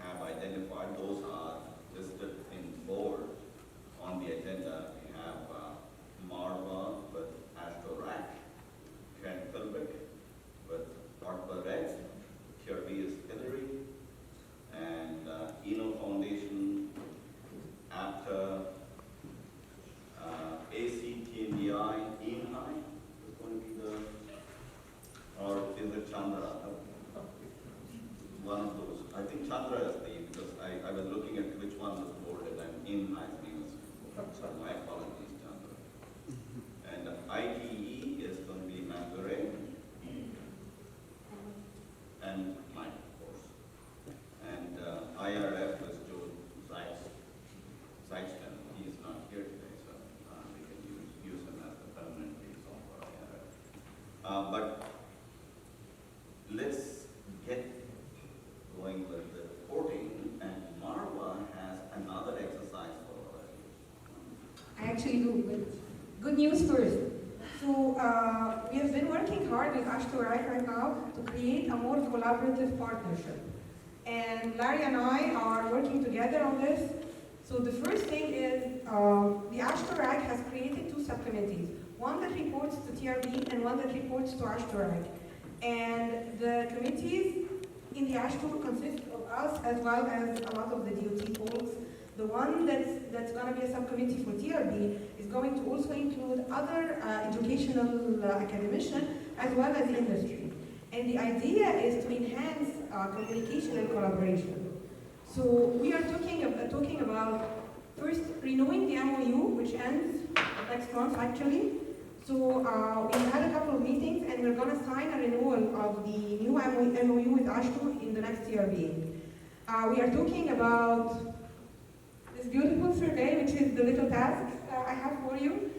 have identified, those are listed in bold on the agenda. We have Marva with Ashtorak, Ken Philbick with Art Red, Kirby is Hillary, and Eno Foundation after ACTNDI, ENI is going to be the, or is it Chandra? One of those. I think Chandra is the, because I was looking at which one was bolded and ENI's name is, so my apologies, Chandra. And ITE is going to be Manzure and mine, of course. And IRF is Joe Sykeston. He is not here today, so we can use him as the permanent liaison for IRF. But let's get going with the reporting, and Marwa has another exercise for us. I actually do, but good news first. So we have been working hard with Ashtorak right now to create a more collaborative partnership. And Larry and I are working together on this. So the first thing is the Ashtorak has created two subcommittees, one that reports to TRB and one that reports to Ashtorak. And the committees in the ASHTO consist of us as well as a lot of the DOT folks. The one that's going to be a subcommittee for TRB is going to also include other educational academicians as well as industry. And the idea is to enhance communication and collaboration. So we are talking about first renewing the MOU, which ends next month actually. So we had a couple of meetings, and we're going to sign a renewal of the new MOU with ASHTO in the next TRB. We are talking about this beautiful survey, which is the little task I have for you.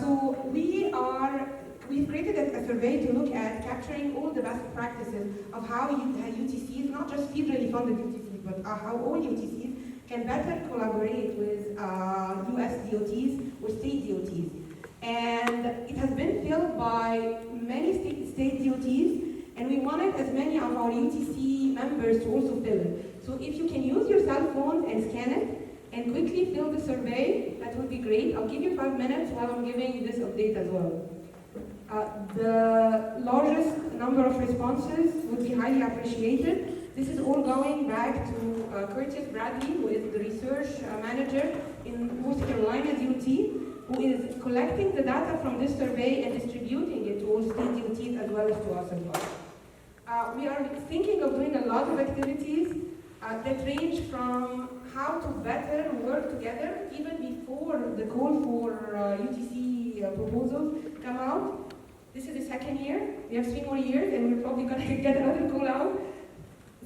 So we've created a survey to look at capturing all the best practices of how UTCs, not just federally funded UTCs, but how all UTCs can better collaborate with US DOTs or state DOTs. And it has been filled by many state DOTs, and we wanted as many of our UTC members to also fill it. So if you can use your cell phone and scan it, and quickly fill the survey, that would be great. I'll give you 5 minutes while I'm giving this update as well. The largest number of responses would be highly appreciated. This is all going back to Curtis Bradley, who is the research manager in North Carolina DOT, who is collecting the data from this survey and distributing it to all state DOTs as well as to us as well. We are thinking of doing a lot of activities that range from how to better work together even before the call for UTC proposals come out. This is the second year. We have 3 more years, and we're probably going to get another call out.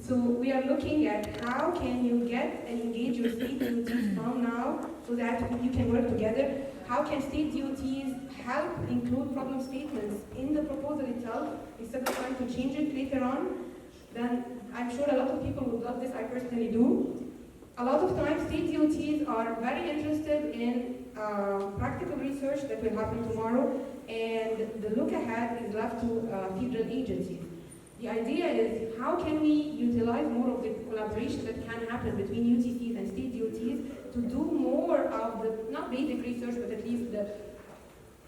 So we are looking at how can you get and engage your state DOTs from now so that you can work together. How can state DOTs help include problem statements in the proposal itself instead of trying to change it later on? Then I'm sure a lot of people would love this. I personally do. A lot of times, state DOTs are very interested in practical research that will happen tomorrow, and the look ahead is left to federal agencies. The idea is how can we utilize more of the collaboration that can happen between UTCs and state DOTs to do more of the, not basic research, but at least the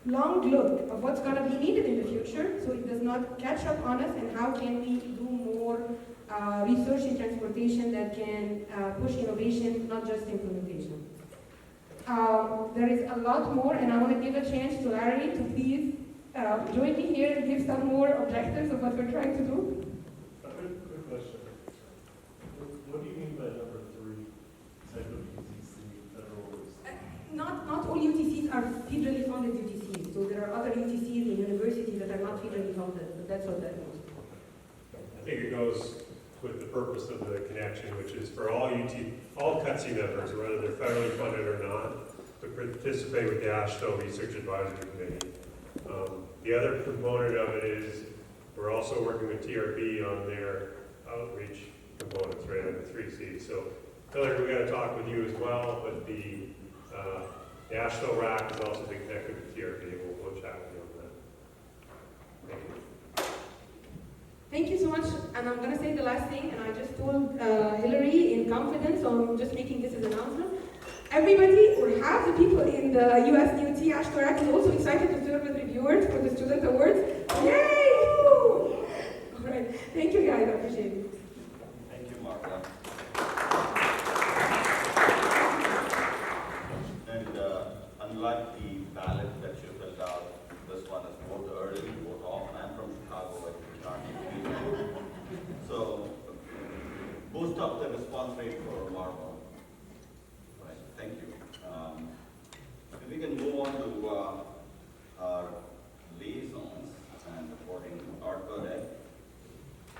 long look of what's going to be needed in the future so it does not catch up on us, and how can we do more research in transportation that can push innovation, not just implementation. There is a lot more, and I want to give a chance to Larry to please join me here and give some more objectives of what we're trying to do. Quick question. What do you mean by number 3, type of UTC federal? Not all UTCs are federally funded UTCs, so there are other UTCs in universities that are not federally funded, but that's what that means. I think it goes with the purpose of the connection, which is for all CUTC members, whether they're federally funded or not, to participate with the ASHTO Research Advisory Committee. The other component of it is we're also working with TRB on their outreach components, right, on the 3Cs. So, Hillary, we got to talk with you as well, but the ASHTO RAC is also being connected with TRB, and we'll chat with you on that. Thank you. Quick question. What do you mean by number 3, type of UTC federal? Not all UTCs are federally funded UTCs, so there are other UTCs in universities that are not federally funded, but that's what that means. Thank you so much, and I'm going to say the last thing, and I just told Hillary in confidence, so I'm just making this as an announcement. Everybody, or half the people in the US CUT Ashtorak is also excited to serve as reviewers for the Student Awards. Yay! All right, thank you guys, I appreciate it. Thank you, Martha. And unlike the ballot that you filled out, this one is vote early, vote often. I'm from Chicago, I can't be. So, boost up the response rate for Martha. Right, thank you. If we can move on to our liaisons and reporting ARPA Ed.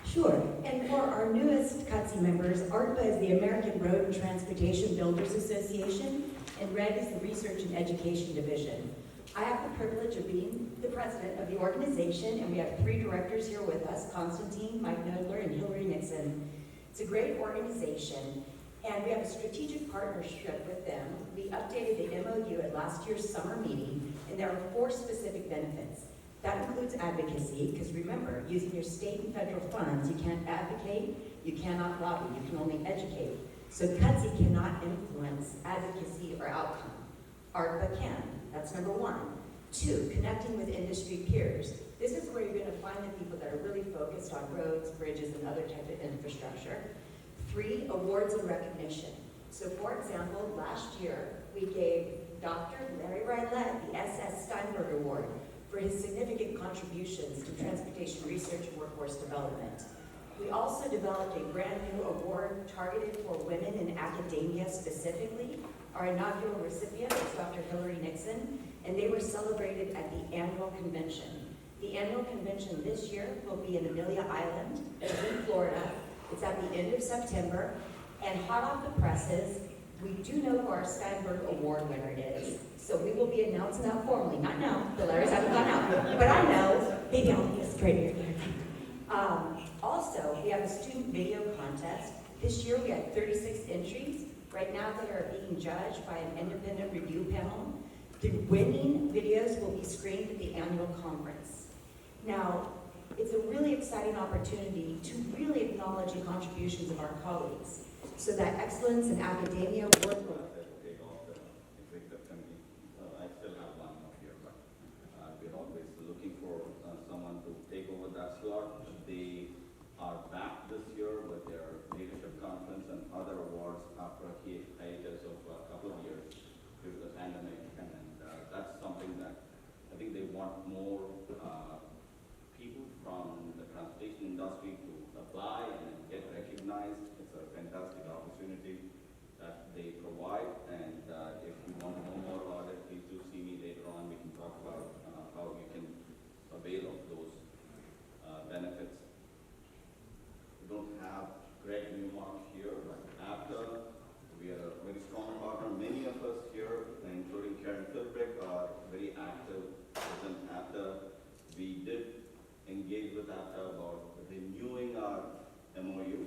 Sure, and for our newest CUTC members, ARPA is the American Road and Transportation Builders Association, and RED is the Research and Education Division. I have the privilege of being the president of the organization, and we have 3 directors here with us, Constantine, Mike Nodler, and Hillary Nixon. It's a great organization, and we have a strategic partnership with them. We updated the MOU at last year's summer meeting, and there are 4 specific benefits. That includes advocacy, because remember, using your state and federal funds, you can't advocate, you cannot lobby, you can only educate. So CUTC cannot influence advocacy or outcome. ARPA can. That's number 1. 2, connecting with industry peers. This is where you're going to find the people that are really focused on roads, bridges, and other type of infrastructure. 3, awards and recognition. So for example, last year, we gave Dr. Larry Rylett the S.S. Steinberg Award for his significant contributions to transportation research and workforce development. We also developed a brand new award targeted for women in academia specifically. Our inaugural recipient was Dr. Hillary Nixon, and they were celebrated at the annual convention. The annual convention this year will be in Amelia Island, it's in Florida. It's at the end of September, and hot off the presses, we do know who our Steinberg Award winner is. So we will be announcing that formally, not now, the letters haven't gone out, but I know, maybe I'll be a straight here. Also, we have a student video contest. This year we had 36 entries. Right now they are being judged by an independent review panel. The winning videos will be screened at the annual conference. Now, it's a really exciting opportunity to really acknowledge the contributions of our colleagues. So that excellence in academia work. Take off the executive committee. I still have one up here, but we're always looking for someone to take over that slot. They are back this year with their leadership conference and other awards after a hiatus of a couple of years due to the pandemic, and that's something that I think they want more people from the transportation industry to apply and get recognized. It's a fantastic opportunity that they provide, and if you want to know more about it, please do see me later on. We can talk about how you can avail of those benefits. We don't have Greg Newmark here, but after we are a very strong partner. Many of us here, including Karen Philbrick, are very active within APTA. We did engage with APTA about renewing our MOU.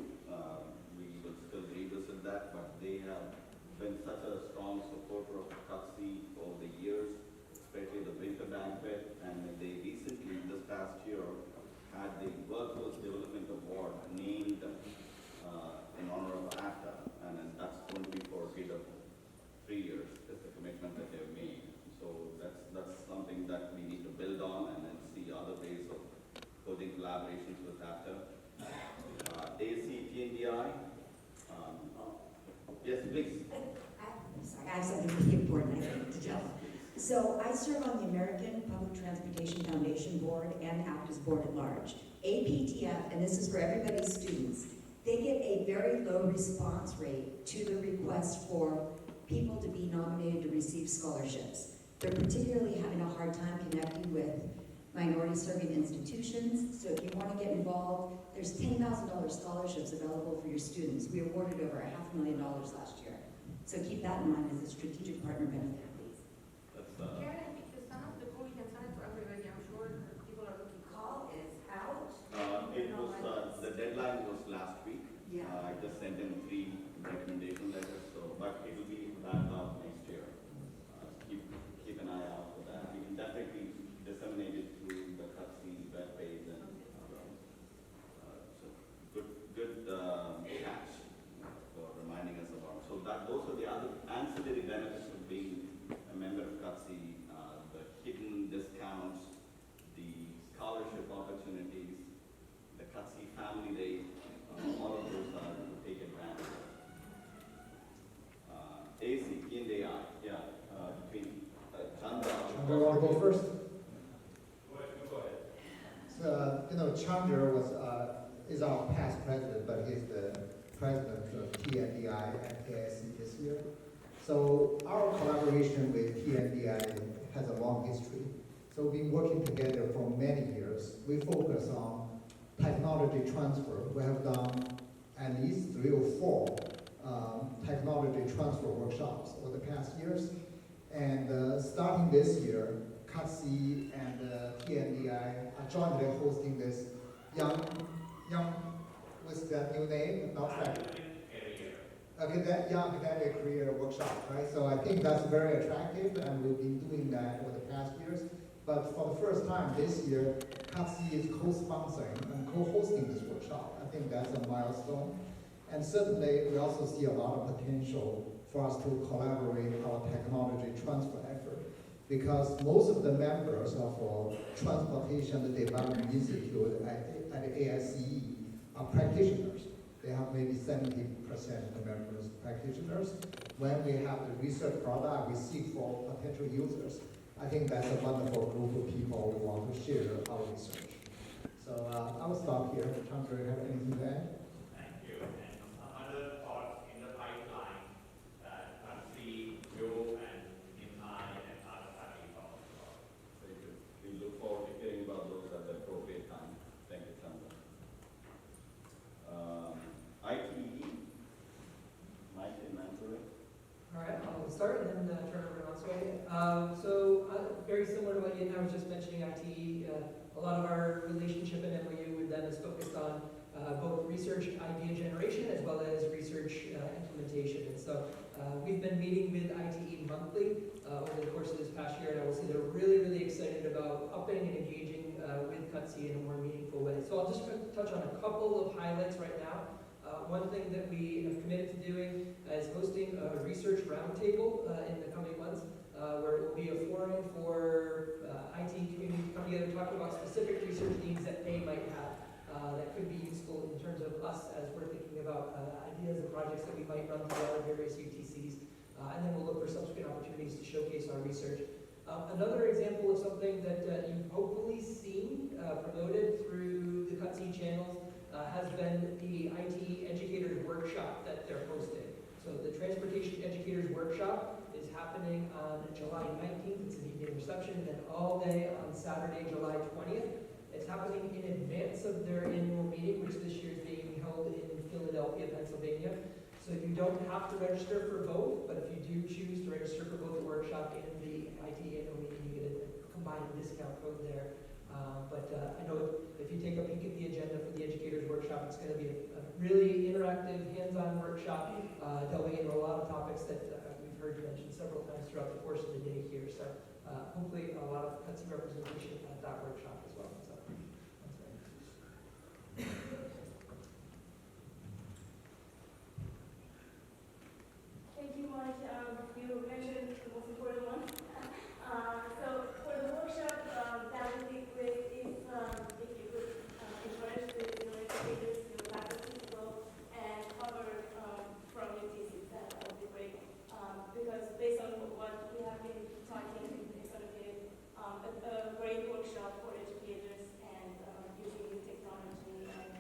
We will still revisit that, but they have been such a strong supporter of CUTC over the years, especially the winter banquet, and they recently, this past year, had the Workforce Development Award named in honor of APTA, and then that's going to be for a period of 3 years, is the commitment that they've made. So that's something that we need to build on and then see other ways of building collaborations with APTA. ASC, TNDI. Yes, please. I have something really important I think to tell. So I serve on the American Public Transportation Foundation Board and APTA's board at large. APTF, and this is for everybody's students, they get a very low response rate to the request for people to be nominated to receive scholarships. They're particularly having a hard time connecting with minority-serving institutions. So if you want to get involved, there's $10,000 scholarships available for your students. We awarded over $500,000 last year. So keep that in mind as a strategic partner benefit, please. That's, Karen, if you sign up the call, you can sign it for everybody. I'm sure people are looking. Call is out. it was, the deadline was last week. Yeah. I just sent in 3 recommendation letters, so, but it will be back out next year. Keep an eye out for that. We can definitely disseminate it through the CUTC webpage and is our past president, but he's the president of TNDI at ASC this year. So our collaboration with TNDI has a long history. So we've been working together for many years. We focus on technology transfer. We have done at least 3 or 4 technology transfer workshops over the past years. And starting this year, CUTC and TNDI are jointly hosting this young, what's that new name? Not that. Okay, that young academic career workshop, right? So I think that's very attractive, and we've been doing that over the past years. But for the first time this year, CUTC is co-sponsoring and co-hosting this workshop. I think that's a milestone. And certainly, we also see a lot of potential for us to collaborate our technology transfer effort, because most of the members of our Transportation Development Institute at ASCE are practitioners. They have maybe 70% of the members practitioners. When we have the research product, we seek for potential users. I think that's a wonderful group of people who want to share our research. So I will stop here. Chandra, you have anything to add? Thank you. And some other thoughts in the pipeline that CUTC, Joe, and Nimai and other studies talk about. Very good. We look forward to hearing about those at the appropriate time. Thank you, Chandra. ITE, Mike and Mansour. All right, I'll start and then turn over to Mansway. Very similar to what Yin, I was just mentioning, ITE, a lot of our relationship and MOU with them is focused on both research idea generation as well as research implementation. And so we've been meeting with ITE monthly over the course of this past year, and I will say they're really, really excited about upping and engaging with CUTC in a more meaningful way. So I'll just touch on a couple of highlights right now. One thing that we have committed to doing is hosting a research roundtable in the coming months, where it will be a forum for IT community to come together and talk about specific research needs that they might have that could be useful in terms of us as we're thinking about ideas and projects that we might run through our various UTCs. And then we'll look for subsequent opportunities to showcase our research. Another example of something that you've hopefully seen promoted through the CUTC channels has been the IT Educators Workshop that they're hosting. So the Transportation Educators Workshop is happening on July 19th. It's an evening reception, and then all day on Saturday, July 20th. It's happening in advance of their annual meeting, which this year is being held in Philadelphia, Pennsylvania. So you don't have to register for both, but if you do choose to register for both the workshop and the IT annual meeting, you get a combined discount code there. I know if you take a peek at the agenda for the Educators Workshop, it's going to be a really interactive, hands-on workshop, delving into a lot of topics that we've heard you mention several times throughout the course of the day here. So hopefully a lot of CUTC representation at that workshop as well. So that's right. Thank you, Mike. You mentioned the most important one. So for the workshop, that would be great if you could encourage the educators, faculty to go and cover from UTC. That would be great. Because based on what we have been talking, it's going to be a great workshop for educators and using new technology and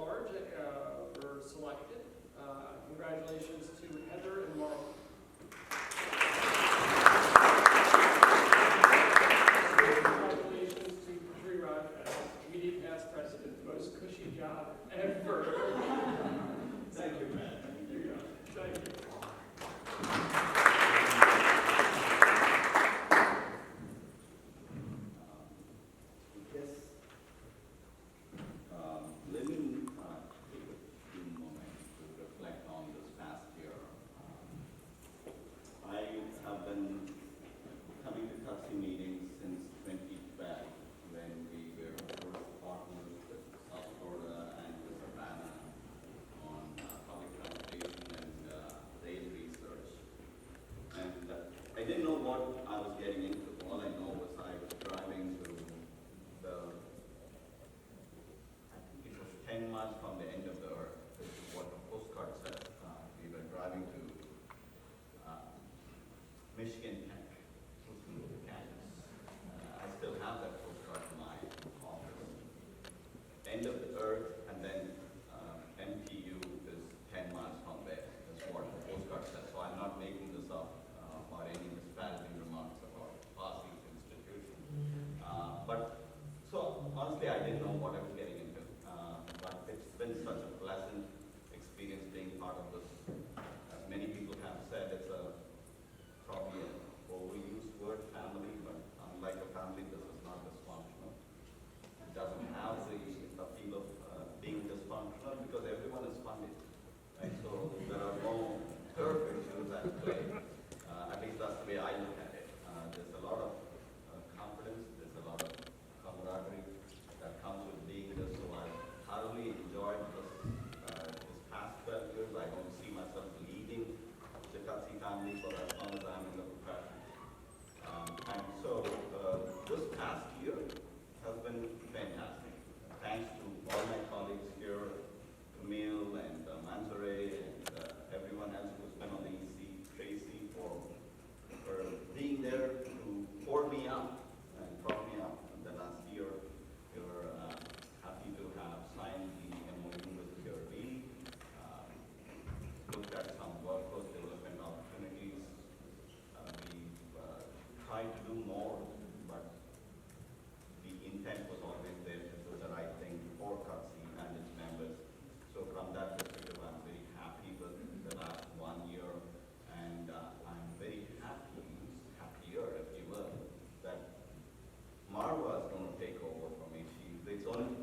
at-large were selected. Congratulations to Heather and Marla. Congratulations to Patricia as immediate past president. Most cushy job ever. Thank you, man. Here you go. Thank you. Yes. Let me take a few moments to reflect on this past year. I have been coming to CUTC meetings since 2012, when we were first partners with South Florida and with Savannah on public transportation and rail research. And I didn't know what I was getting into. All I know was I was driving to I think it was 10 miles from the end of the earth, which is what the postcard says. We were driving to Michigan Tech, Kansas. I still have that postcard in my office. End of the earth, and then MTU is 10 miles from there. That's what the postcard says. So I'm not making this up or any disparaging remarks about passing institution. So honestly, I didn't know what I was getting into. But it's been such a pleasant experience being part of this. As many people have said, it's probably an overused word, family, but unlike a family, this is not dysfunctional. It doesn't have the feel of being dysfunctional because everyone is funded, right? So there are no turf issues at play. At least that's the way I look at it. There's a lot of confidence, there's a lot of camaraderie that comes with being this. So I thoroughly enjoyed this past 12 years. I don't see myself leaving the CUTC family for as long as I'm in the profession. And so this past year has been fantastic. Thanks to all my colleagues here, Camille and Mansoray and everyone else who's been on the EC, Tracy, for being there to pour me up and prop me up in the last year. We're happy to have signed the MOU with PRB, looked at some workforce development opportunities. We've tried to do more, but the intent was always there to do the right thing for CUTC and its members. So from that perspective, I'm very happy with the last 1 year, and I'm very happier, if you will, that Marwa is going to take over from me.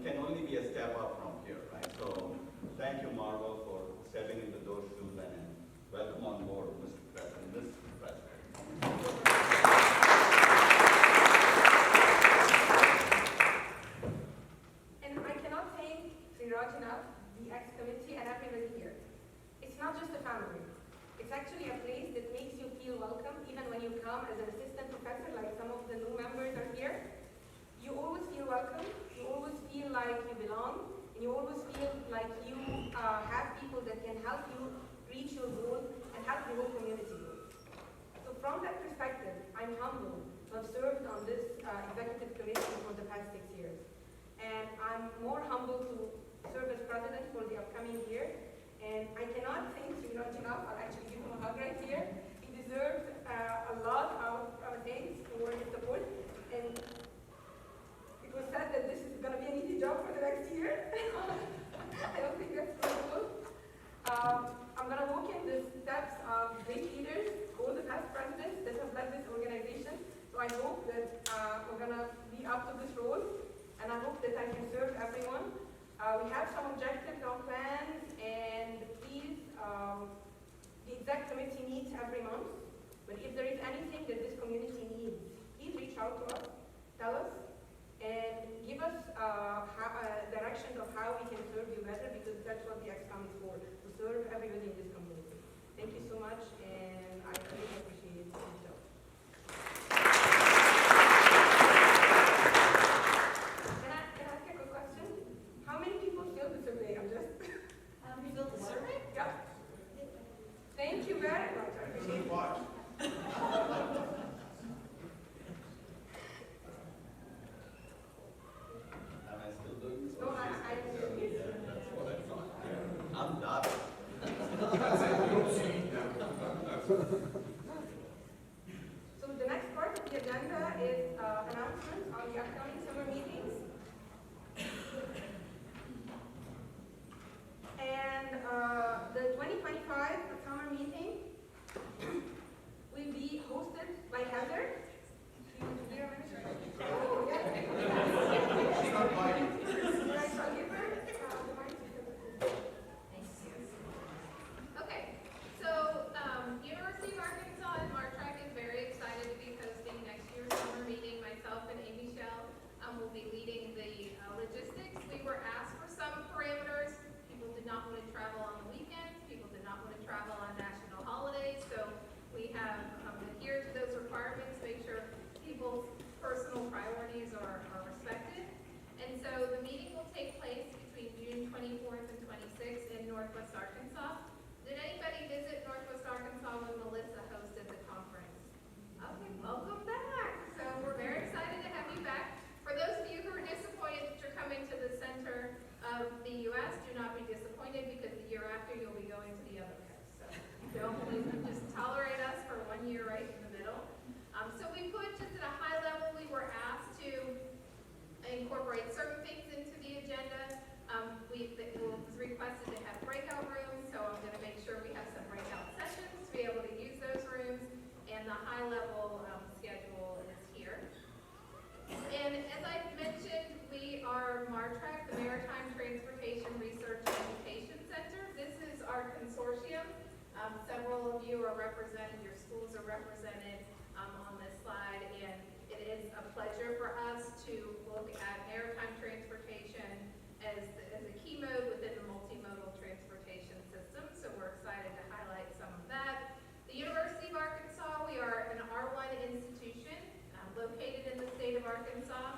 Can only be a step up from here, right? So thank you, Marwa, for stepping into those shoes, and welcome on board, Mr. President. And I cannot thank Sriraj enough, the X committee, and everybody here. It's not just a family. It's actually a place that makes you feel welcome, even when you come as an assistant professor, like some of the new members are here. You always feel welcome, you always feel like you belong, and you always feel like you have people that can help you reach your goals and help the whole community grow. So from that perspective, I'm humbled to have served on this executive committee for the past 6 years. And I'm more humbled to serve as president for the upcoming year. And I cannot thank Sriraj enough. I'll actually give him a hug right here. He deserves a lot of thanks for his support. And it was said that this is going to be an easy job for the next year. I don't think that's possible. I'm going to walk in the steps of great leaders, all the past presidents that have led this organization. So I hope that we're going to be up to this role, and I hope that I can serve everyone. We have some objectives, our plans, and please, the exec committee meets every month. But if there is anything that this community needs, please reach out to us, tell us, and give us directions of how we can serve you better, because that's what the XCOM is for, to serve everybody in this community. Thank you so much, and I really appreciate it. Can I ask a quick question? How many people filled the survey? You filled the survey? Yeah. Thank you very much. I appreciate it. Am I still doing this? No, I That's what I not done. So the next part of the agenda is announcements on the upcoming summer meetings. And the 2025 summer meeting will be hosted by Heather. She wants to be our manager. Oh, yeah. She's not biting. Right, so I'll give her the mic. Okay, so University of Arkansas and Martrack is very excited to be hosting next year's summer meeting. Myself and Amy Shell will be leading the logistics. We were asked for some parameters. People did not want to travel on the weekends. People did not want to travel on national holidays. So we have adhered to those requirements, make sure people's personal priorities are respected. And so the meeting will take place between June 24th and 26th in Northwest Arkansas. Did anybody visit Northwest Arkansas when Melissa hosted the conference? Okay, welcome back. So we're very excited to have you back. For those of you who are disappointed that you're coming to the center of the U.S., do not be disappointed because the year after you'll be going to the other coast. So don't just tolerate us for 1 year right in the middle. So we put just at a high level, we were asked to incorporate certain things into the agenda. It was requested to have breakout rooms, so I'm going to make sure we have some breakout sessions to be able to use those rooms, and the high-level schedule is here. And as I mentioned, we are MARTRAC, the Maritime Transportation Research and Education Center. This is our consortium. Several of you are represented, your schools are represented on this slide, and it is a pleasure for us to look at maritime transportation as a key mode within the multimodal transportation system. So we're excited to highlight some of that. The University of Arkansas, we are an R1 institution located in the state of Arkansas.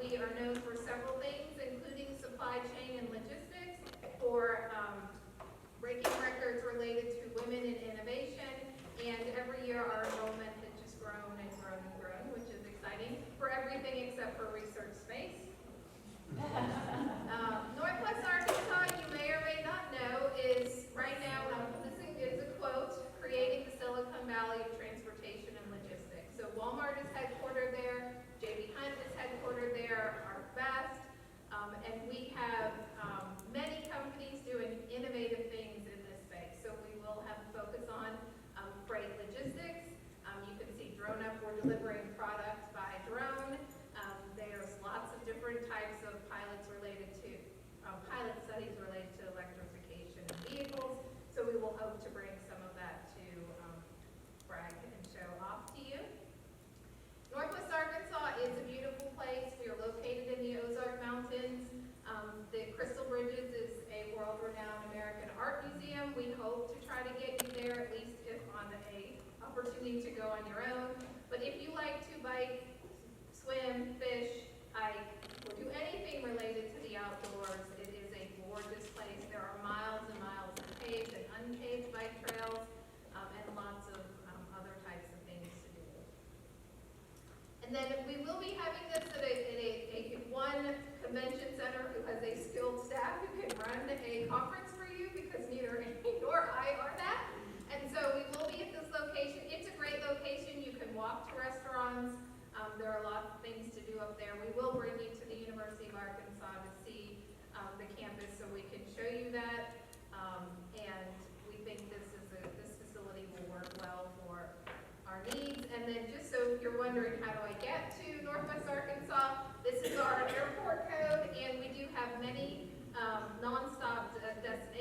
We are known for several things, including supply chain and logistics, for breaking records related to women in innovation, and every year our enrollment has just grown and grown and grown, which is exciting for everything except for research space. Northwest Arkansas, you may or may not know, is right now, this is a quote, creating the Silicon Valley of transportation and logistics. So Walmart is headquartered there, J.B. Hunt is headquartered there, ArcBest, and we have many companies doing innovative things in this space. So we will have a focus on freight logistics. You can see Drone Up, we're delivering product by drone. There's lots of different types of pilots related to, pilot studies related to electrification of vehicles. So we will hope to bring some of that to brag and show off to you. Northwest Arkansas is a beautiful place. We are located in the Ozark Mountains. The Crystal Bridges is a world-renowned American art museum. We hope to try to get you there, at least if on a opportunity to go on your own. But if you like to bike, swim, fish, hike, or do anything related to the outdoors, it is a gorgeous place. There are miles and miles of paved and unpaved bike trails, and lots of other types of things to do. And then we will be having this at one convention center who has a skilled staff who can run a conference for you, because neither Amy nor I are that. And so we will be at this location. It's a great location. You can walk to restaurants. There are a lot of things to do up there. We will bring you to the University of Arkansas to see the campus so we can show you that. And we think this facility will work well for our needs. And then just so you're wondering, how do I get to Northwest Arkansas? This is our airport code, and we do have many nonstop destinations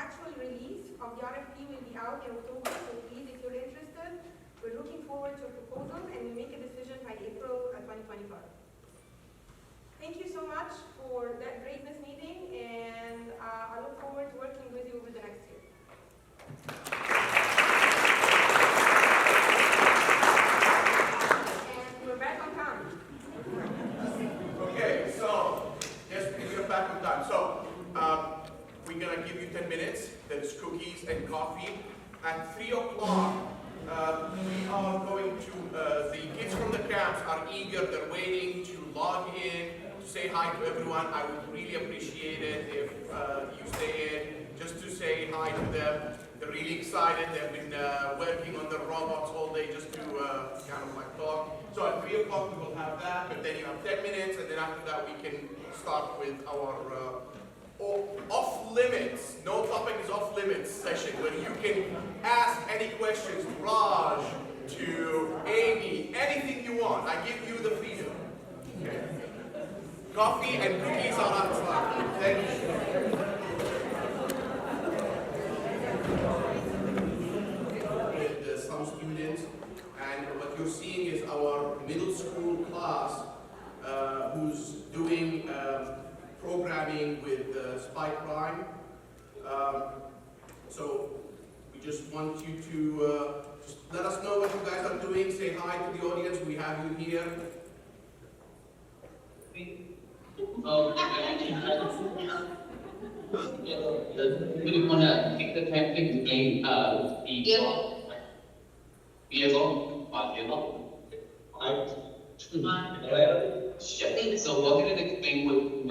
actual release of the RFP will be out in October, so please, if you're interested, we're looking forward to a proposal and we make a decision by April 2025. Thank you so much for that greatness meeting, and I look forward to working with you over the next year. And we're back on time. Okay, so, yes, we're back on time. So, we're gonna give you 10 minutes. There's cookies and coffee. At 3 o'clock, we are going to, the kids from the camps are eager, they're waiting to log in, to say hi to everyone. I would really appreciate it if you stay in, just to say hi to them. They're really excited. They've been working on the robots all day just to kind of like talk. So at 3 o'clock we will have that, but then you have 10 minutes, and then after that we can start with our off limits, no topic is off limits session, where you can ask any questions to Raj, to Amy, anything you want. I give you the freedom. Okay. Coffee and cookies are outside. Thank you. With some students, and what you're seeing is our middle school class who's doing programming with Spy Prime. So we just want you to just let us know what you guys are doing. Say hi to the audience. We have you here. We want to take the time to explain So we're going to explain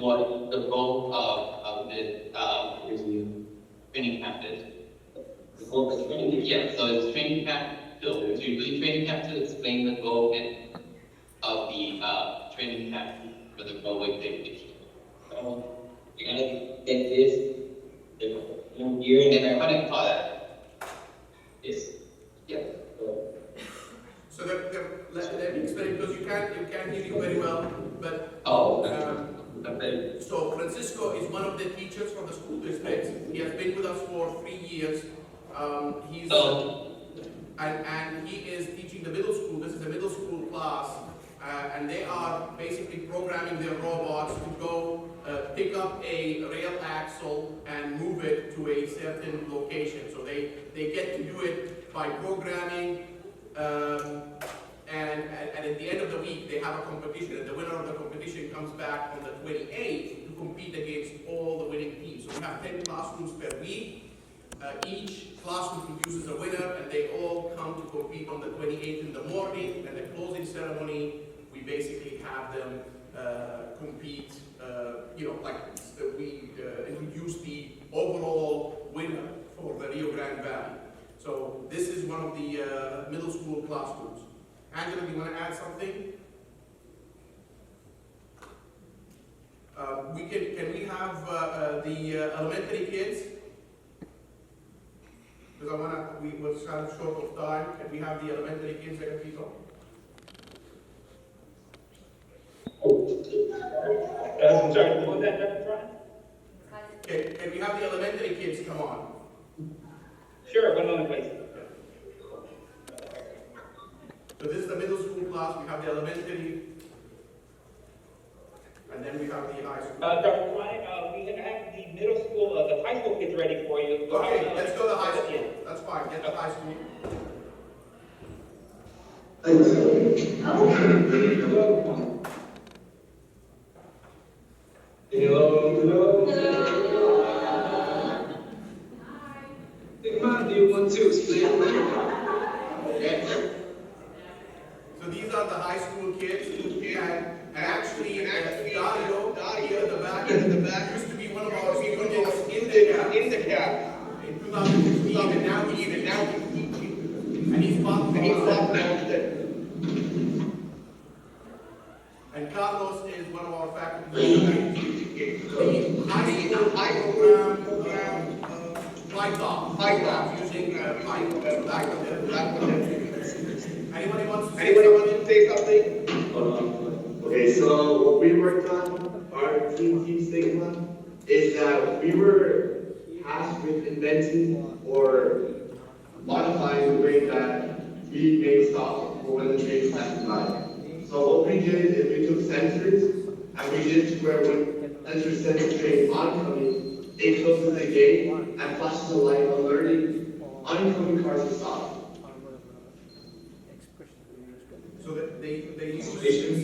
what the role of the training camp is. Yeah, so it's training camp. So it's usually training camp to explain the goal of the training camp for the roadway safety. You're gonna get this. And I'm gonna call that. Yes. Yeah. So let me explain, because you can't hear you very well, but so Francisco is one of the teachers from the school district. He has been with us for 3 years. He's and he is teaching the middle school. This is a middle school class, and they are basically programming their robots to go pick up a rail axle and move it to a certain location. So they get to do it by programming. And at the end of the week, they have a competition, and the winner of the competition comes back on the 28th to compete against all the winning teams. So we have 10 classrooms per week. Each classroom produces a winner, and they all come to compete on the 28th in the morning. And the closing ceremony, we basically have them compete. We introduce the overall winner for the Rio Grande Valley. So this is one of the middle school classrooms. Angela, do you want to add something? Can we have the elementary kids? Because we were kind of short of time. Can we have the elementary kids there, please? I'm sorry, what was that, Brian? Can we have the elementary kids come on? Sure, 1 moment, please. So this is the middle school class. We have the elementary, and then we have the high school. Dr. Brian, we're going to have the middle school, the high school kids ready for you. Okay, let's go to high school. That's fine. Get to high school. Do you want to explain? Yes. So these are the high school kids, and actually, Dario here at the back, used to be one of our students in the camp in 2015, and now he's teaching. And he's part of and Carlos is one of our faculty. The high school program Python, using Python. Anybody wants to say something? Okay, so what we worked on, our Team Sigma, is that we were tasked with inventing or modifying the way that we make stop for when the train is passing by. So what we did is we took sensors and we did to where when sensors sense the train oncoming, it closes the gate and flashes a light alerting oncoming cars to stop. So that they use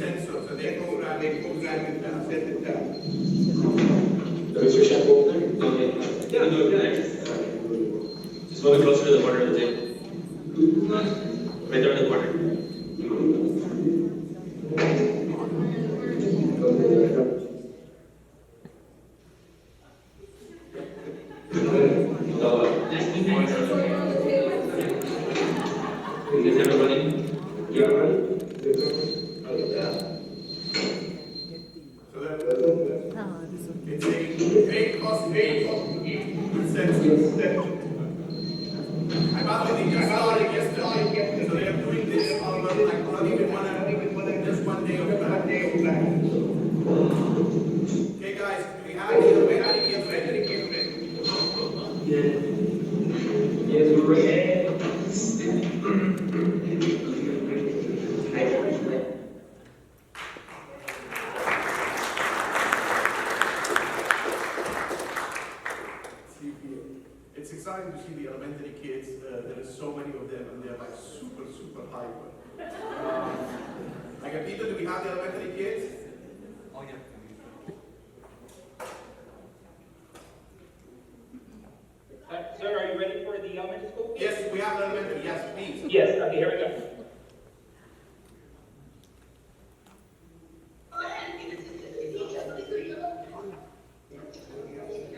sensors and they program it and set it down. The switch that open? Yeah, no, yeah. Just move it closer to the corner of the table. Right there in the corner. Is it running? Yeah, running. So that it's a very costly sensor. And by the way, they just started yesterday, so they are doing this on not even one day of back. Okay, guys, we have any kids ready? Yes, we're ready. It's exciting to see the elementary kids. There is so many of them, and they're like super hyper. Like, Peter, do we have the elementary kids? Oh, yeah. Sir, are you ready for the elementary school? Yes, we have the elementary. Yes, please. Yes, okay, here we go.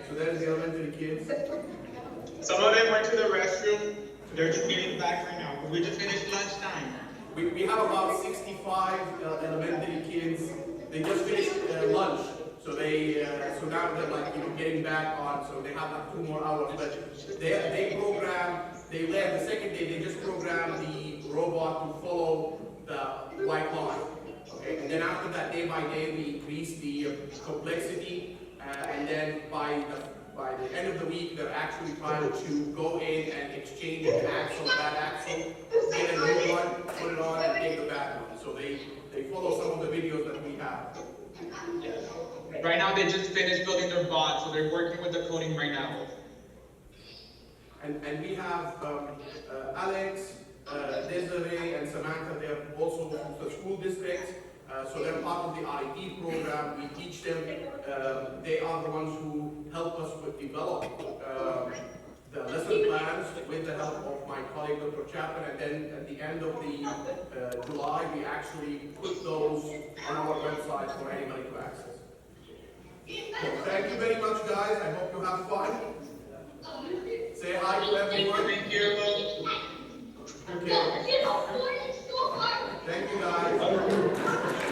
So there's the elementary kids. Some of them went to the restroom. They're just getting back right now. We just finished lunchtime. We have about 65 elementary kids. They just finished lunch. So so now they're like, getting back on, so they have like 2 more hours. But they learned the second day, they just programmed the robot to follow the white line. Okay, and then after that, day by day, we increase the complexity, and then by the end of the week, they're actually trying to go in and exchange an axle, that axle, get a new one, put it on, and take the bad one. So they follow some of the videos that we have. Yes. Right now, they just finished building their bot, so they're working with the coding right now. And we have Alex, Desiree, and Samantha. They're also from the school district, so they're part of the RIT program. We teach them. They are the ones who help us develop the lesson plans with the help of my colleague, Dr. Chapman. And then at the end of the July, we actually put those on our website for anybody to access. So thank you very much, guys. I hope you have fun. Say hi to everyone. Thank you. Okay. Thank you, guys.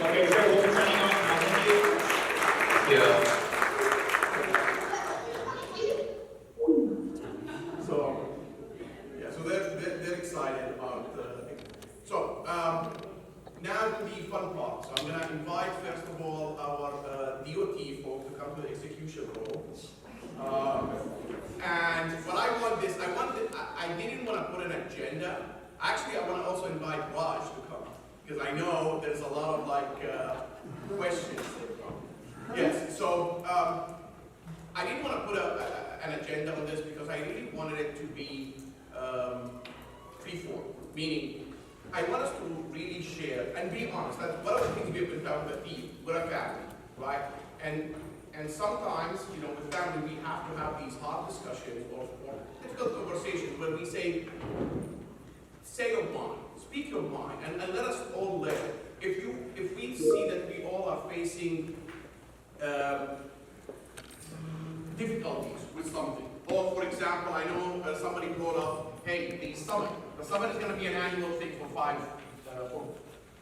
Okay, sir, we'll be turning on. Yeah. So they're excited about so now to the fun part. So I'm going to invite first of all our DOT folk to come to the execution room. And what I want this, I didn't want to put an agenda. Actually, I want to also invite Raj to come because I know there's a lot of questions. Yes. So I didn't want to put an agenda on this because I really wanted it to be free-form, meaning I want us to really share and be honest. That's one of the things we've been talking about. We're a family, right? And sometimes, with family, we have to have these hard discussions or difficult conversations where we say your mind, speak your mind, and let us all learn. If we see that we all are facing difficulties with something, or for example, I know somebody brought up, hey, the summit. The summit is going to be an annual thing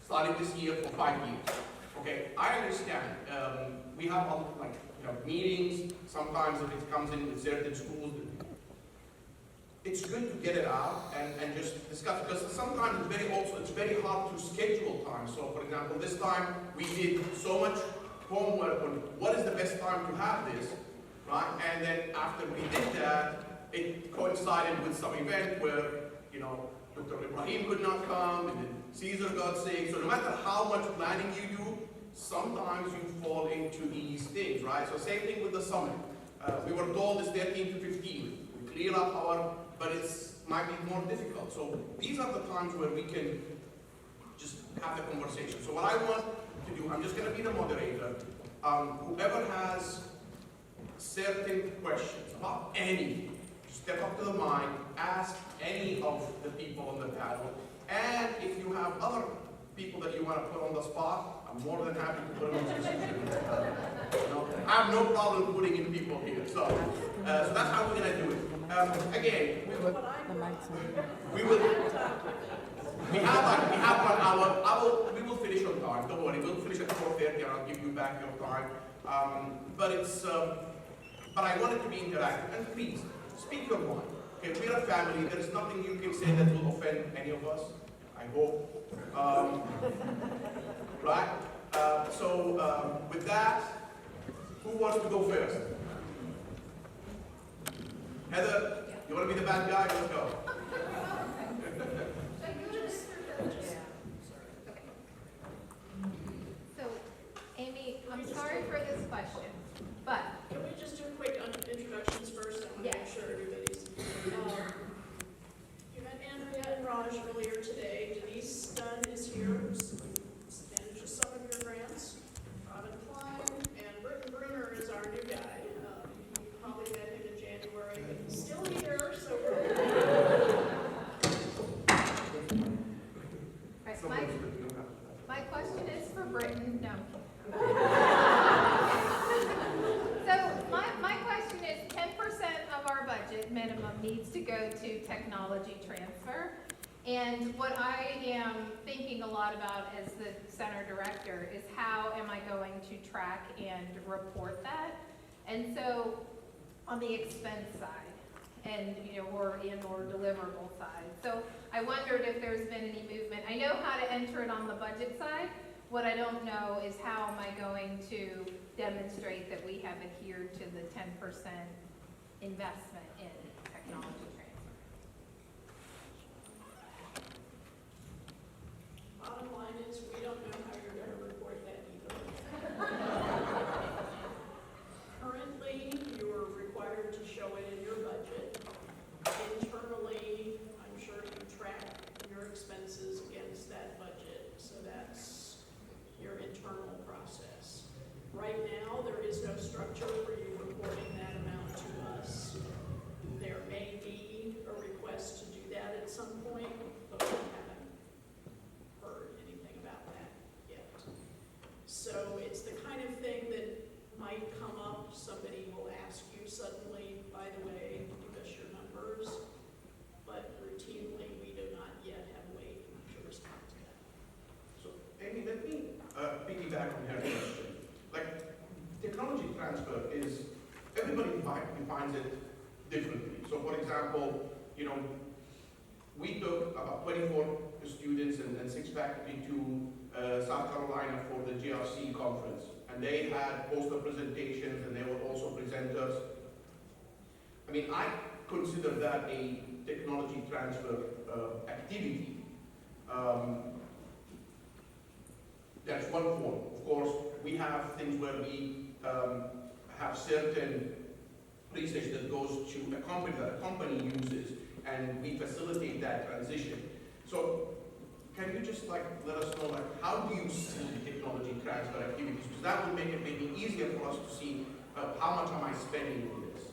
starting this year for 5 years. Okay, I understand. We have meetings. Sometimes if it comes in with certain schools, it's good to get it out and just discuss it, because sometimes it's very hard to schedule time. So for example, this time we did so much homework on what is the best time to have this, right? And then after we did that, it coincided with some event where, you know, Dr. Ibrahim could not come, and then Caesar got sick. So no matter how much planning you do, sometimes you fall into these things, right? So same thing with the summit. We were told it's 13 to 15. We clear up but it's might be more difficult. So these are the times where we can just have the conversation. So what I want to do, I'm just going to be the moderator. Whoever has certain questions about anything, step up to the mic, ask any of the people on the panel, and if you have other people that you want to put on the spot, I'm more than happy to put them on the spot. I have no problem putting in people here. So that's how we're going to do it. Again, we have 1 hour. We will finish on time. Don't worry, we'll finish at 4:30, and I'll give you back your time. But I want it to be interactive. And please, speak your mind. Okay, we're a family. There is nothing you can say that will offend any of us. I hope. Right? With that, who wants to go first? Heather, you want to be the bad guy? Let's go. So, Amy, I'm sorry for this question, but Can we just do quick introductions first? I want to make sure everybody's. You met Andrea and Raj earlier today. Denise Dunn is here, who manages some of your grants. Robin Klein and Britton Bruner is our new guy. You probably met him in January, but he's still here, so right, my question is for Britton. No. So my question is 10% of our budget minimum needs to go to technology transfer. And what I am thinking a lot about as the center director is how am I going to track and report that? And so on the expense side and or deliverable side. So I wondered if there's been any movement. I know how to enter it on the budget side. What I don't know is how am I going to demonstrate that we have adhered to the 10% investment in technology transfer. bottom line is we don't know how you're going to report that either. Currently, you're required to show it in your budget. Internally, I'm sure you track your expenses against that budget, so that's your internal process. Right now, there is no structure for you reporting that amount to us. There may be a request to do that at some point, but we haven't heard anything about that yet. So it's the kind of thing that might come up. Somebody will ask you suddenly, by the way, give us your numbers, but routinely we do not yet have a way to respond to that. So, Amy, let me piggyback on her question. Like, technology transfer is, everybody defines it differently. So, for example, we took about 24 students and 6 faculty to South Carolina for the GRC conference. And they had poster presentations and they were also presenters. I mean, I consider that a technology transfer activity. That's one form. Of course, we have things where we have certain research that goes to a company that a company uses, and we facilitate that transition. So, can you just let us know how do you see technology transfer activities? Because that would make it maybe easier for us to see how much am I spending on this.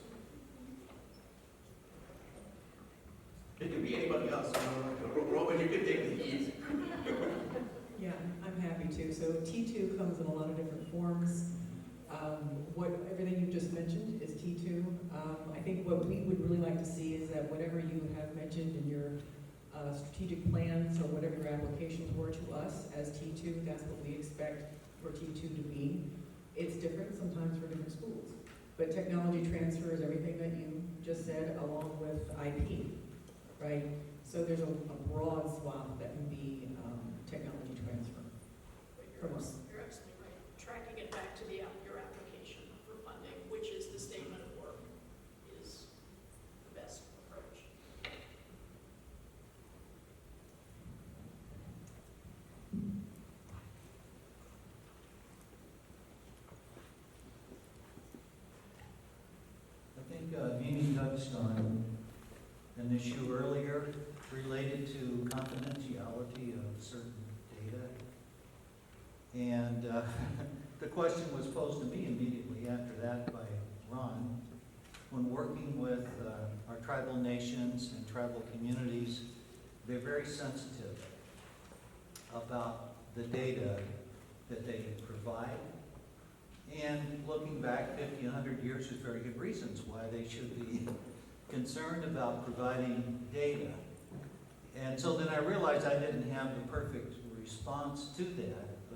It can be anybody else. Robin, you can take the lead. Yeah, I'm happy to. So T2 comes in a lot of different forms. Everything you've just mentioned is T2. I think what we would really like to see is that whatever you have mentioned in your strategic plans or whatever your applications were to us as T2, that's what we expect for T2 to be. It's different sometimes for different schools. But technology transfer is everything that you just said along with IP, right? So there's a broad swath that can be technology transfer from us. You're absolutely right. Tracking it back to your application for funding, which is the statement of Mimi touched on an issue earlier related to confidentiality of certain data. And the question was posed to me immediately after that by Ron. When working with our tribal nations and tribal communities, they're very sensitive about the data that they provide. And looking back 50, 100 years, there's very good reasons why they should be concerned about providing data. And so then I realized I didn't have the perfect response to that,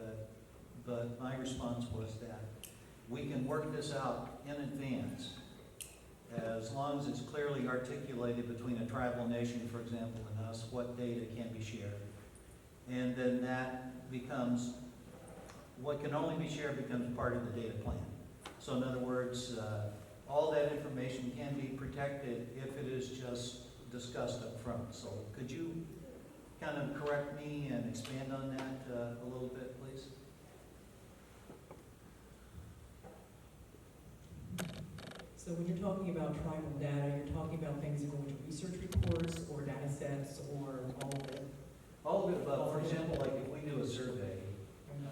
but my response was that we can work this out in advance as long as it's clearly articulated between a tribal nation, for example, and us, what data can be shared. And then that becomes, what can only be shared becomes part of the data plan. So in other words, all that information can be protected if it is just discussed up front. So could you kind of correct me and expand on that a little bit, please? So when you're talking about tribal data, you're talking about things that go into research reports or data sets or all of it? All of it above. For example, like if we do a survey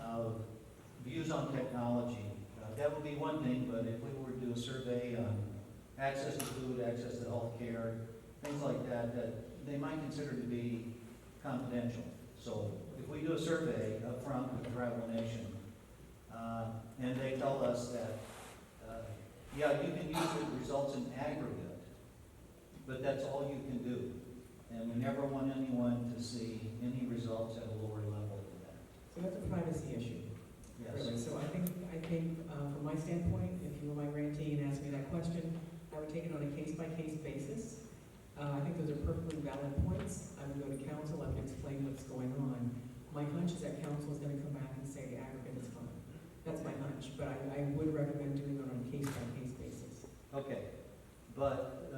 of views on technology, that would be one thing, but if we were to do a survey on access to food, access to health care, things like that, that they might consider to be confidential. So if we do a survey up front with a tribal nation, and they tell us that, yeah, you can use the results in aggregate, but that's all you can do. And we never want anyone to see any results at a lower level than that. So that's a privacy issue. Yes. Really. So I think from my standpoint, if you were my grantee and asked me that question, I would take it on a case-by-case basis. I think those are perfectly valid points. I would go to council, I would explain what's going on. My hunch is that council is going to come back and say the aggregate is fine. That's my hunch, but I would recommend doing it on a case-by-case basis. Okay, but,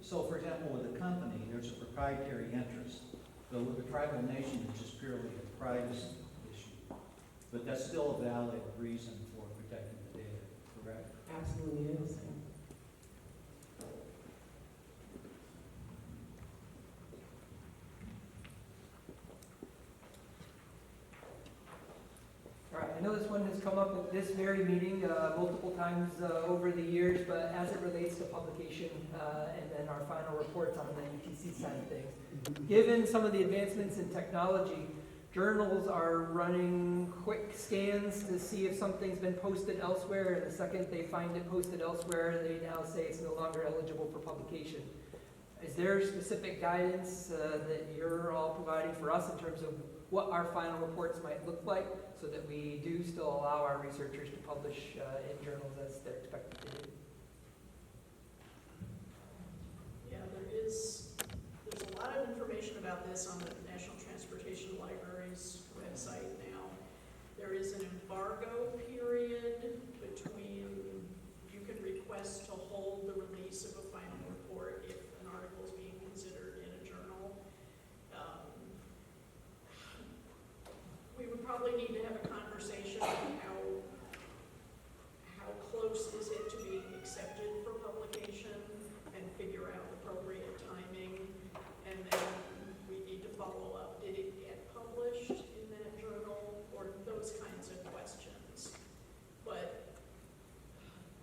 so for example, with a company, there's a proprietary interest. But with a tribal nation, it's just purely a privacy issue. But that's still a valid reason for protecting the data, correct? Absolutely is. All right, I know this one has come up at this very meeting multiple times over the years, but as it relates to publication and then our final reports on the UTC side of things, given some of the advancements in technology, journals are running quick scans to see if something's been posted elsewhere, and the second they find it posted elsewhere, they now say it's no longer eligible for publication. Is there specific guidance that you're all providing for us in terms of what our final reports might look like so that we do still allow our researchers to publish in journals as they're expected to do? Yeah, there's a lot of information about this on the National Transportation Library's website now. There is an embargo period between, you can request to hold the release of a final report if an article is being considered in a journal. We would probably need to have a conversation on how close is it to being accepted for publication and figure out appropriate timing. And then we need to follow up. Did it get published in that journal? Or those kinds of questions. But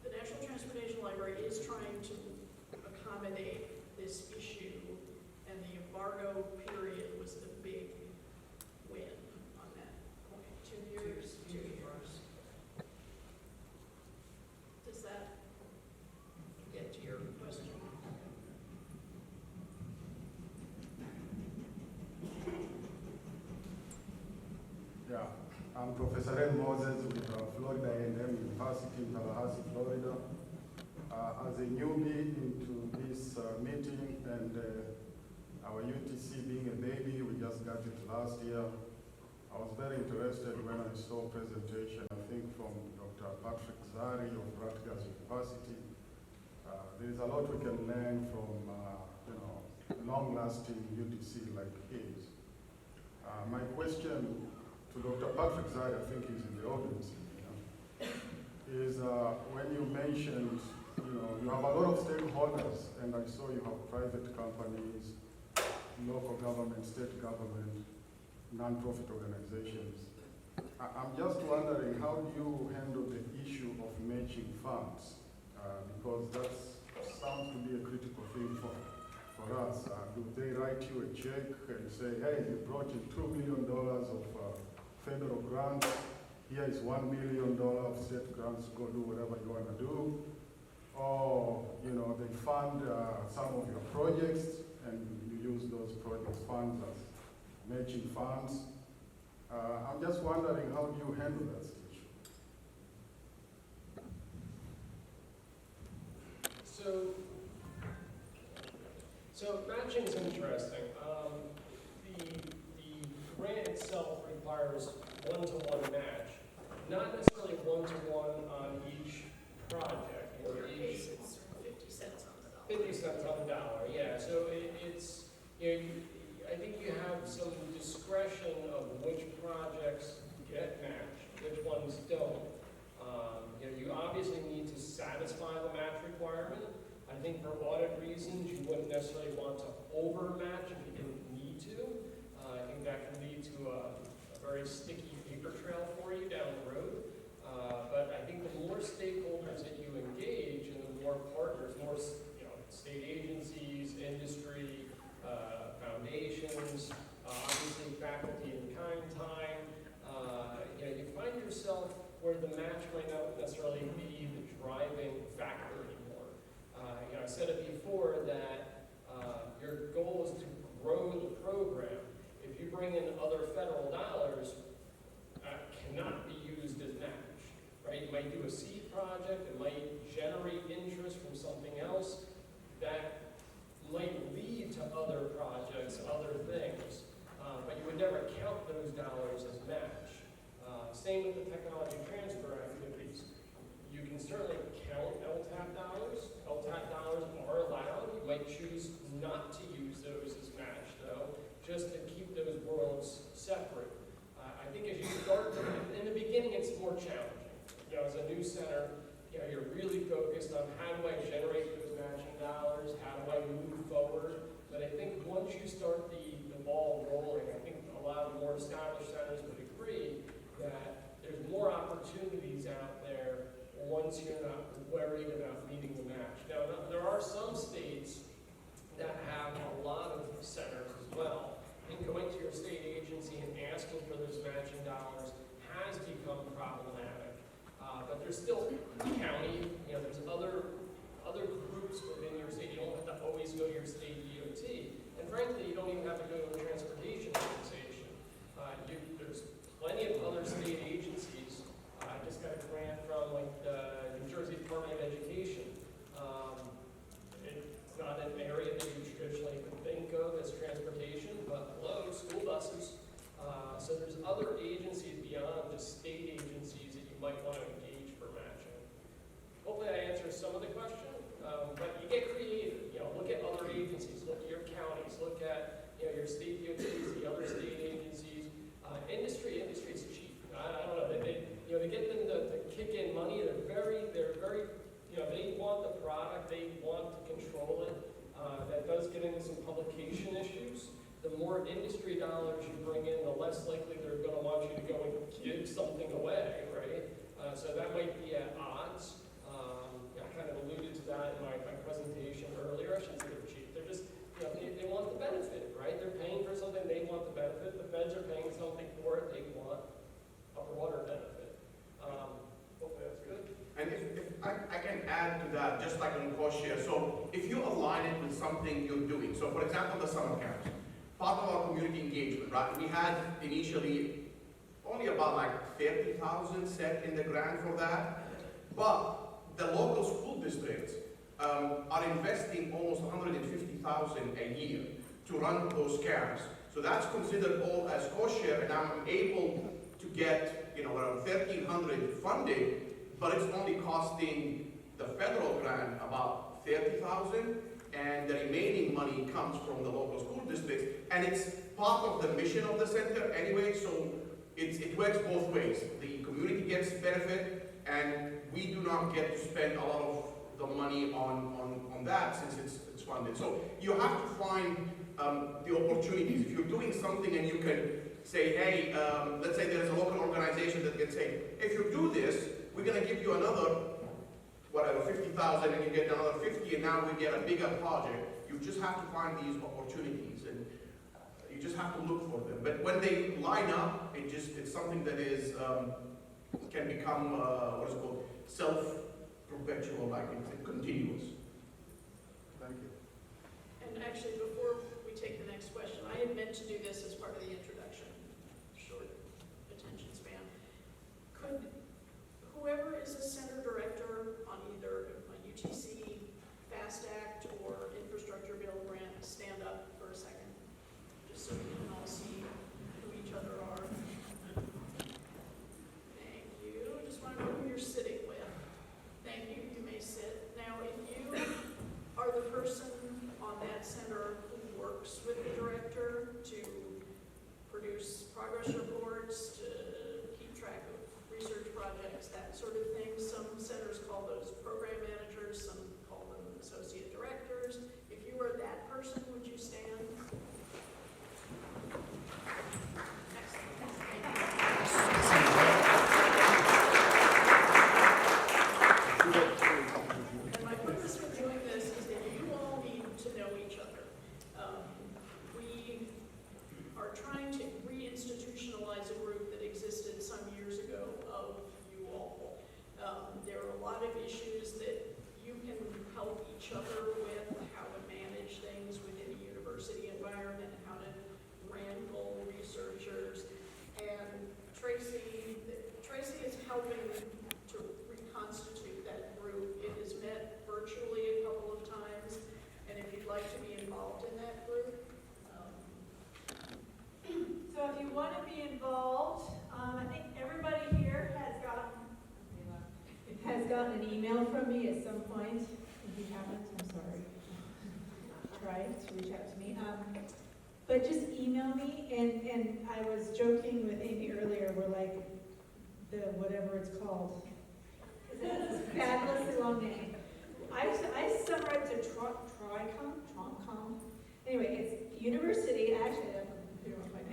the National Transportation Library is trying to accommodate this issue, and the embargo period was the big win on that point. 2 years? 2 years. Does that get to your question? Yeah, I'm Professor Ed Moses with Florida A&M University in Tallahassee, Florida. As a newbie into this meeting and our UTC being a baby, we just got it last year. I was very interested when I saw a presentation, I think from Dr. Patrick Zari of Rutgers University. There is a lot we can learn from, long-lasting UTC like his. My question to Dr. Patrick Zari, I think he's in the audience, is when you mentioned, you have a lot of stakeholders, and I saw you have private companies, local government, state government, non-profit organizations. I'm just wondering, how do you handle the issue of matching funds? Because that sounds to be a critical thing for us. Do they write you a check and say, hey, you brought in $2 million of federal grants, here is $1 million of state grants, go do whatever you want to do? Or, you know, they fund some of your projects and you use those project funds as matching funds. I'm just wondering, how do you handle that situation? So matching is interesting. The grant itself requires one-to-one match, not necessarily one-to-one on each project. In your case, it's 50 cents on the dollar. 50 cents on the dollar, yeah. So it's, you know, I think you have some discretion of which projects get matched, which ones don't. You know, you obviously need to satisfy the match requirement. I think for audit reasons, you wouldn't necessarily want to overmatch if you didn't need to. I think that can lead to a very sticky paper trail for you down the road. But I think the more stakeholders that you engage and the more partners, more state agencies, industry, foundations, obviously faculty and kind time, you find yourself where the match might not necessarily be the driving factor anymore. I said it before that your goal is to grow the program. If you bring in other federal dollars, cannot be used as match, right? You might do a seed project, it might generate interest from something else that might lead to other projects, other things, but you would never count those dollars as match. Same with the technology transfer activities. You can certainly count LTAP dollars. LTAP dollars are allowed. You might choose not to use those as match, though, just to keep those worlds separate. I think as you start, in the beginning, it's more challenging. As a new center, you're really focused on how do I generate those matching dollars, how do I move forward. But I think once you start the ball rolling, I think a lot of more established centers would agree that there's more opportunities out there once you're not worried about meeting the match. Now, there are some states that have a lot of centers as well. And going to your state agency and asking for those matching dollars has become problematic. But there's still county, there's other groups within your state. You don't have to always go to your state DOT. And frankly, you don't even have to go to a transportation organization. There's plenty of other state agencies. I just got a grant from the New Jersey Department of Education. It's not an area that you traditionally would think of as transportation, but hello, school buses. So there's other agencies beyond just state agencies that you might want to engage for matching. Hopefully I answered some of the question, but you get creative. Look at other agencies, look at your counties, look at your state DOTs, the other state agencies. Industry is cheap. I don't know. They get them to kick in money. They're very. They want the product. They want to control it. That does get into some publication issues. The more industry dollars you bring in, the less likely they're going to want you to go and give something away, right? So that might be at odds. I kind of alluded to that in my presentation earlier. I shouldn't say they're cheap. They're just, they want the benefit, right? They're paying for something, they want the benefit. The feds are paying something for it, they want a broader benefit. Hopefully that's good. And if I can add to that, just like on COSHARE, so if you align it with something you're doing, so for example, the summer camps, part of our community engagement, right? We had initially only about 30,000 set in the grant for that, but the local school districts are investing almost 150,000 a year to run those camps. So that's considered all as COSHARE, and I'm able to get around 1,300 funding, but it's only costing the federal grant about 30,000, and the remaining money comes from the local school districts, and it's part of the mission of the center anyway, so it works both ways. The community gets benefit, and we do not get to spend a lot of the money money on that since it's funded. So you have to find the opportunities. If you're doing something and you can say, hey, let's say there's a local organization that can say, if you do this, we're going to give you another, whatever, 50,000, and you get another 50, and now we get a bigger project. You just have to find these opportunities, and you just have to look for them. But when they line up, it's something that is can become what is called self-perpetual, like it's continuous. Thank you. And actually, before we take the next question, I had meant to do this as part of the introduction. Short attention span. Could whoever is a center director on either a UTC, FAST Act, or Infrastructure Bill grant stand up for a second? Just so we can all see who each other are. Thank you. Just want to know who you're sitting with. Thank you. You may sit. Now, if you are the person on that center who works with the director to produce progress reports, to keep track of research projects, that sort of thing. Some centers call those program managers, some call them associate directors. If you were that person, would you stand? And my purpose for doing this is that you all need to know each other. We are trying to reinstitutionalize a group that existed some years ago of you all. There are a lot of issues that you can help each other with, how to manage things within a university environment, how to wrangle researchers. And Tracy is helping to reconstitute that group. It has met virtually a couple of times, and if you'd like to be involved in that group. So if you want to be involved, I think everybody here has gotten an email from me at some point. If you haven't, I'm sorry. Try to reach out to me. But just email me, and I was joking with Amy earlier, we're like, the whatever it's called. It's a fabulously long name. I summarized it TRICOM. Anyway, it's university, actually,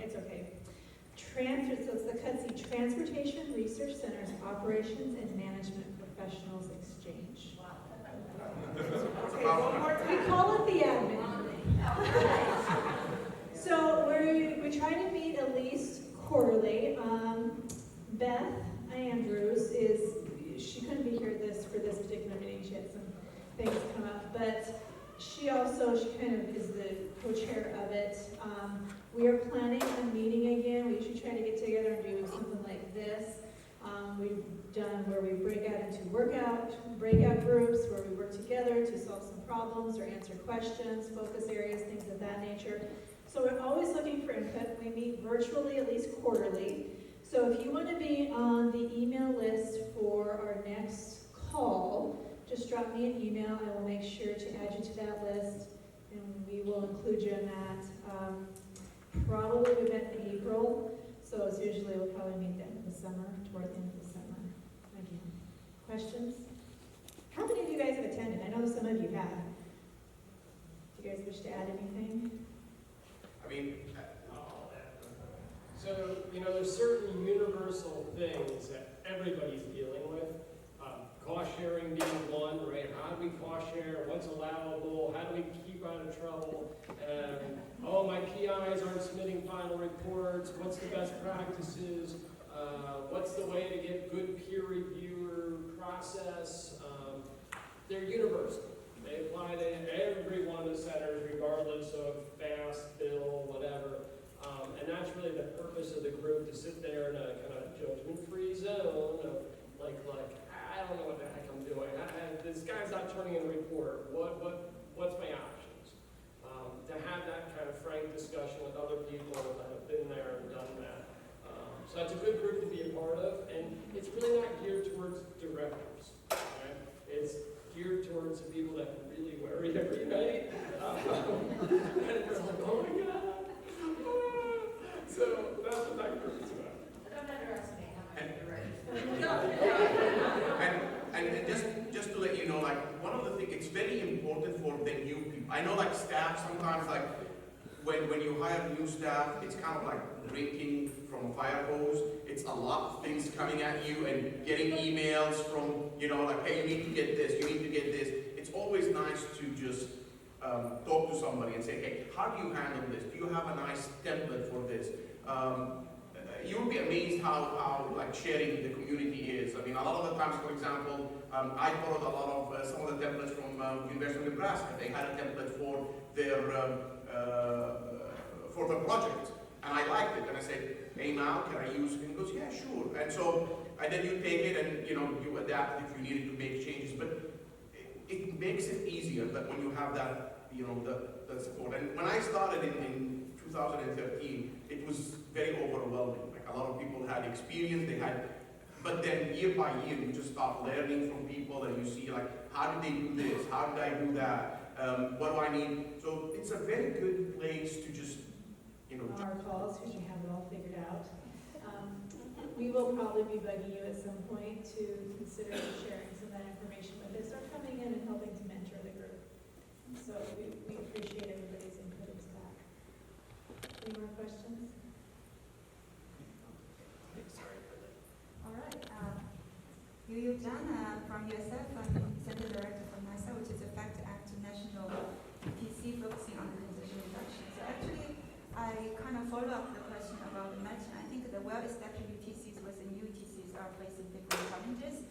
it's okay. So it's the CUTC, Transportation Research Centers Operations and Management Professionals Exchange. Okay, one more time. We call it the admin. So we try to meet at least quarterly. Beth Andrews she couldn't be here for this particular meeting. She had some things come up, but she kind of is the co-chair of it. We are planning on meeting again. We usually try to get together and do something like this. We've done where we break out into breakout groups where we work together to solve some problems or answer questions, focus areas, things of that nature. So we're always looking for input. We meet virtually at least quarterly. So if you want to be on the email list for our next call, just drop me an email. I will make sure to add you to that list, and we will include you in that. Probably we met in April, so it's usually we'll probably meet then in the summer, toward the end of the summer. Again, questions? How many of you guys have attended? I know some of you have. Do you guys wish to add anything? I mean, So, there's certain universal things that everybody's dealing with. Cost sharing being one, right? How do we cost share? What's allowable? How do we keep out of trouble? My PIs aren't submitting final reports. What's the best practices? What's the way to get good peer reviewer process? They're universal. They apply to every one of the centers, regardless of FAST, bill, whatever. And that's really the purpose of the group, to sit there in a kind of judgment-free zone of like, I don't know what the heck I'm doing. This guy's not turning in a report. What's my options? To have that kind of frank discussion with other people that have been there and done that. So that's a good group to be a part of, and it's really not geared towards directors. Right? It's geared towards the people that really worry every night. And it's like, oh my God. So that's what that group is about. Don't underestimate how much you're right. And just to let you know, like, one of the the thing, it's very important for the new people. I know like staff sometimes like when you hire new staff, it's kind of like drinking from a fire hose. It's a lot of things coming at you and getting emails from, you know, like, hey, you need to get this, you need to get this. It's always nice to just talk to somebody and say, hey, how do you handle this? Do you have a nice template for this? You will be amazed how like sharing the community is. I mean, a lot of the times, for example, I borrowed a lot of some of the templates from University of Nebraska. They had a template for their project, and I liked it. And I said, hey, Mal, can I use it? And he goes, yeah, sure. And then you take it and you adapt it if you needed to make changes. But it makes it easier that when you have that the support. And when I started in 2013, it was very overwhelming. Like a lot of people had experience, but then year by year, you just start learning from people and you see like, how did they do this? How did I do that? What do I need? So it's a very good place to just, our calls, because you have it all figured out. We will probably be bugging you at some point to consider sharing some of that information with us or coming in and helping to mentor the group. So we appreciate everybody's input into that. Any more questions? All right. Yu Zhang from USF, I'm Center Director from NASA, which is a FACT-Act National PC focusing on the transition reduction. So actually, I kind of follow up the question about the matching. I think the well-established UTCs versus new UTCs are facing different challenges.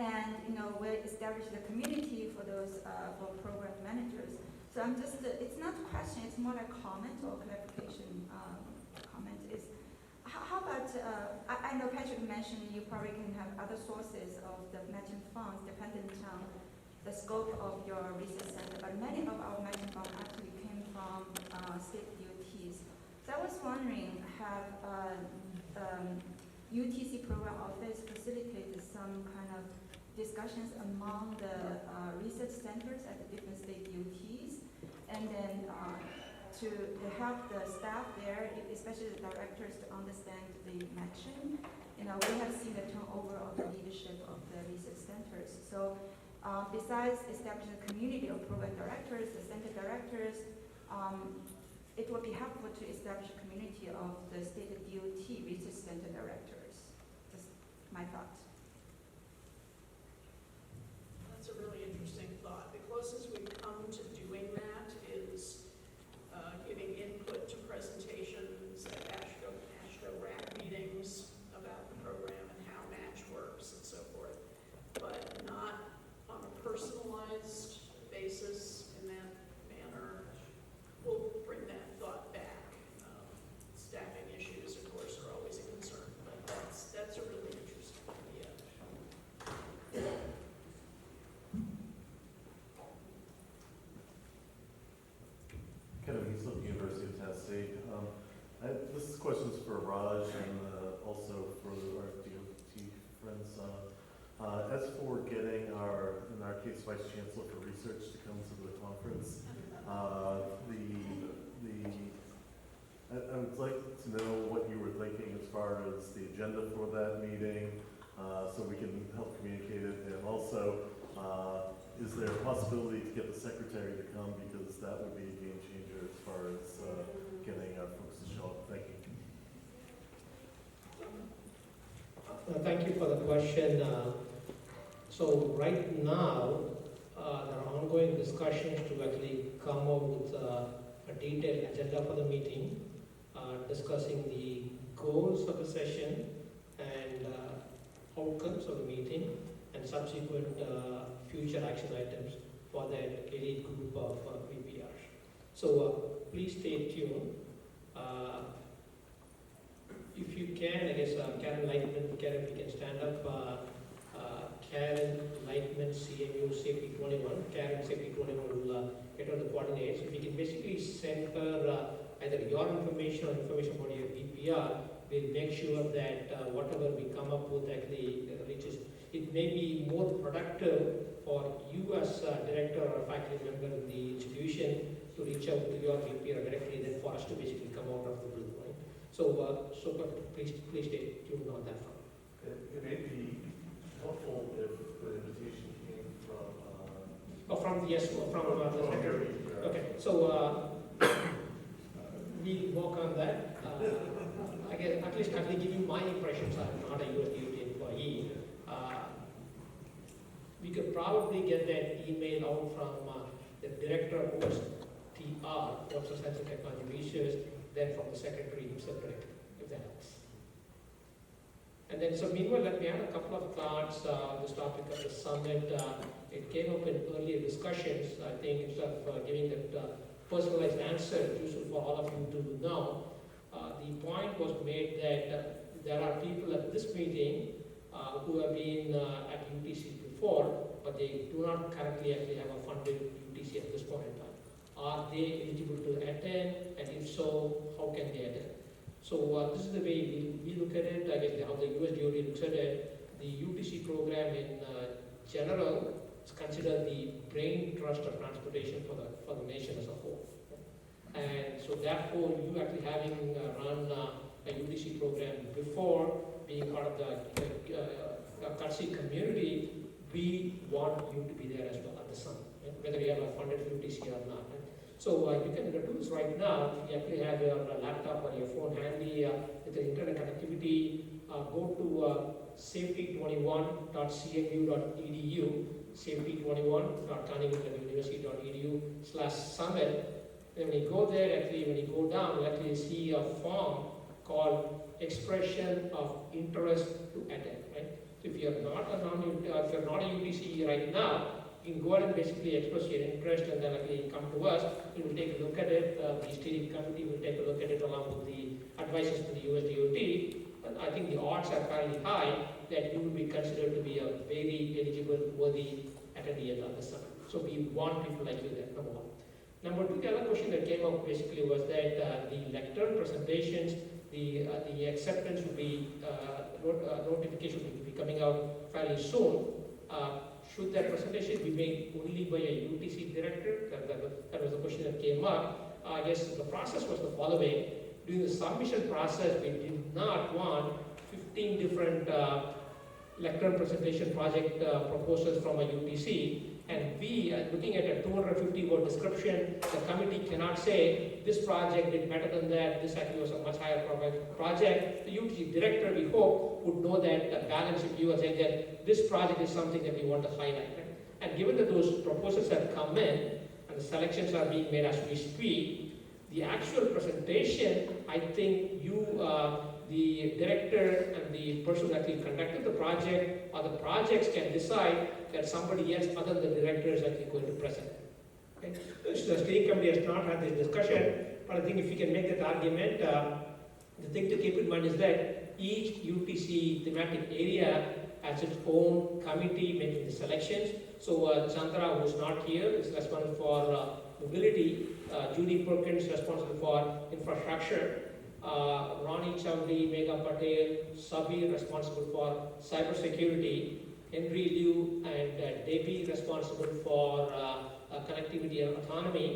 And, we established the community for those, for program managers. So I'm just, it's not a question, it's more like comment or clarification comment is, how about, I know Patrick mentioned you probably can have other sources of the matching funds dependent on the scope of your research center, but many of our matching funds actually came from state DOTs. So I was wondering, have UTC program office facilitated some kind of discussions among the research centers at the different state DOTs, and then to help the staff there, especially the directors, to understand the matching. We have seen the turnover of the leadership of the research centers. So besides establishing a community of program directors, the center directors, it would be helpful to establish a community of the state DOT research center directors. Just my thought. That's a really interesting thought. The closest we've come to doing that is giving input to presentations at ASHTO RAC meetings about the program and how match works and so forth, but not on a personalized basis in that manner. We'll bring that thought back. Staffing issues, of course, are always a concern, but that's a really interesting idea. Kevin Heaslip, University of Tennessee. This question is for Raj and also for our DOT friends. As for getting in our case, Vice Chancellor for Research to come to the conference, I would like to know what you were thinking as far as the agenda for that meeting, so we can help communicate it, and also, is there a possibility to get the secretary to come, because that would be a game changer as far as getting our folks to show up. Thank you. Thank you for the question. So right now, there are ongoing discussions to actually come up with a detailed agenda for the meeting, discussing the goals of the session and outcomes of the meeting and subsequent future action items for that elite group of VPRs. So please stay tuned. If you can, I guess Karen, we can stand up. Karen Lightman, CMU Safety 21. Karen Safety 21 will get on the coordinates. If you can basically send her either your information or information about your VPR, we'll make sure that whatever we come up with actually reaches. It may be more productive for you as a director or faculty member in the institution to reach out to your VPR directly than for us to basically come out of the blue, right? So, but please stay tuned on that front. It may be helpful if the invitation came from from the the secretary. Okay, so we work on that. I guess at least I will give you my impressions. I'm not a USDOT employee. We could probably get that email out from the director of TR, Works of Science and Technology Research, then from the secretary himself directly, if that helps. And then, so meanwhile, let me add a couple of thoughts on this topic of the summit. It came up in earlier discussions. I think instead of giving that personalized answer, it's useful for all of you to know. The point was made that there are people at this meeting who have been at UTC before, but they do not currently actually have a funded UTC at this point in time. Are they eligible to attend, and if so, how can they attend? So this is the way we look at it. I guess how the USDOT looks at it. The UTC program in general is considered the brain trust of transportation for the nation as a whole. And so therefore, you actually having run a UTC program before, being part of the CUTC community, we want you to be there as well at the summit, right? Whether you have a funded UTC or not. Right? So you can do this right now. You actually have your laptop or your phone handy with the internet connectivity. Go to safety21.cmu.edu, safety21.carnegie-university.edu/summit. And when you go there, actually, when you go down, you actually see a form called expression of interest to attend. Right? So if you're not a UTC right now, you can go ahead and basically express your interest, and then actually come to us. We will take a look at it. The steering committee will take a look at it along with the advisors to the USDOT. But I think the odds are fairly high that you will be considered to be a very eligible, worthy attendee at the summit. So we want people like you there, number one. Number two, the other question that came up basically was that the lectern presentations, the acceptance will be, notification will be coming out fairly soon. Should that presentation be made only by a UTC director? That was the question that came up. I guess the process was the following. During the submission process, we did not want 15 different lectern presentation project proposals from a UTC. And we, looking at a 250-word description, the committee cannot say, this project did better than that, this actually was a much higher project. The UTC director, we hope, would know that the balance of you and saying that this project is something that we want to highlight. Right? And given that those proposals have come in, and the selections are being made as we speak, the actual presentation, I think you, the director and the person who actually conducted the project or the projects can decide that somebody else other than the director is actually going to present. Okay? So the steering committee has not had this discussion, but I think if you can make that argument, the thing to keep in mind is that each UTC thematic area has its own committee making the selections. So Chandra, who is not here, is responsible for mobility. Judy Perkins responsible for infrastructure. Ronnie Chowdhury, Megha Patel, Sabir responsible for cybersecurity. Henry Liu and Debbie responsible for connectivity and autonomy,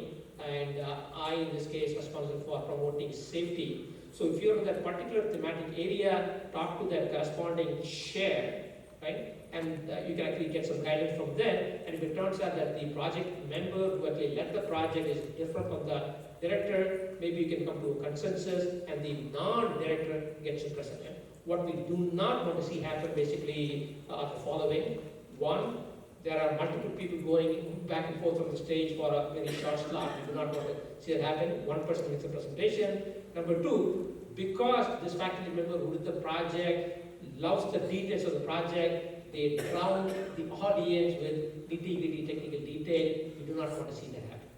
and I, in this case, responsible for promoting safety. So if you're in that particular thematic area, talk to that corresponding chair, right? And you can actually get some guidance from them. And if it turns out that the project member who actually led the project is different from the director, maybe you can come to a consensus, and the non-director gets to present. What we do not want to see happen basically are the following. One, there are multiple people going back and forth from the stage for a very short slot. We do not want to see that happen. One person makes a presentation. Number two, because this faculty member who did the project loves the details of the project, they drown the audience with nitty-gritty technical detail. We do not want to see that happen.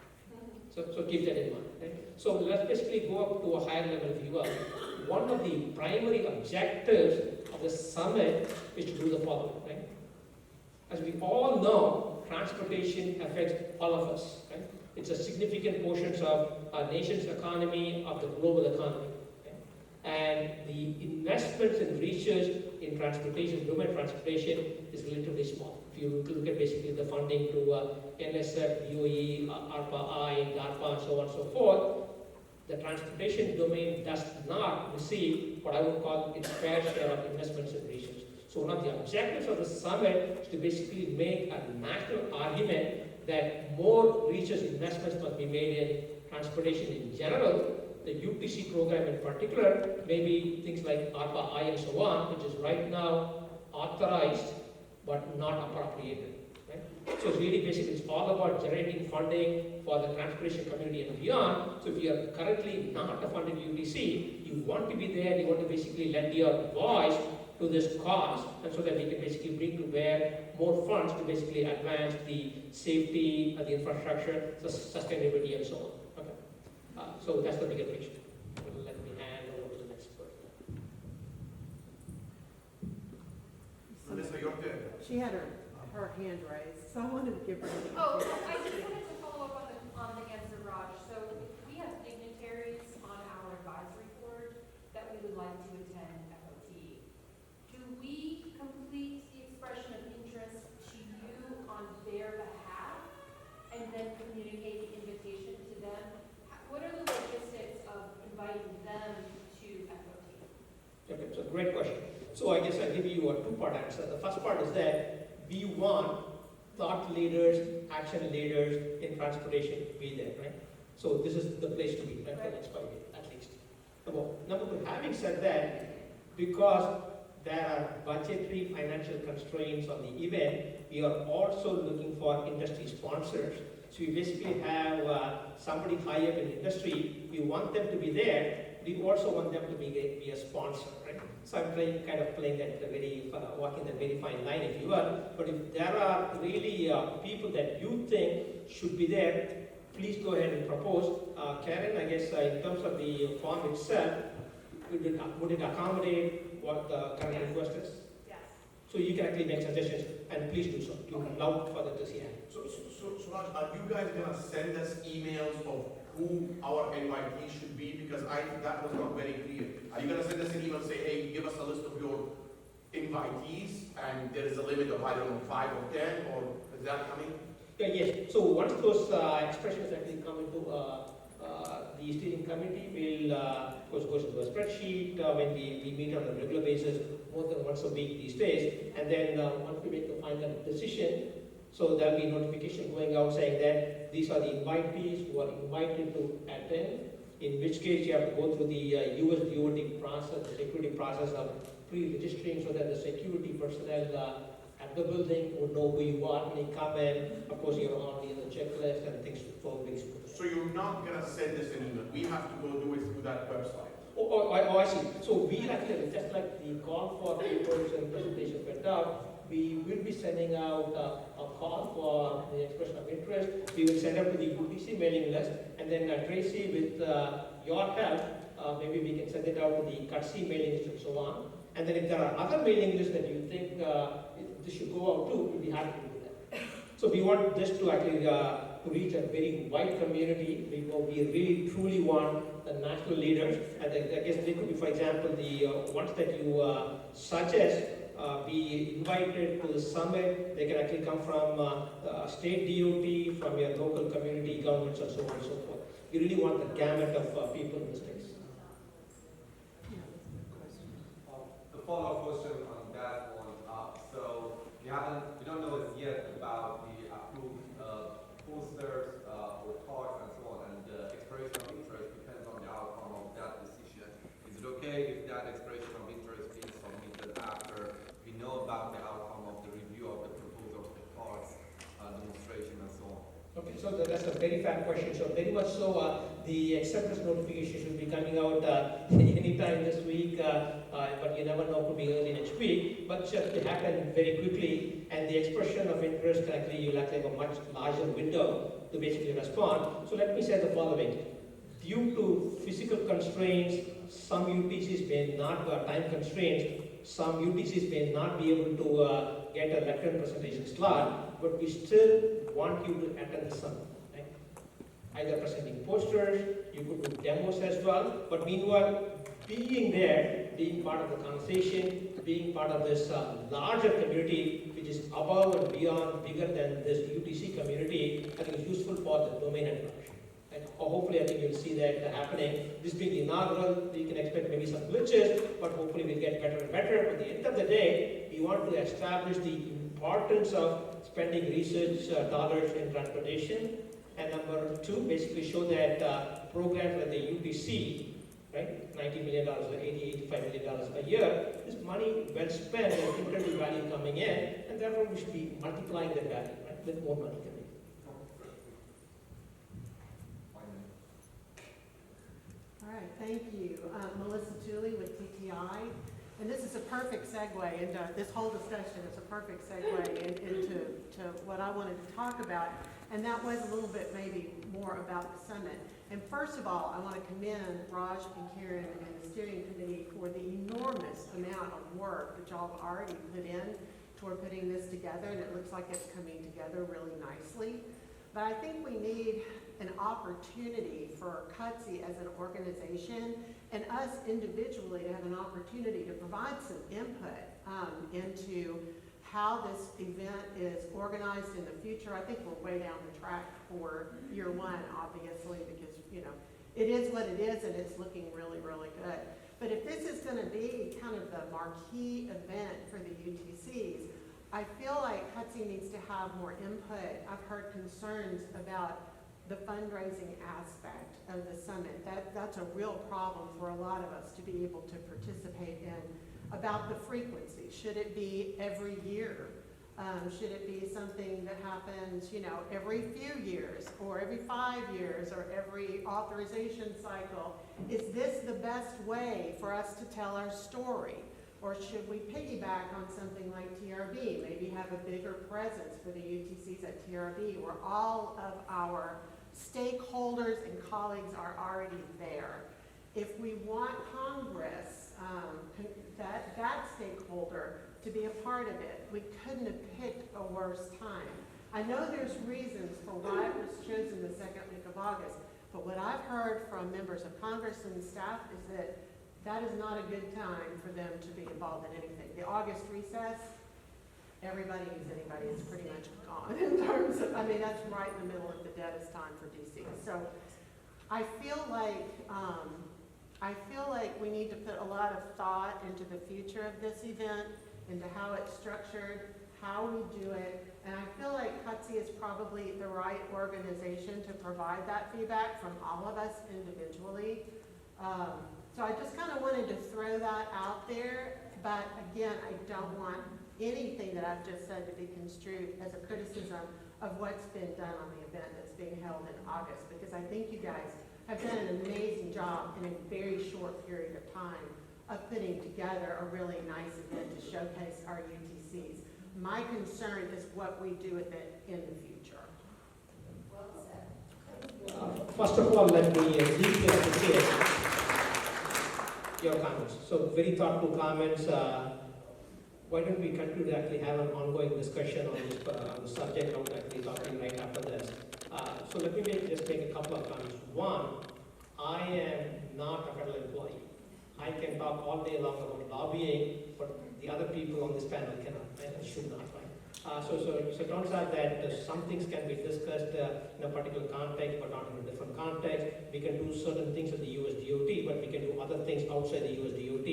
So keep that in mind. Right? So let's basically go up to a higher level view. One of the primary objectives of the summit is to do the following. Right? As we all know, transportation affects all of us. Right? It's a significant portion of our nation's economy, of the global economy. Right? And the investments in research in transportation, human transportation, is relatively small. If you look at basically the funding to NSF, DOE, ARPA-I, DARPA, and so on and so forth, the transportation domain does not receive what I would call its fair share of investments in research. So one of the objectives of the summit is to basically make a national argument that more research investments must be made in transportation in general, the UTC program in particular, maybe things like ARPA-I and so on, which is right now authorized but not appropriated. Right? So it's really basically, it's all about generating funding for the transportation community and beyond. So if you are currently not a funded UTC, you want to be there, you want to basically lend your voice to this cause, and so that we can basically bring to bear more funds to basically advance the safety, the infrastructure, sustainability, and so on. Okay. So that's the bigger picture. Let me hand over to the next person. Melissa, your turn. She had her hand raised, so I wanted to give her the Oh, I just wanted to follow up on the answer, Raj. So we have dignitaries on our advisory board that we would like to attend FOT. Do we complete the expression of interest to you on their behalf and then communicate the invitation to them? What are the logistics of inviting them to FOT? Okay, so great question. So I guess I'll give you a two-part answer. The first part is that we want thought leaders, action leaders in transportation to be there, right? So this is the place to be, right, for the next 5 years, at least. Number two, having said that, because there are budgetary financial constraints on the event, we are also looking for industry sponsors. So we basically have somebody high up in industry, we want them to be there, we also want them to be a sponsor, right? So I'm kind of playing that walking that very fine line, if you will. But if there are really people that you think should be there, please go ahead and propose. Karen, I guess in terms of the form itself, would it accommodate what the current request is? Yes. So you can actually make suggestions, and please do so. You allow for them to see it. So Raj, are you guys gonna send us emails of who our invitees should be? Because that was not very clear. Are you gonna send us an email and say, hey, give us a list of your invitees, and there is a limit of, I don't know, 5 or 10, or is that coming? Yeah, yes. So once those expressions actually come into the steering committee, will of course goes into a spreadsheet when we meet on a regular basis, more than once a week these days, and then once we make the final decision, so there'll be notification going out saying that these are the invitees who are invited to attend, in which case you have to go through the US DOT process, the security process of pre-registering, so that the security personnel at the building would know who you are when you come in. Of course, you're already in the checklist and things flow very smoothly. So you're not gonna send us an email. We have to go do it through that website. Oh, I see. So we actually, just like the call for papers and presentations went out, we will be sending out a call for the expression of interest. We will send out to the UTC mailing list, and then Tracy, with your help, maybe we can send it out to the CUTC mailing list and so on. And then if there are other mailing lists that you think this should go out to, we'll be happy to do that. So we want this to actually to reach a very wide community. We really truly want the national leaders. And I guess they could be, for example, the ones that you suggest be invited to the summit. They can actually come from state DOT, from your local community governments, and so on and so forth. We really want the gamut of people in this case. The follow-up question on that one. So we don't know as yet about the approved posters or talks and so on, and the expression of interest depends on the outcome of that decision. Is it okay if that expression of interest is submitted after we know about the outcome of the review of the proposal of the talks, demonstration, and so on? Okay, so that's a very fair question. So very much so, the acceptance notification should be coming out anytime this week, but you never know, could be early next week. But just to happen very quickly, and the expression of interest actually you'll actually have a much larger window to basically respond. So let me say the following: due to physical constraints, some UTCs may not, time constraints, some UTCs may not be able to get a lecture presentation slot, but we still want you to attend the summit. Right? Either presenting posters, you could do demos as well, but meanwhile, being there, being part of the conversation, being part of this larger community, which is above and beyond, bigger than this UTC community, I think is useful for the domain interaction. And hopefully, I think you'll see that happening. This being the inaugural, we can expect maybe some glitches, but hopefully we'll get better and better. But at the end of the day, we want to establish the importance of spending research dollars in transportation. And number two, basically show that programs like the UPC, right, $90 million, $85 million a year, is money well spent and incredible value coming in, and therefore we should be multiplying that value, right, with more money coming in. All right, thank you. Melissa Tooley with TTI. And this is a perfect segue into, this whole discussion is a perfect segue into what I wanted to talk about. And that was a little bit maybe more about the summit. And first of all, I want to commend Raj and Karen and the steering committee for the enormous amount of work that y'all have already put in toward putting this together. And it looks like it's coming together really nicely. But I think we need an opportunity for CUTC as an organization and us individually to have an opportunity to provide some input into how this event is organized in the future. I think we're way down the track for year one, obviously, because, you know, it is what it is and it's looking really, really good. But if this is going to be kind of the marquee event for the UTCs, I feel like CUTC needs to have more input. I've heard concerns about the fundraising aspect of the summit. That's a real problem for a lot of us to be able to participate in. About the frequency, should it be every year? Should it be something that happens, you know, every few years, or every 5 years, or every authorization cycle? Is this the best way for us to tell our story? Or should we piggyback on something like TRB, maybe have a bigger presence for the UTCs at TRB, where all of our stakeholders and colleagues are already there? If we want Congress, that stakeholder, to be a part of it, we couldn't have picked a worse time. I know there's reasons for why it was chosen the second week of August, but what I've heard from members of Congress and staff is that that is not a good time for them to be involved in anything. The August recess, everybody who's anybody is pretty much gone in terms of, I mean, that's right in the middle of the deadest time for DC. So I feel like we need to put a lot of thought into the future of this event, into how it's structured, how we do it, and I feel like CUTC is probably the right organization to provide that feedback from all of us individually. So I just kind of wanted to throw that out there, but again, I don't want anything that I've just said to be construed as a criticism of what's been done on the event that's being held in August, because I think you guys have done an amazing job in a very short period of time of putting together a really nice event to showcase our UTCs. My concern is what we do with it in the future. Well said. First of all, let me deeply appreciate your comments. So very thoughtful comments. Why don't we continue to actually have an ongoing discussion on this on the subject? I would actually talk to you right after this. So let me just make a couple of comments. One, I am not a federal employee. I can talk all day long about lobbying, but the other people on this panel cannot and should not, right? So it turns out that some things can be discussed in a particular context, but not in a different context. We can do certain things at the US DOT, but we can do other things outside the US DOT,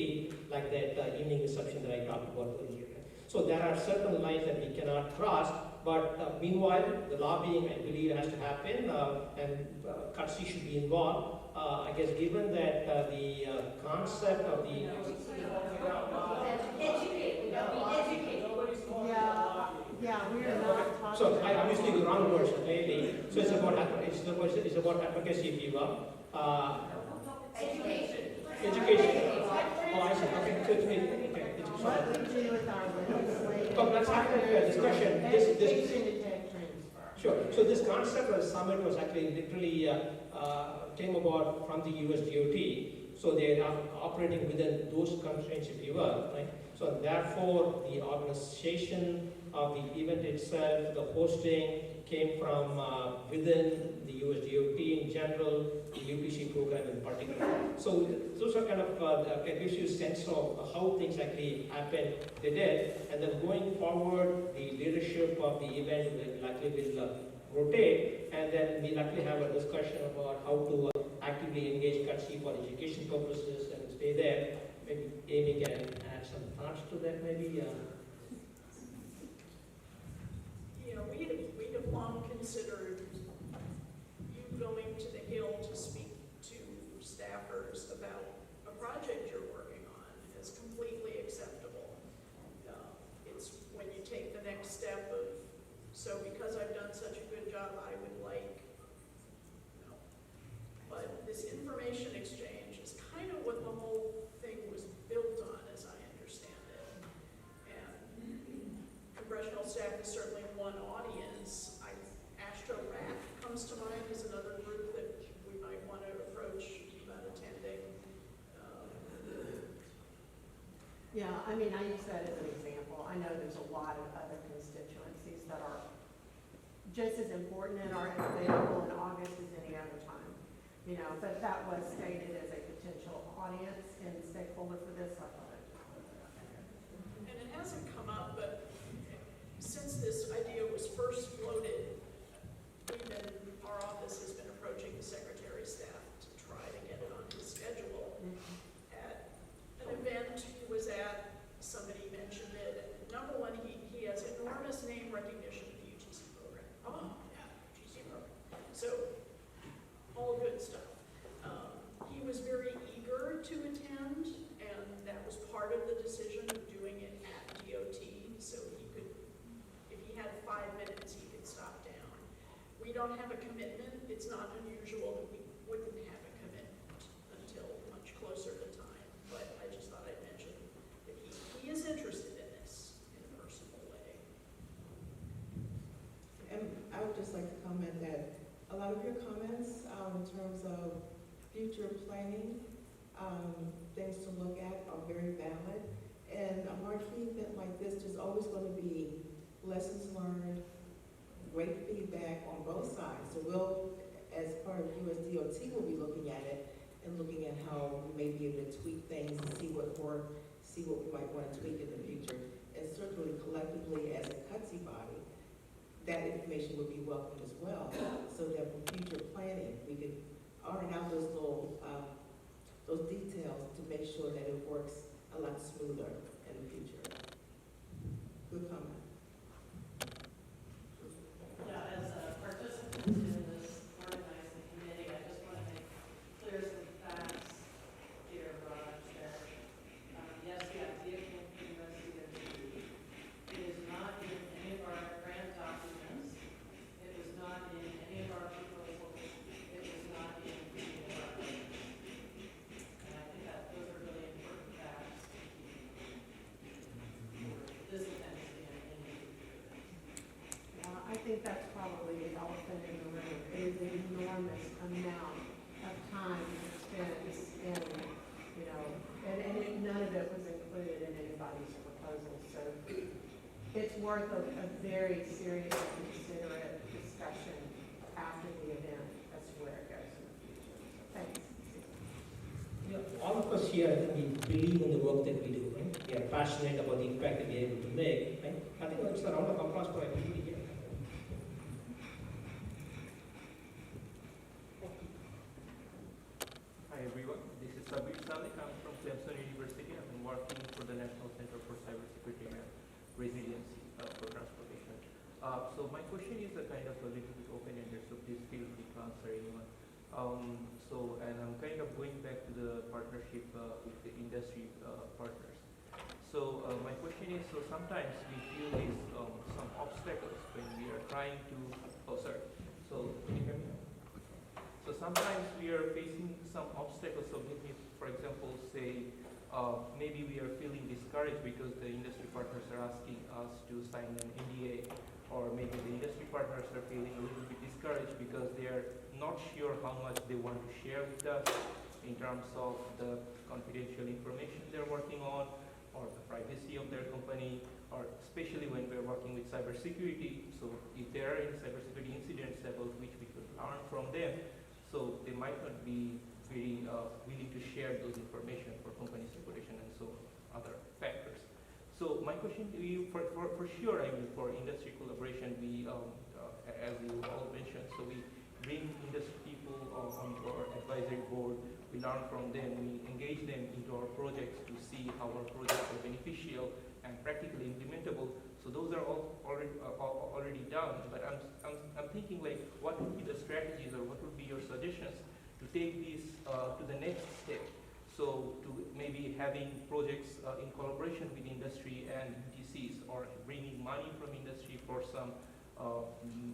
like that evening reception that I talked about earlier. So there are certain lines that we cannot cross, but meanwhile, the lobbying, I believe, has to happen, and CUTC should be involved. I guess given that the concept of the... Yeah, we are not talking. So I'm using the wrong words, maybe. So it's about advocacy, if you will. Education. Oh, I see. Okay. What we do with our legislative. But let's have a discussion. Education and tech transfer. Sure. So this concept of the summit was actually literally came about from the US DOT. So they are operating within those constraints, if you will, right? So therefore, the organization of the event itself, the hosting, came from within the US DOT in general, the UPC program in particular. So those are kind of, it gives you a sense of how things actually happened, they did, and then going forward, the leadership of the event will likely rotate, and then we'll likely have a discussion about how to actively engage CUTC for education purposes and stay there. Maybe Amy can add some thoughts to that, maybe. considered you going to the Hill to speak to staffers about a project you're working on as completely acceptable. It's when you take the next step of, so because I've done such a good job, I would like, no. But this information exchange is kind of what the whole thing was built on, as I understand it. And congressional staff is certainly one audience. AstroRack comes to mind as another group that we might want to approach about attending. Yeah, I mean, I use that as an example. I know there's a lot of other constituencies that are just as important and are available in August as any other time. You know, but that was stated as a potential audience and stakeholder for this, I thought I'd just put that out there. And it hasn't come up, but since this idea was first floated, our office has been approaching the Secretary of Staff to try to get it on his schedule. At an event he was at, somebody mentioned it. Number one, he has enormous name recognition of the UTC program. Oh, yeah, UTC program. So, all good stuff. He was very eager to attend, and that was part of the decision of doing it at DOT, so he could, if he had 5 minutes, he could stop down. We don't have a commitment. It's not unusual that we wouldn't have a commitment until much closer to time, but I just thought I'd mention that he is interested in this in a personal way. And I would just like to comment that a lot of your comments in terms of future planning, things to look at are very valid. And a marquee event like this, there's always going to be lessons learned, great feedback on both sides. So we'll, as part of USDOT, we'll be looking at it and looking at how we may be able to tweak things and see what worked, see what we might want to tweak in the future. And certainly collectively as a CUTC body, that information would be welcomed as well, so that for future planning, we could iron out those little, those details to make sure that it works a lot smoother in the future. Good comment. Yeah, as a participant in this organizing committee, I just want to make clear some facts here, Raj, that yes, the idea came from USDOT. It is not in any of our grant documents. It was not in any of our proposals. It was not in any of our plans. And I think that those are really important facts to keep for this event to be in any future. I think that's probably the elephant in the room. It is an enormous amount of time spent in, you know, and none of it was included in anybody's proposal. So it's worth a very serious and considerate discussion after the event as to where it goes in the future. So thanks. Yeah, all of us here, I think we believe in the work that we do, right? We are passionate about the impact that we are able to make, right? I think it's a round of applause for everybody here. Hi everyone, this is Sabir Salik. I'm from Clemson University. I've been working for the National Center for Cybersecurity and Resiliency for Transportation. So my question is a kind of a little bit open-ended, so please feel free to answer anyone. And I'm kind of going back to the partnership with the industry partners. So my question is, so sometimes we feel these some obstacles when we are trying to, so can you hear me? So sometimes we are facing some obstacles. So let me, for example, say maybe we are feeling discouraged because the industry partners are asking us to sign an NDA, or maybe the industry partners are feeling a little bit discouraged because they are not sure how much they want to share with us in terms of the confidential information they're working on, or the privacy of their company, or especially when we're working with cybersecurity. So if there are any cybersecurity incidents about which we could learn from them, so they might not be very willing to share those information for company's reputation and so other factors. So my question to you, for sure, I mean, for industry collaboration, we, as you all mentioned, so we bring industry people onto our advisory board, we learn from them, we engage them into our projects to see how our projects are beneficial and practically implementable. So those are all already done, but I'm thinking like, what would be the strategies or what would be your suggestions to take this to the next step? So to maybe having projects in collaboration with industry and UTCs, or bringing money from industry for some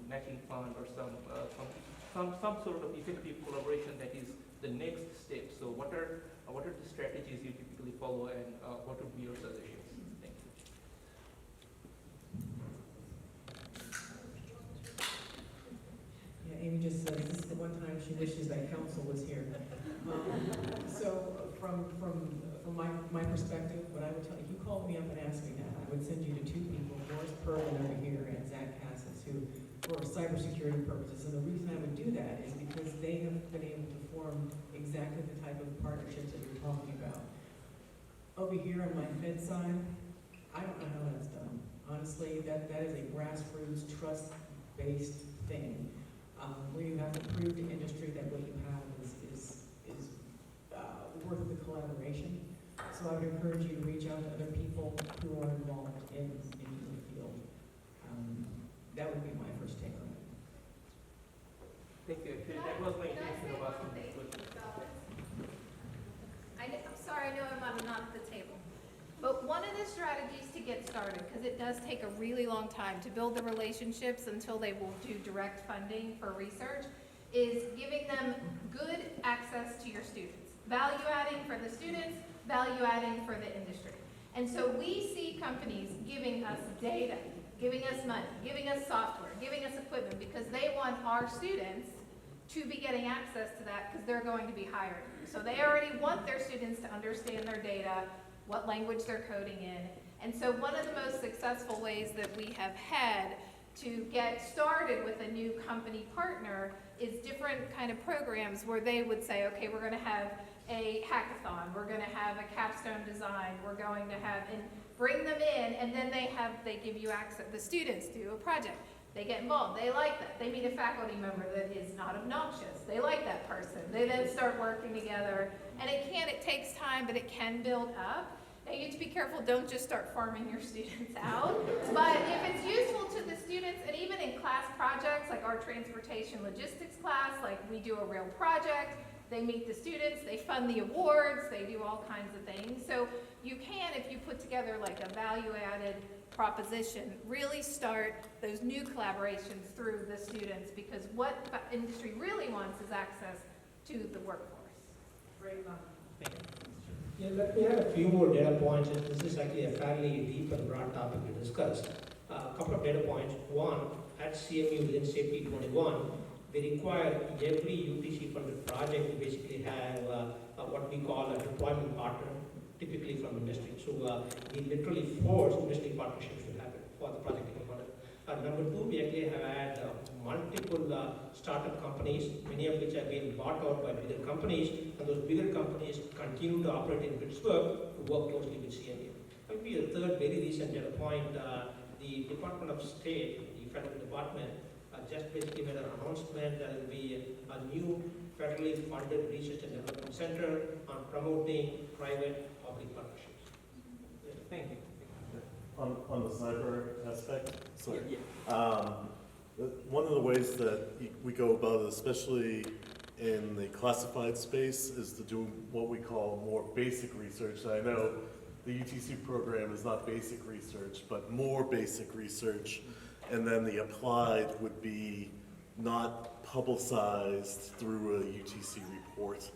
matching fund or some sort of effective collaboration that is the next step. So what are the strategies you typically follow, and what would be your suggestions? Thank you. Yeah, Amy just said this is the one time she wishes that council was here. So from my perspective, what I would tell you, if you called me up and asked me that, I would send you to two people, Morris Perlin over here and Zach Cassis, who, for cybersecurity purposes. And the reason I would do that is because they have been able to form exactly the type of partnerships that you're talking about. Over here on my Fed side, I don't know how that's done. Honestly, that is a grassroots, trust-based thing, where you have to prove to industry that what you have is worth the collaboration. So I would encourage you to reach out to other people who are involved in the field. That would be my first take on it. Thank you. Actually, that was my intention of asking this question. I'm sorry, I know I'm not at the table. But one of the strategies to get started, because it does take a really long time to build the relationships until they will do direct funding for research, is giving them good access to your students. Value adding for the students, value adding for the industry. And so we see companies giving us data, giving us money, giving us software, giving us equipment, because they want our students to be getting access to that, because they're going to be hired. So they already want their students to understand their data, what language they're coding in. And so one of the most successful ways that we have had to get started with a new company partner is different kind of programs where they would say, okay, we're going to have a hackathon, we're going to have a capstone design, we're going to have, and bring them in, and then they give you access, the students do a project. They get involved, they like that. They meet a faculty member that is not obnoxious. They like that person. They then start working together, and it takes time, but it can build up. Now you have to be careful, don't just start farming your students out. But if it's useful to the students, and even in class projects, like our transportation logistics class, like we do a real project, they meet the students, they fund the awards, they do all kinds of things. So you can, if you put together like a value-added proposition, really start those new collaborations through the students, because what industry really wants is access to the workforce. Great line. Yeah, let me add a few more data points. This is actually a fairly deep and broad topic to discuss. A couple of data points. One, at CMU within CP 21, they require every UTC funded project to basically have what we call a deployment partner, typically from industry. So we literally force industry partnerships to happen for the project to be funded. Number two, we actually have had multiple startup companies, many of which have been bought out by bigger companies, and those bigger companies continue to operate in Pittsburgh to work closely with CMU. I'll give you a third very recent data point. The Department of State, the federal department, just basically made an announcement that there will be a new federally funded research and development center on promoting private-public partnerships. Thank you. On the cyber aspect, sorry. One of the ways that we go about it, especially in the classified space, is to do what we call more basic research. I know the UTC program is not basic research, but more basic research. And then the applied would be not publicized through a UTC report.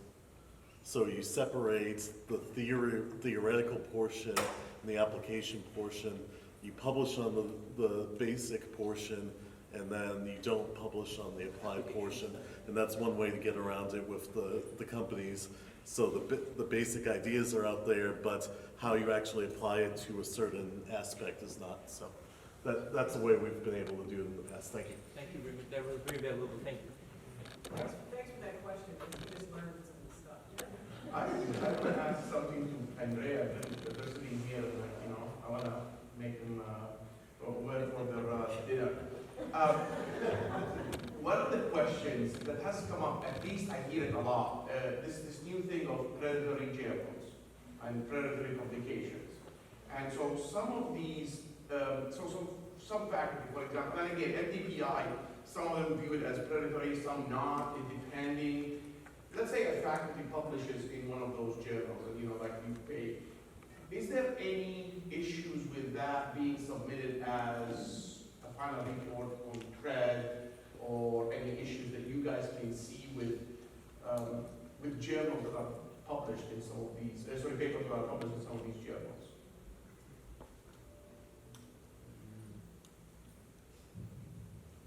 So you separate the theoretical portion and the application portion. You publish on the basic portion, and then you don't publish on the applied portion. And that's one way to get around it with the companies. So the basic ideas are out there, but how you actually apply it to a certain aspect is not. So that's the way we've been able to do it in the past. Thank you. Thank you very much. That was very valuable. Thank you. Thanks for that question, because you just learned some stuff. I want to ask something to Andrea, the person in here, like, you know, I want to make him well for the dinner. One of the questions that has come up, at least I hear it a lot, this new thing of predatory journals and predatory publications. And so some of these some faculty, for example, and again, MDPI, some of them view it as predatory, some not, depending. Let's say a faculty publishes in one of those journals, and like you pay. Is there any issues with that being submitted as a final report on TRED, or any issues that you guys can see with journals that are published in some of these, papers that are published in some of these journals?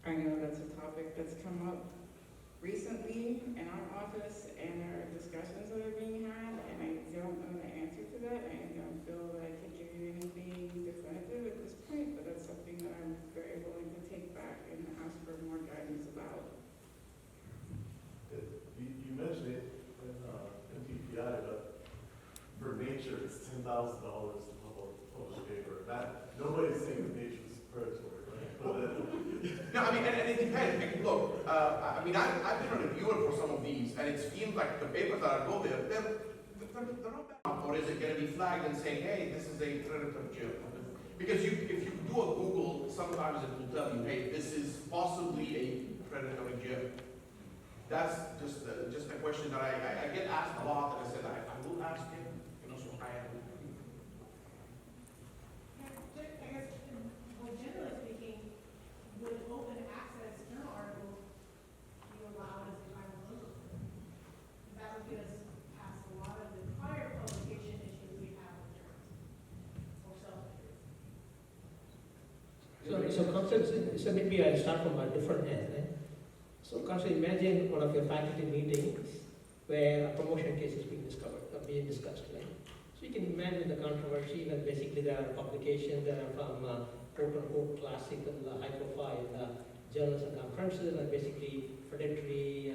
I know that's a topic that's come up recently in our office, and there are discussions that are being had, and I don't know the answer to that. I don't feel that I can give you anything definitive at this point, but that's something that I'm very willing to take back and ask for more guidance about. You mentioned it in MTPI, but for Nature, it's $10,000 to publish a paper. Nobody's saying that Nature is predatory, right? No, I mean, and it depends. Look, I mean, I've been a reviewer for some of these, and it seems like the papers that go there, they're not bad. Or is it going to be flagged and saying, hey, this is a predator journal? Because if you do a Google, sometimes it will tell you, hey, this is possibly a predatory journal. That's just a question that I get asked a lot, and I said I will ask him. So I have. I guess, well, generally speaking, with open access journal articles, you allow it as a final closure. That would get us past a lot of the prior publication issues we have with journals or self-publication. So concepts, so maybe I'll start from a different end. Right? So imagine one of your faculty meetings where a promotion case is being discussed, right? So you can imagine the controversy that basically there are publications that are from quote-unquote classical, high-profile journals and conferences, and basically predatory,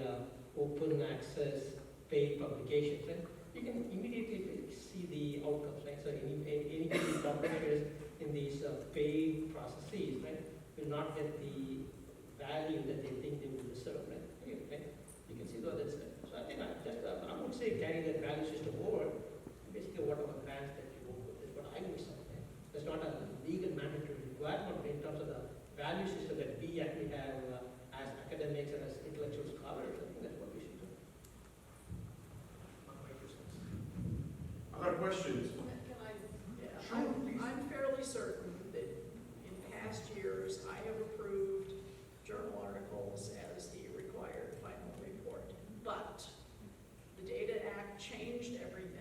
open access, paid publications. Right? You can immediately see the outcomes, right? So any of these publishers in these paid processes, right, will not get the value that they think they will deserve, right? You can see the other side. So I think I would say carry that value system over. Basically, whatever grants that you work with is what I would say. Right? That's not a legal mandatory requirement in terms of the value system that we actually have as academics and as intellectual scholars. I think that's what we should do. Other questions? I'm fairly certain that in past years, I have approved journal articles as the required final report. But the Data Act changed everything.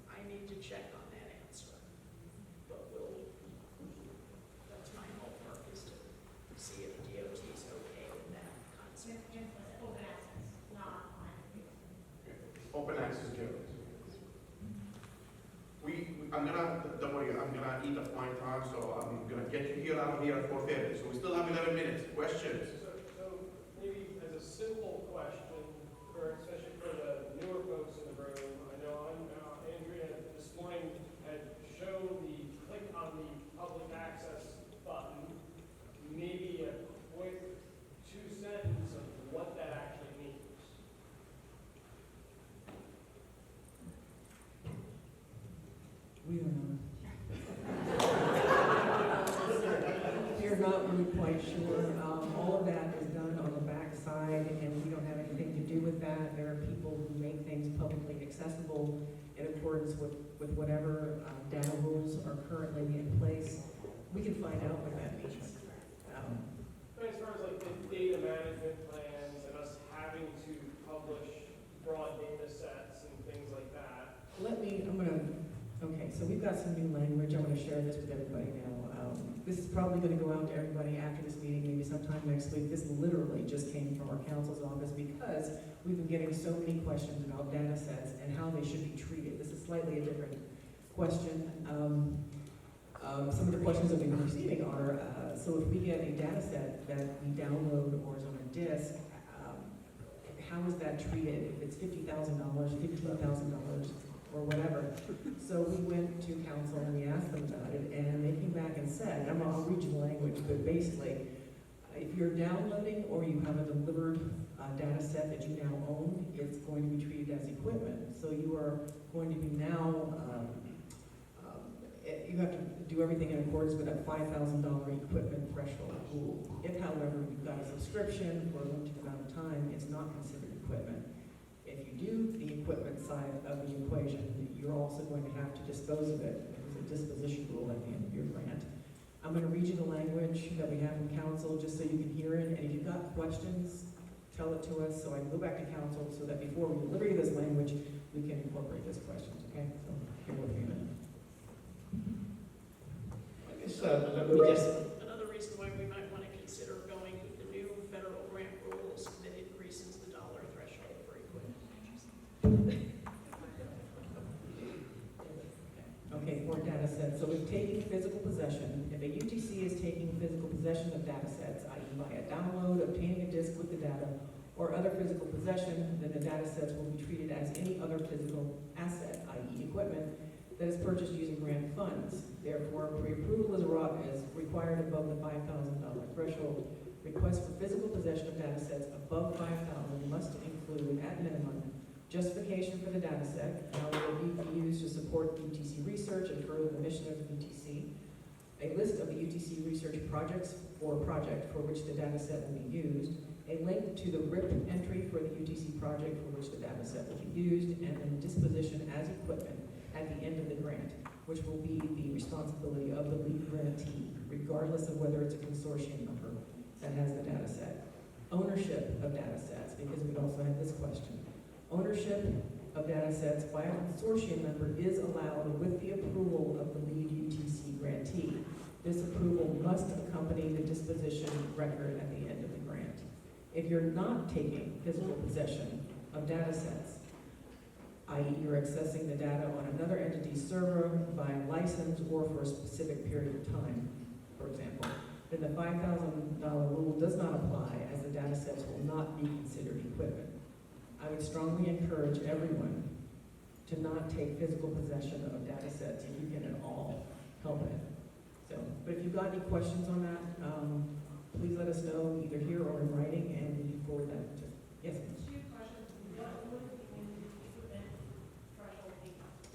I need to check on that answer. But that's my homework, is to see if DOT is okay with that concept. Open access, not final. Open access journals. Don't worry, I'm gonna eat up my time, so I'm gonna get you here out of here at 4:30. So we still have 11 minutes. Questions? So maybe as a simple question, especially for the newer folks in the room, I know Andrea this morning had shown the click on the public access button, maybe a quick 2-sentence of what that actually means. We don't know. We're not really quite sure. All of that is done on the backside, and we don't have anything to do with that. There are people who make things publicly accessible in accordance with whatever data rules are currently in place. We can find out what that means. But as far as like the data management plans and us having to publish broad data sets and things like that. Okay, so we've got some new language. I want to share this with everybody now. This is probably going to go out to everybody after this meeting, maybe sometime next week. This literally just came from our counsel's office because we've been getting so many questions about data sets and how they should be treated. This is slightly a different question. Some of the questions that we've been receiving are, so if we get a data set that we download or is on a disk, how is that treated? If it's $50,000, $15,000, or whatever. So we went to council and we asked them about it, and they came back and said, and I'll read you the language, but basically, if you're downloading or you have a delivered data set that you now own, it's going to be treated as equipment. So you are going to be now you have to do everything in accordance with that $5,000 equipment threshold rule. If, however, you've got a subscription for a limited amount of time, it's not considered equipment. If you do the equipment side of the equation, you're also going to have to dispose of it. There's a disposition rule at the end of your grant. I'm going to read you the language that we have in council just so you can hear it, and if you've got questions, tell it to us so I can go back to council so that before we deliver you this language, we can incorporate those questions, okay? So, here with me a minute. Let me just, Another reason why we might want to consider going with the new federal grant rules that increases the dollar threshold for equipment. Okay, for data sets. So if taking physical possession, if a UTC is taking physical possession of data sets, i.e. by a download, obtaining a disk with the data, or other physical possession, then the data sets will be treated as any other physical asset, i.e. equipment, that is purchased using grant funds. Therefore, pre-approval is required above the $5,000 threshold. Requests for physical possession of data sets above $5,000 must include, at minimum, justification for the data set, how it will be used to support UTC research and further the mission of the UTC, a list of the UTC research projects or project for which the data set will be used, a link to the RIP entry for the UTC project for which the data set will be used, and then disposition as equipment at the end of the grant, which will be the responsibility of the lead grantee, regardless of whether it's a consortium member that has the data set. Ownership of data sets, because we also have this question. Ownership of data sets by a consortium member is allowed with the approval of the lead UTC grantee. This approval must accompany the disposition record at the end of the grant. If you're not taking physical possession of data sets, i.e. you're accessing the data on another entity's server by license or for a specific period of time, for example, then the $5,000 rule does not apply as the data sets will not be considered equipment. I would strongly encourage everyone to not take physical possession of data sets if you can at all help it. So, but if you've got any questions on that, please let us know either here or in writing, and we can forward that to, yes?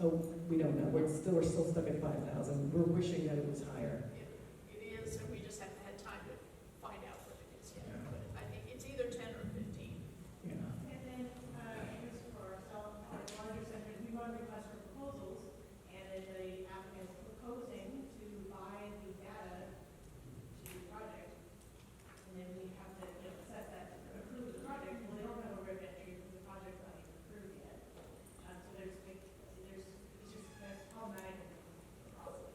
Oh, we don't know. We're still stuck at 5,000. We're wishing that it was higher. It is, and we just haven't had time to find out what it is yet. But I think it's either 10 or 15. Yeah. And then, just for ourselves, our larger centers, we run requests for proposals, and then the applicant is proposing to buy the data to the project, and then we have to assess that, approve the project. Well, they don't have a RIP entry because the project's not even approved yet. So there's problematic process.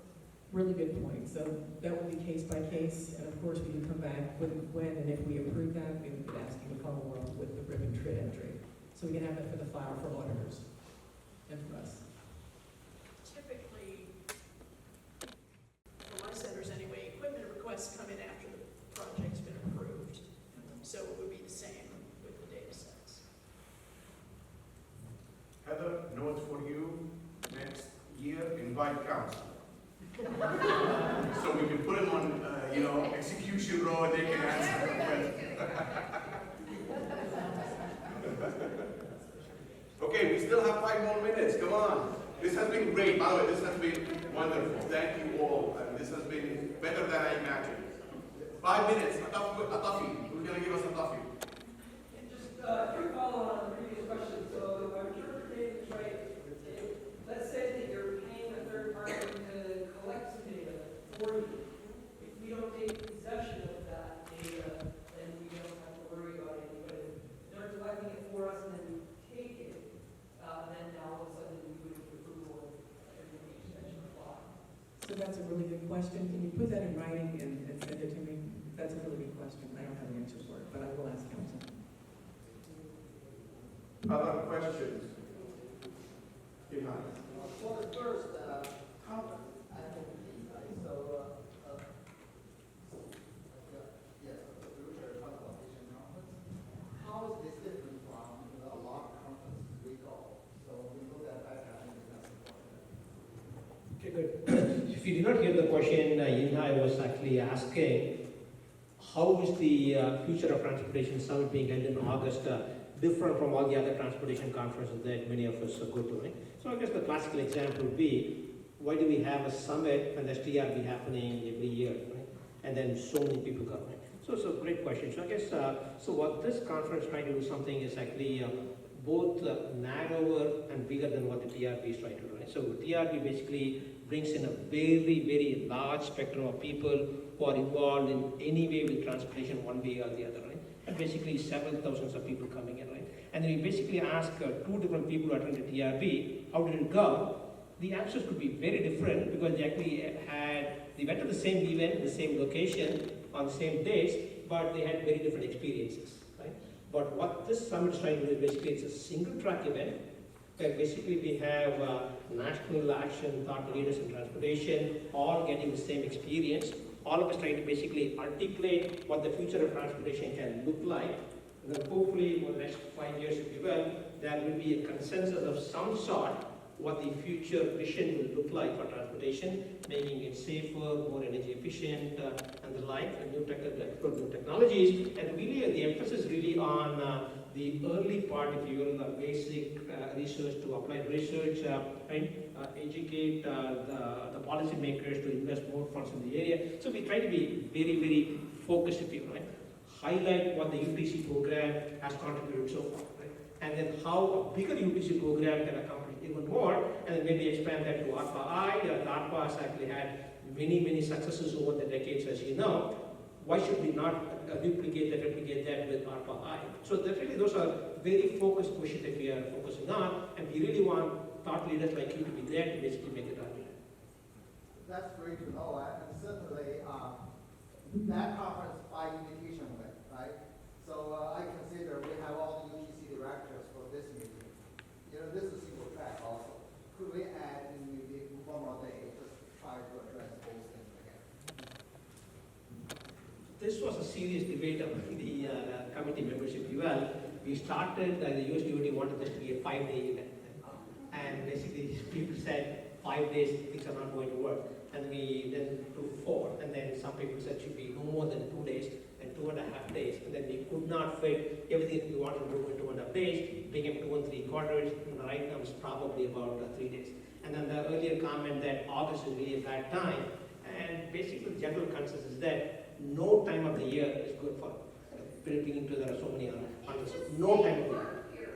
Really good point. So that will be case by case, and of course, we can come back with when and if we approve that, we could ask you to follow up with the RIP and TRID entry. So we can have that for the file for auditors and for us. Typically, for my centers anyway, equipment requests come in after the project's been approved. So it would be the same with the data sets. Heather, notes for you. Next year, invite council. So we can put them on, execution row, they can answer the question. Okay, we still have 5 more minutes, come on. This has been great, by the way, this has been wonderful. Thank you all, and this has been better than I imagined. 5 minutes, a toffee. Who's gonna give us a toffee? Just a quick follow on the previous question. So if I'm interpreting this right, let's say that you're paying a third party to collect some data for you. If we don't take possession of that data, then we don't have to worry about it. But if they're collecting it for us and then we take it, then now all of a sudden we would approve everything extension apply. So that's a really good question. Can you put that in writing and send it to me? That's a really good question. I don't have an answer for it, but I will ask council. Other questions? Behind. For the first conference, I think so. Yes, the future transportation conference. How is this different from the large conference we go? So we know that I think that's important. Okay, good. If you did not hear the question, Inhai was actually asking, how is the Future of Transportation Summit being held in August different from all the other transportation conferences that many of us go to, right? So I guess the classical example would be, why do we have a summit when there's TRB happening every year, right? And then so many people come, right? So it's a great question. So I guess, so what this conference is trying to do something is actually both narrower and bigger than what the TRB is trying to do, right? So TRB basically brings in a very, very large spectrum of people who are involved in any way with transportation, one way or the other, right? And basically several thousands of people coming in, right? And then we basically ask 2 different people who attended TRB, how did it go? The answers could be very different because they actually they went to the same event, the same location, on the same days, but they had very different experiences, right? But what this summit is trying to do is basically it's a single track event where basically we have national action thought leaders in transportation all getting the same experience, all of us trying to basically articulate what the future of transportation can look like. And then hopefully over the next 5 years, if you will, there will be a consensus of some sort what the future vision will look like for transportation, making it safer, more energy efficient, and the like, and new technologies. And really, the emphasis really on the early part, if you will, basic research to applied research, right? Educate the policymakers to invest more funds in the area. So we try to be very, very focused, if you will, right? Highlight what the UTC program has contributed so far, right? And then how a bigger UTC program can accomplish even more, and then maybe expand that to ARPA-I. ARPA has actually had many, many successes over the decades, as you know. Why should we not replicate that with ARPA-I? So that really, those are very focused questions that we are focusing on, and we really want thought leaders like you to be there to basically make it happen. That's great to know, and certainly that conference by invitation went, right? So I consider we have all the UTC directors for this meeting. You know, this is single track also. Could we add in maybe one more day, just try to address both things again? This was a serious debate among the committee members, if you will. We started, the USDOT wanted this to be a 5-day event. And basically, people said 5 days, things are not going to work. And we then took 4. And then some people said it should be no more than 2 days and 2.5 days. And then we could not fit everything we wanted to do in 2.5 days, became 2 3/4. And right now it's probably about 3 days. And then the earlier comment that August is really a bad time. And basically the general consensus is that no time of the year is good for predicting into there are so many others. No time of the year.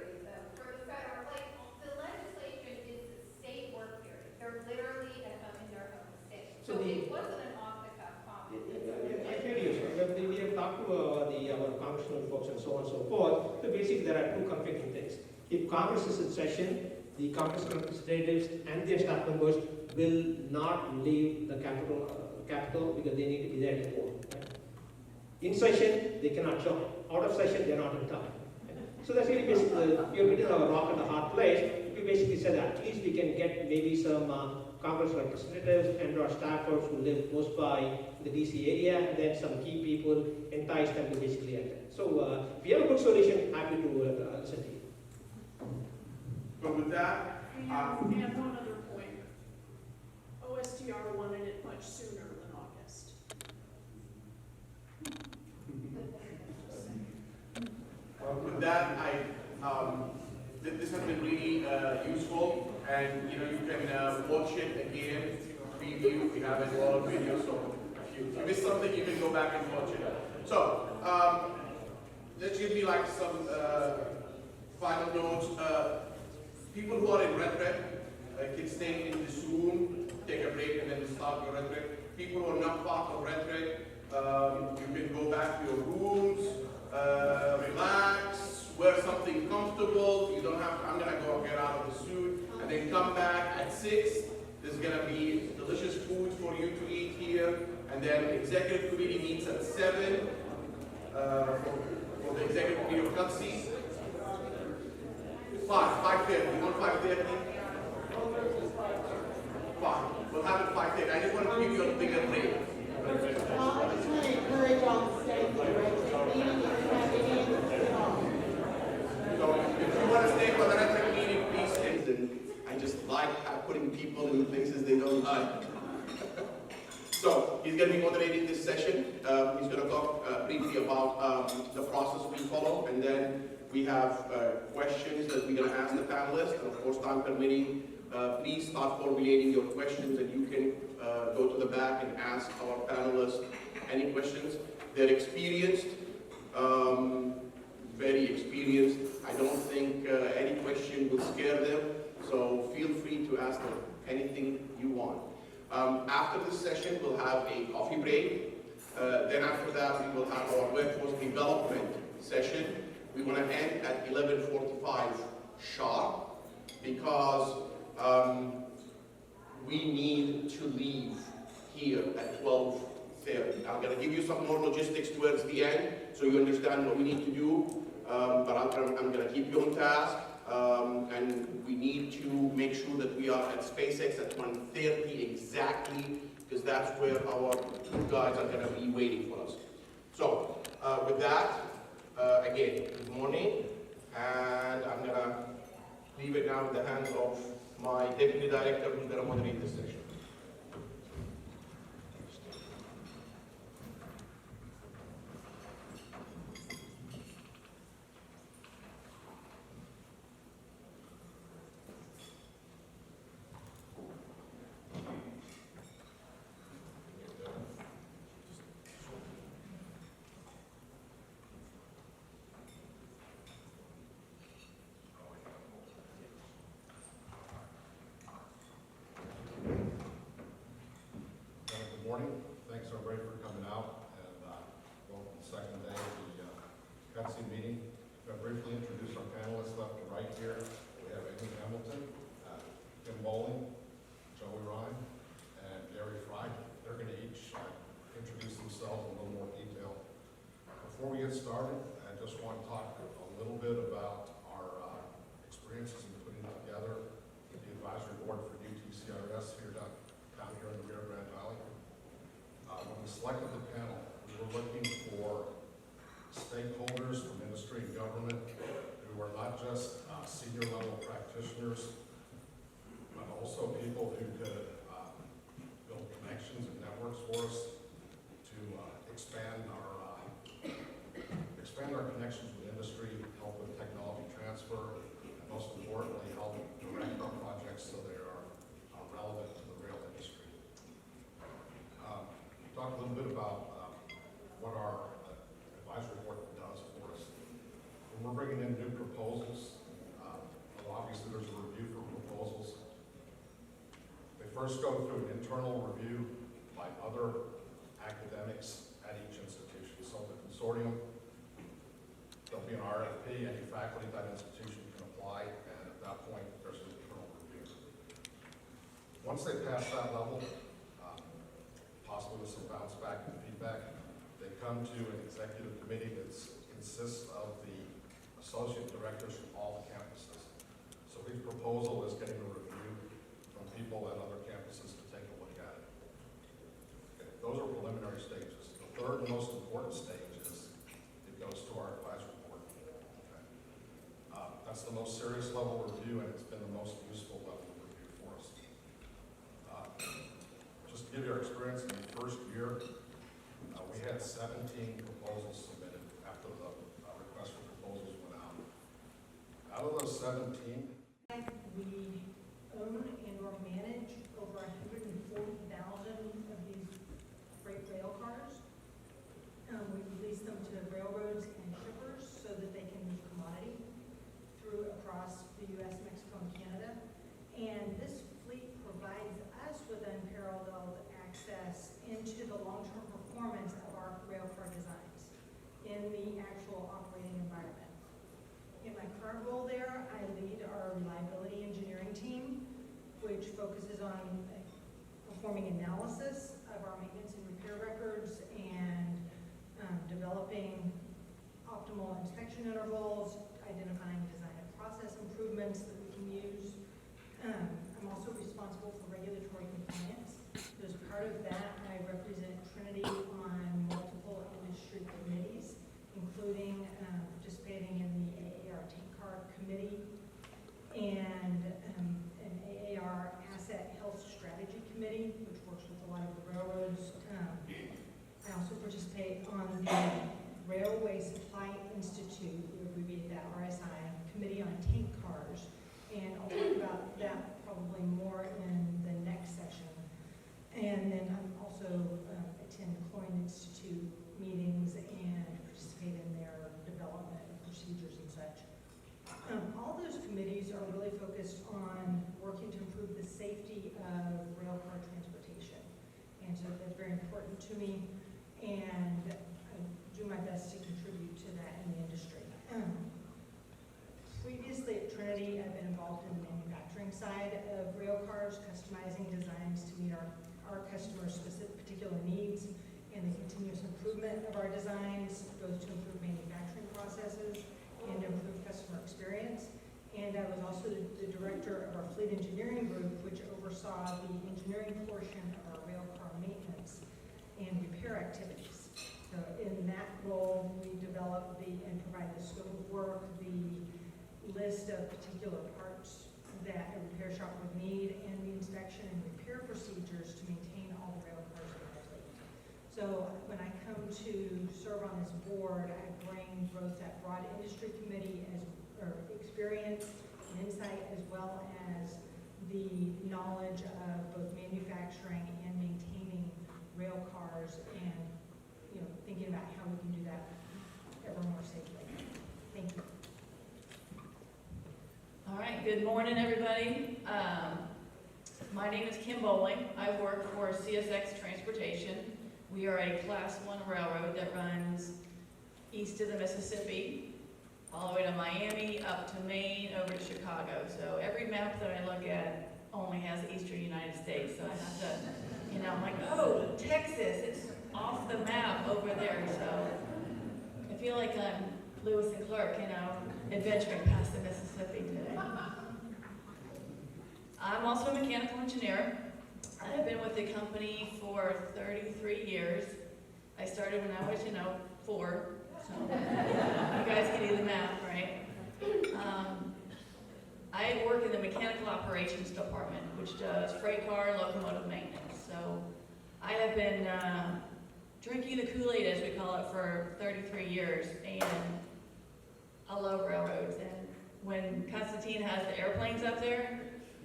For the federal, like, the legislation is the state work period. They're literally in their own state. So it wasn't an off-the-cuff comment. I hear you, sir. We have talked to our congressman folks and so on and so forth. So basically there are 2 conflicting things. If Congress is in session, the Congress representatives and their staff members will not leave the capital because they need to be there to vote. Right? In session, they cannot join. Out of session, they're not in town. So that's really basically, you're getting a rock and a hard place. We basically said that at least we can get maybe some Congress representatives and our staffers who live close by the DC area, and then some key people, entice them to basically attend. So if you have a good solution, happy to listen to you. But with that, And one other point. OSTR wanted it much sooner than August. with that, this has been really useful, and you can watch it again, preview. We have it all on video, so if you miss something, you can go back and watch it. So let's give me like some final notes. People who are in retreat can stay in this room, take a break, and then start your retreat. People who are not part of retreat, you can go back to your rooms, relax, wear something comfortable. You don't have to, I'm gonna go get out of the suit, and then come back at 6. There's gonna be delicious food for you to eat here, and then executive committee meets at 7 for the executive committee of CUTC. 5:30. You want 5:30? 5. We'll have it 5:30. I just want to give you a bigger break. I just want to encourage all to stay for the retreat meeting. If you have any interest at all. So if you want to stay for the retreat meeting, please stay. I just like putting people in places they don't like. So he's going to be moderating this session. He's going to talk briefly about the process we follow, and then we have questions that we're going to ask the panelists, and of course, time permitting, please start formulating your questions, and you can go to the back and ask our panelists any questions. They're experienced, very experienced. I don't think any question will scare them, so feel free to ask them anything you want. After this session, we'll have a coffee break. Then after that, we will have our workforce development session. We want to end at 11:45 sharp because we need to leave here at 12:30. I'm going to give you some more logistics towards the end so you understand what we need to do, but I'm going to keep you on task, and we need to make sure that we are at SpaceX at 1:30 exactly, because that's where our guys are going to be waiting for us. So, with that, again, good morning, and I'm going to leave it now in the hands of my deputy director who's going to moderate this session. Good morning. Thanks everybody for coming out, and welcome to the second day of the CUTC meeting. I'm going to briefly introduce our panelists left to right here. We have Amy Hamilton, Kim Bowling, Joey Ryan, and Gary Fry. They're going to each introduce themselves in a little more detail. Before we get started, I just want to talk a little bit about our experiences in putting together the advisory board for UTCRS here down here in the Rio Grande Valley. When we selected the panel, we were looking for stakeholders from industry and government who are not just senior level practitioners, but also people who could build connections and networks for us to expand our connections with industry, help with technology transfer, and most importantly, help direct our projects so they are relevant to the rail industry. Talk a little bit about what our advisory board does for us. When we're bringing in new proposals, well, obviously there's a review for proposals. They first go through an internal review by other academics at each institution. So the consortium, there'll be an RFP, any faculty at that institution can apply, and at that point there's an internal review. Once they pass that level, possibly with some bounce back and feedback, they come to an executive committee that consists of the associate directors from all the campuses. So each proposal is getting a review from people at other campuses to take a look at it. Okay, those are preliminary stages. The third and most important stage is it goes to our advisory board. Okay. That's the most serious level review, and it's been the most useful level of review for us. Just to give you our experience in the first year, we had 17 proposals submitted after the request for proposals went out. Out of those 17, we own and or manage over 140,000 of these freight rail cars. We release them to railroads and shippers so that they can move commodity across the U.S., Mexico, and Canada. And this fleet provides us with unparalleled access into the long-term performance of our rail car designs in the actual operating environment. In my current role there, I lead our reliability engineering team, which focuses on performing analysis of our maintenance and repair records and developing optimal inspection intervals, identifying design and process improvements that we can use. I'm also responsible for regulatory compliance. As part of that, I represent Trinity on multiple industry committees, including participating in the AAR Tank Car Committee and an AAR Asset Health Strategy Committee, which works with a lot of the railroads. I also participate on the Railway Supply Institute, we abbreviate that RSI, Committee on Tank Cars, and I'll talk about that probably really focused on working to improve the safety of rail car transportation. And so that's very important to me, and I do my best to contribute to that in the industry. Previously at Trinity, I've been involved in the manufacturing side of rail cars, customizing designs to meet our customers' specific particular needs, and the continuous improvement of our designs, both to improve manufacturing processes and improve customer experience. And I was also the director of our fleet engineering group, which oversaw the engineering portion of our rail car maintenance and repair activities. So in that role, we developed and provide the scope of work, the list of particular parts that a repair shop would need, and the inspection and repair procedures to maintain all the rail cars in our fleet. So when I come to serve on this board, I bring both that broad industry committee experience and insight, as well as the knowledge of both manufacturing and maintaining rail cars, and thinking about how we can do that ever more safely. Thank you. All right, good morning, everybody. My name is Kim Bowling. I work for CSX Transportation. We are a Class 1 railroad that runs east of the Mississippi, all the way to Miami, up to Maine, over to Chicago. So every map that I look at only has the eastern United States. So I have to, I'm like, oh, Texas, it's off the map over there. So I feel like I'm Lewis and Clark, adventuring past the Mississippi today. I'm also a mechanical engineer. I've been with the company for 33 years. I started when I was, 4, so you guys can do the math, right? I work in the mechanical operations department, which does freight car and locomotive maintenance. So I have been drinking the Kool-Aid, as we call it, for 33 years, and I love railroads. And when Constantine has the airplanes up there,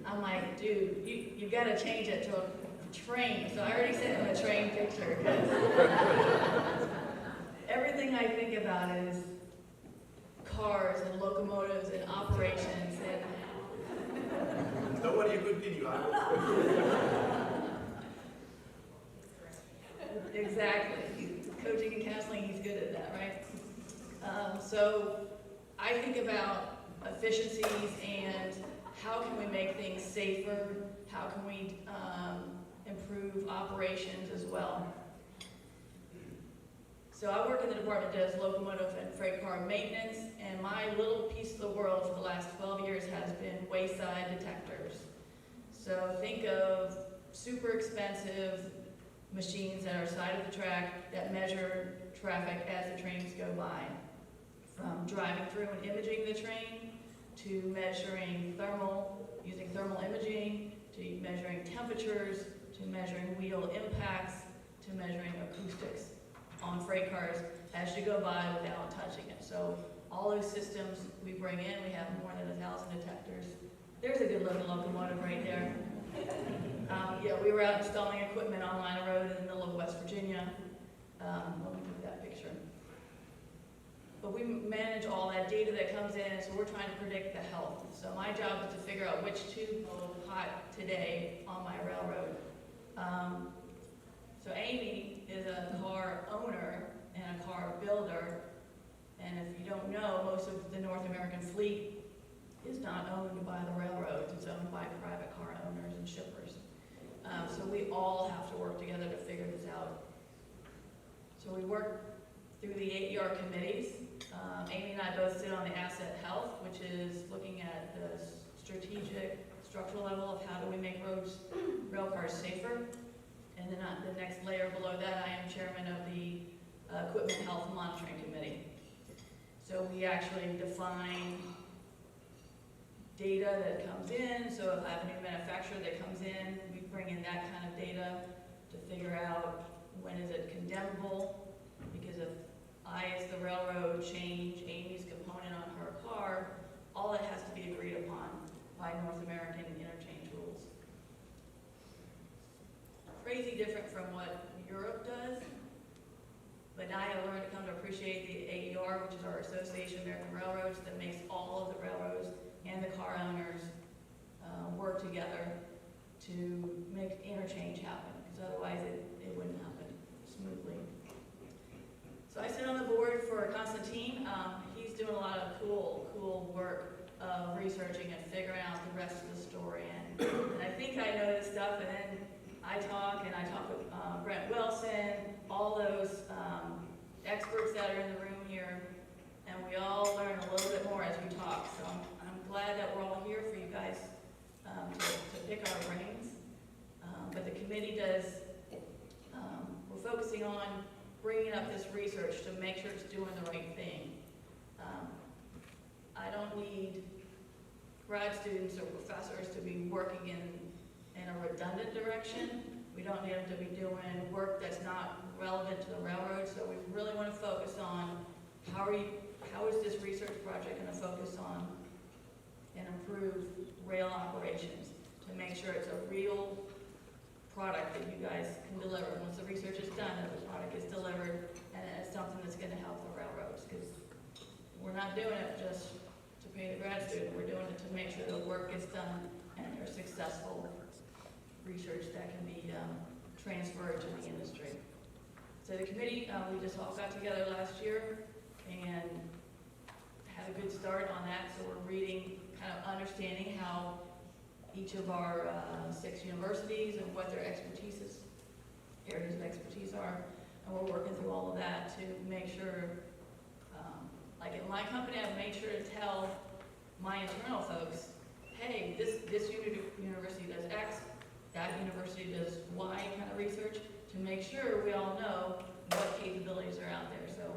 I'm like, dude, you got to change it to a train. So I already sent him a train picture, because everything I think about is cars and locomotives and operations. And nobody you continue. Exactly. Coaching and counseling, he's good at that, right? So I think about efficiencies and how can we make things safer? How can we improve operations as well? So I work in the department that does locomotive and freight car maintenance, and my little piece of the world for the last 12 years has been wayside detectors. So think of super expensive machines that are side of the track that measure traffic as the trains go by. From driving through and imaging the train, to measuring using thermal imaging, to measuring temperatures, to measuring wheel impacts, to measuring acoustics on freight cars as you go by without touching it. So all those systems we bring in, we have more than 1,000 detectors. There's a good looking locomotive right there. Yeah, we were out installing equipment on Line of Road in the middle of West Virginia. Let me take that picture. But we manage all that data that comes in, so we're trying to predict the health. So my job is to figure out which tube will hot today on my railroad. So Amy is a car owner and a car builder, and if you don't know, most of the North American fleet is not owned by the railroads. It's owned by private car owners and shippers. So we all have to work together to figure this out. So we work through the AER committees. Amy and I both sit on the asset health, which is looking at the strategic, structural level of how do we make rail cars safer. And then the next layer below that, I am chairman of the Equipment Health Monitoring Committee. So we actually define data that comes in. So if I have a new manufacturer that comes in, we bring in that kind of data to figure out when is it condemnable. Because if I, as the railroad, change Amy's component on her car, all that has to be agreed upon by North American interchange rules. Crazy different from what Europe does, but I have learned to come to appreciate the AER, which is our Association of American Railroads, that makes all of the railroads and the car owners work of researching and figuring out the rest of the story. And I think I know this stuff, and then I talk with Brent Wilson, all those experts that are in the room here, and we all learn a little bit more as we talk. So I'm glad that we're all here for you guys to pick our brains. But the committee does, we're focusing on bringing up this research to make sure it's doing the right thing. I don't need grad students or professors to be working in a redundant direction. We don't need them to be doing work that's not relevant to the railroad. So we really want to focus on how is this research project going to focus on and improve rail operations to make sure it's a real product that you guys can deliver. Once the research is done, that the product is delivered and it's something that's going to help the railroads, because we're not doing it just to pay the grad student. We're doing it to make sure the work gets done and there's successful research that can be transferred to the industry. So the committee, we just all got together last year and had a good start on that. So we're reading, kind of understanding how each of our 6 universities and what their areas of expertise are. And we're working through all of that to make sure, like in my company, I've made sure to tell my internal folks, hey, this university does X, that university does Y kind of research, to make sure we all know what capabilities are out there. So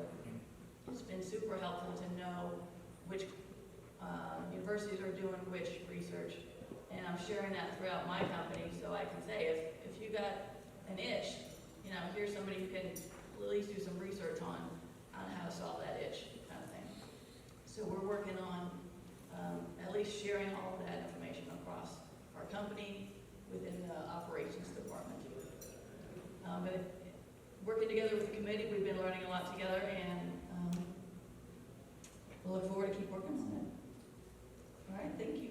it's been super helpful to know which universities are doing which research. And I'm sharing that throughout my company, so I can say, if you got an itch, you know, here's somebody who can at least do some research on how to solve that itch, kind of thing. So we're working on at least sharing all of that information across our company within the operations department. But working together with the committee, we've been learning a lot together, and we'll look forward to keep working on it. All right, thank you.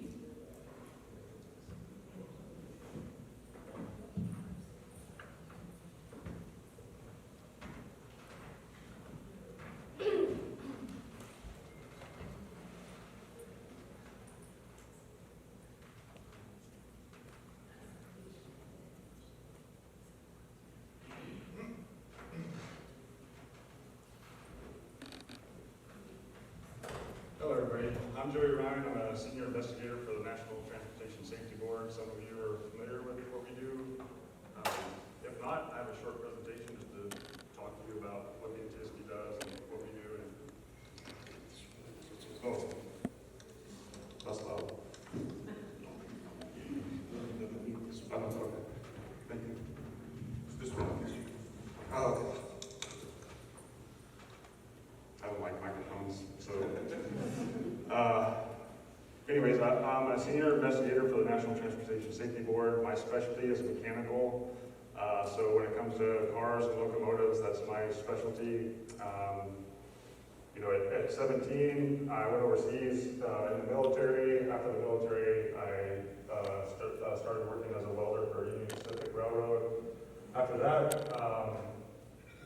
Hello, everybody. I'm Joey Ryan. I'm a senior investigator for the National Transportation Safety Board. Some of you are familiar with what we do. If not, I have a short presentation just to talk to you about what the NTSB does and what we do. Oh, that's loud. Okay. Thank you. This one. Oh, okay. I don't like microphones, so. Anyways, I'm a senior investigator for the National Transportation Safety Board. My specialty is mechanical. So when it comes to cars and locomotives, that's my specialty. You know, at 17, I went overseas in the military. After the military, I started working as a welder for Union Pacific Railroad. After that,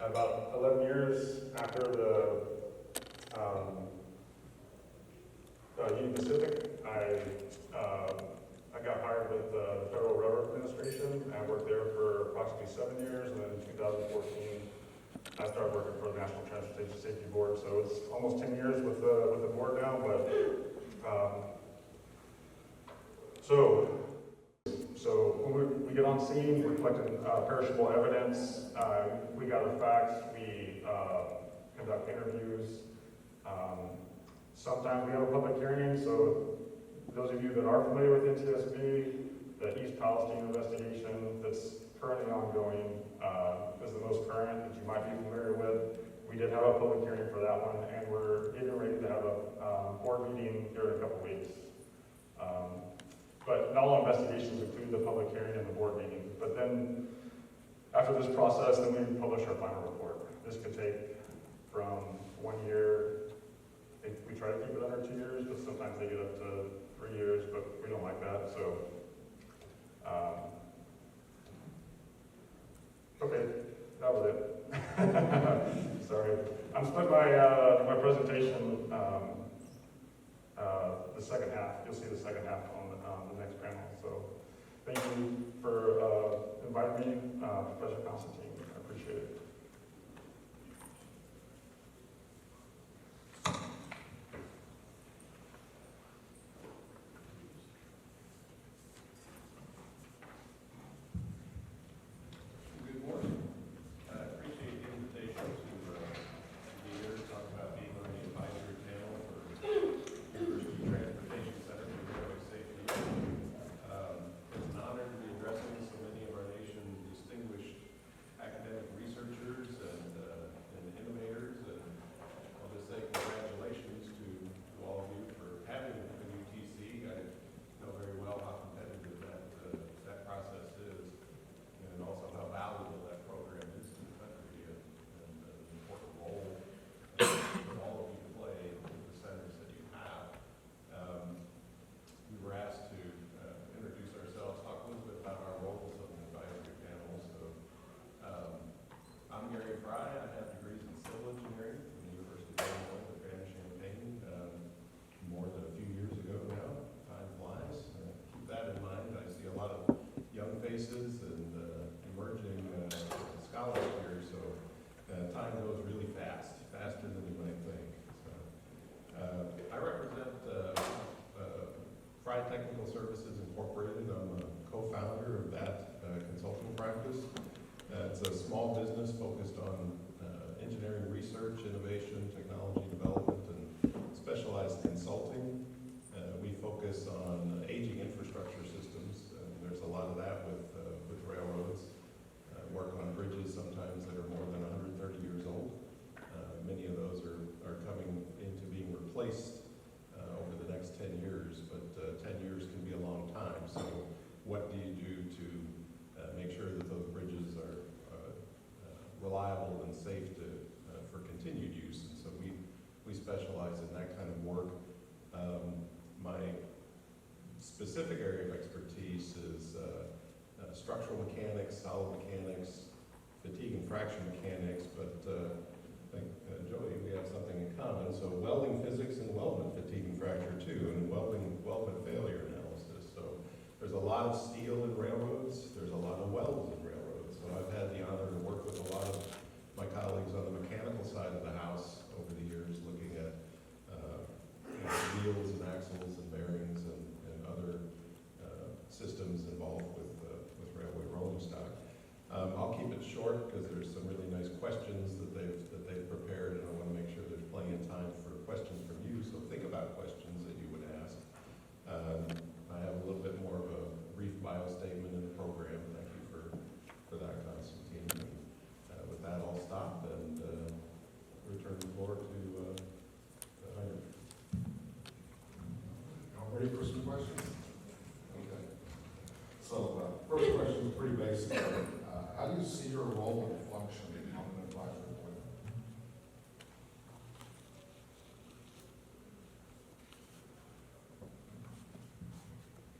about 11 years after the Union Pacific, I got hired with the Federal Railroad Administration. I worked there for approximately 7 years, and then in 2014, I started working for the National Transportation Safety Board. So it's almost 10 years with the board now, but so when we get on scene, we're collecting perishable evidence, we gather facts, we conduct interviews. Sometimes we have a public hearing, so those of you that are familiar with NTSB, the East Palestine investigation that's currently ongoing is the most current that you might be familiar with. We did have a public hearing for that one, and we're getting ready to have a board meeting here in a couple weeks. But not all investigations include the public hearing and the board meeting. But then, after this process, then we publish our final report. This could take from 1 year. We try to keep it under 2 years, but sometimes they get up to 3 years, but we don't like that, so. Okay, that was it. Sorry. I'm split my presentation second half. You'll see the second half on the next panel. So thank you for inviting me, Professor Constantine. I appreciate it. Good morning. I appreciate the invitation to be here to talk about being on the advisory panel for University Transportation Center for Railway Safety. It's an honor to be addressing so many of our nation's distinguished academic researchers and innovators, and I'll just say congratulations to all of you for having a UTC. I know very well how competitive that process is, and also how valuable that program is to the country, and the important role that all of you play in the centers that you have. We were asked to introduce ourselves, talk a little bit about our roles on the advisory panel. So I'm Gary Fry. I have degrees in civil engineering from the University of Illinois at Grand Champaign, more than a few years ago now. Time flies. Keep that in mind. I see a lot of young faces and emerging scholars here, so time goes really fast, faster than you might think. So, I represent Fry Technical Services Incorporated. I'm a co-founder of that consulting practice. It's a small business focused on engineering research, innovation, technology development, and specialized consulting. We focus on aging infrastructure systems. There's a lot of that with railroads. Work on bridges sometimes that are more than 130 years old. Many of those are coming into being replaced over the next 10 years, but 10 years can be a long time. So what do you do to make sure that those bridges are reliable and safe for continued use? And so we specialize in that kind of work. My specific area of expertise is structural mechanics, solid mechanics, fatigue and fracture mechanics, but I think, Joey, we have something in common. So welding physics and weldment fatigue and fracture too, and weldment failure analysis. So there's a lot of steel in railroads, there's a lot of welds in railroads. So I've had the honor to work with a lot of my colleagues on the mechanical side of the house over the years, looking at wheels and axles and bearings and other systems involved with railway rolling stock. I'll keep it short because there's some really nice questions that they've prepared, and I want to make sure there's plenty of time for questions from you. So think about questions that you would ask. I have a little bit more of a brief bio statement in the program. Thank you for that, Constantine. And with that, I'll stop and return the floor to Heinrich. Y'all ready for some questions? Okay. So first question is pretty basic. How do you see your role and function on an advisory board?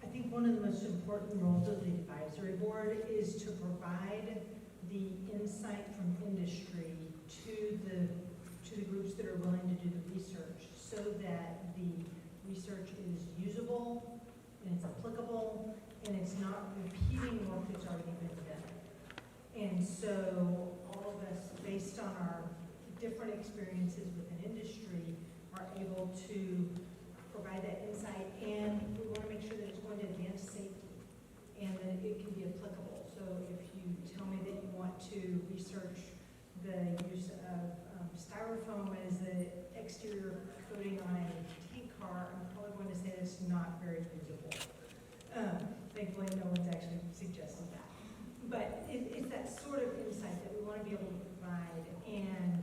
I think one of the most important roles of the advisory board is to provide the insight from industry to the groups that are willing to do the research, so that the research is usable and it's applicable and it's not repeating work that's already been done. And so all of us, based on our different experiences within industry, are able to provide that insight, and we want to make sure that it's going to advance safety and that it can be applicable. So if you tell me that you want to research the use of styrofoam as the exterior coating on a tank car, I'm probably going to say it's not very usable. Thankfully, no one's actually suggested that. But it's that sort of insight that we want to be able to provide, and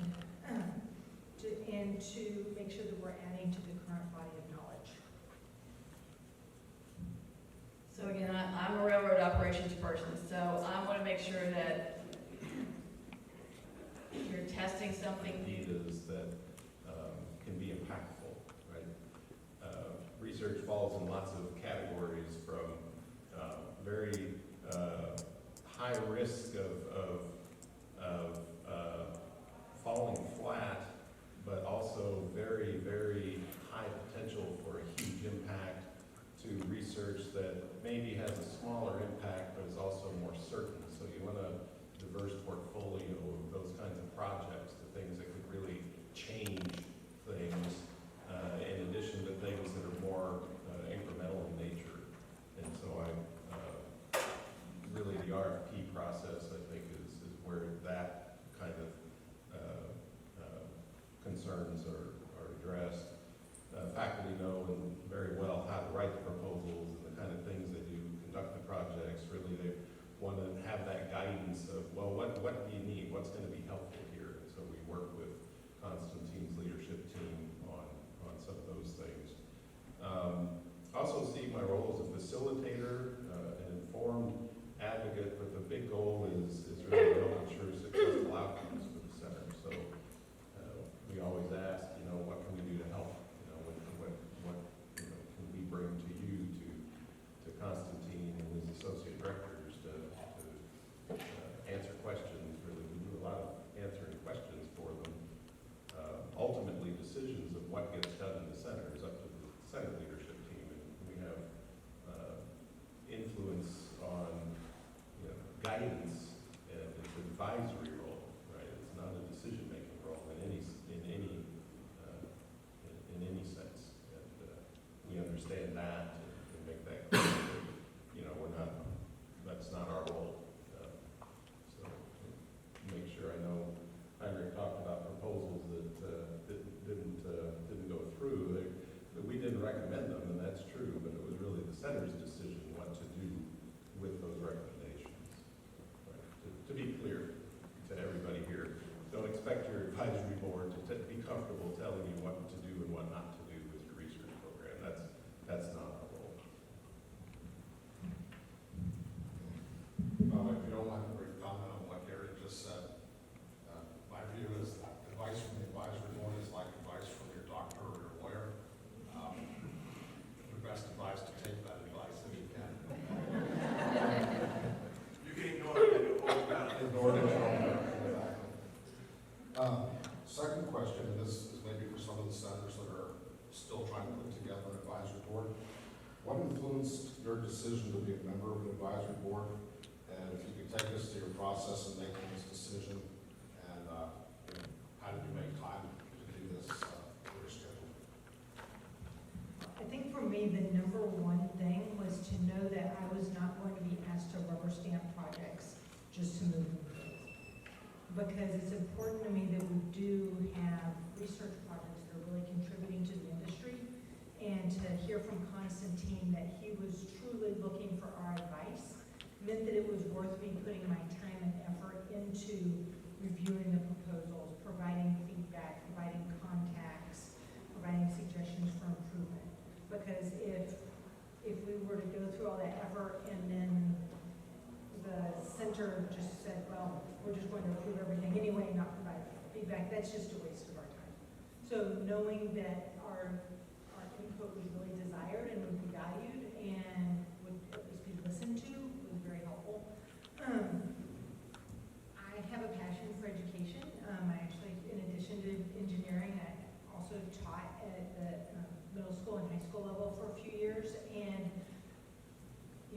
to make sure that we're adding to the current body of knowledge. So again, I'm a railroad operations person, so I want to make sure that you're testing something. Ideas that can be impactful, right? Research falls in lots of categories, from very high risk of falling flat, but also very, very high potential for a huge huge impact to research that maybe has a smaller impact but is also more certain. So you want a diverse portfolio of those kinds of projects, the things that could really change things, in addition to things that are more incremental in nature. And so really the RFP process, I think, is where that kind of concerns are addressed. Faculty know very well how to write the proposals and the kind of things they do, conduct the projects. Really, they want to have that guidance of, well, what do you need? What's going to be helpful here? And so we work with Constantine's leadership team on some of those things. Also see my role as a facilitator, an informed advocate, but the big goal is really to help ensure successful outcomes for the center. So we always ask, what can we do to help? What can we bring to you, to Constantine and his associate directors to answer questions. Really, we do a lot of answering questions for them. Ultimately, decisions of what gets done in the center is up to the center leadership team, and we have influence on guidance, and it's an advisory role, right? It's not a decision-making role in any sense, and we understand that and make that clear. That's not our role. So make sure I know. Heinrich talked about proposals that didn't go through. We didn't recommend them, and that's true, but it was really the center's decision what to do with those recommendations. Right? To be clear to everybody here, don't expect your advisory board to be comfortable telling you what to do and what not to do with your research program. That's not our role. If you don't mind a brief comment on what Gary just said, my view is that advice from the advisory board is like advice from your doctor or your lawyer. The best advice to take that advice if you can. You can ignore it and you'll hold down. Ignore it. Second question, and this is maybe for some of the senators that are still trying to put together an advisory board. What influenced your decision to be a member of an advisory board? And if you could take us to your process in making this decision, and how did you make time to do this for your schedule? I think for me, the number one thing was to know that I was not going to be asked to rubber stamp projects just to move them through. Because it's important to me that we do have research projects that are really contributing to the industry, and to hear from Constantine that he was truly looking for our advice meant that it was worth me putting my time and effort into reviewing the proposals, providing feedback, providing contacts, providing suggestions for improvement. Because if we were to go through all that effort and then the center just said, well, we're just going to approve everything anyway and not provide feedback, that's just a waste of our time. So knowing that our input was really desired and would be valued and would at least be listened to was very helpful. I have a passion for education. I actually, in addition to engineering, I also taught at the middle school and high school level for a few years, and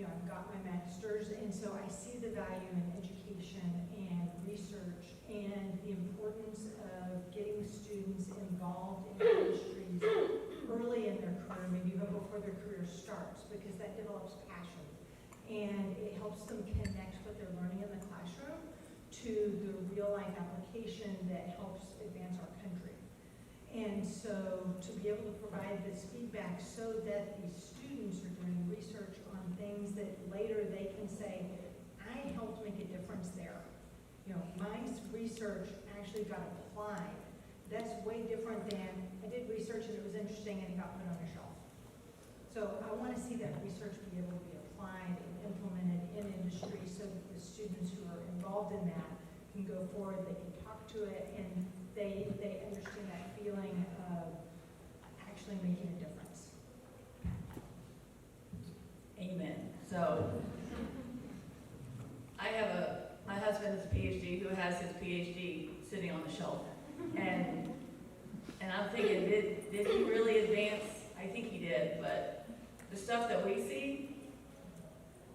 I've got my master's, and so I see the value in education and research and the importance of getting students involved in industries early in their career, maybe even before their career starts, because that develops passion. And it helps them connect what they're learning in the classroom to the real-life application that helps advance our country. And so to be able to provide this feedback so that these students are doing research on things that later they can say, I helped make a difference there. My research actually got applied. That's way different than I did research and it was interesting and it got put on a shelf. So I want to see that research be able to be applied and implemented in industry so that the students who are involved in that can go forward, they can talk to it, and they understand that feeling of actually making a difference. Amen. So my husband is a PhD who has his PhD sitting on the shelf, and I'm thinking, did he really advance I think he did, but the stuff that we see,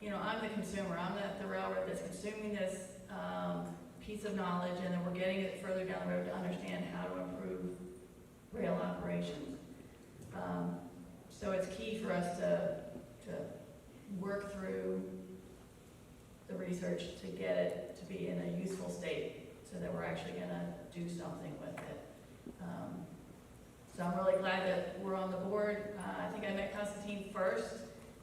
you know, I'm the consumer, I'm the railroad that's consuming this piece of knowledge, and then we're getting it further down the road to understand how to improve rail operations. So it's key for us to work through the research to get it to be in a useful state so that we're actually gonna do something with it. So I'm really glad that we're on the board. I think I met Constantine first,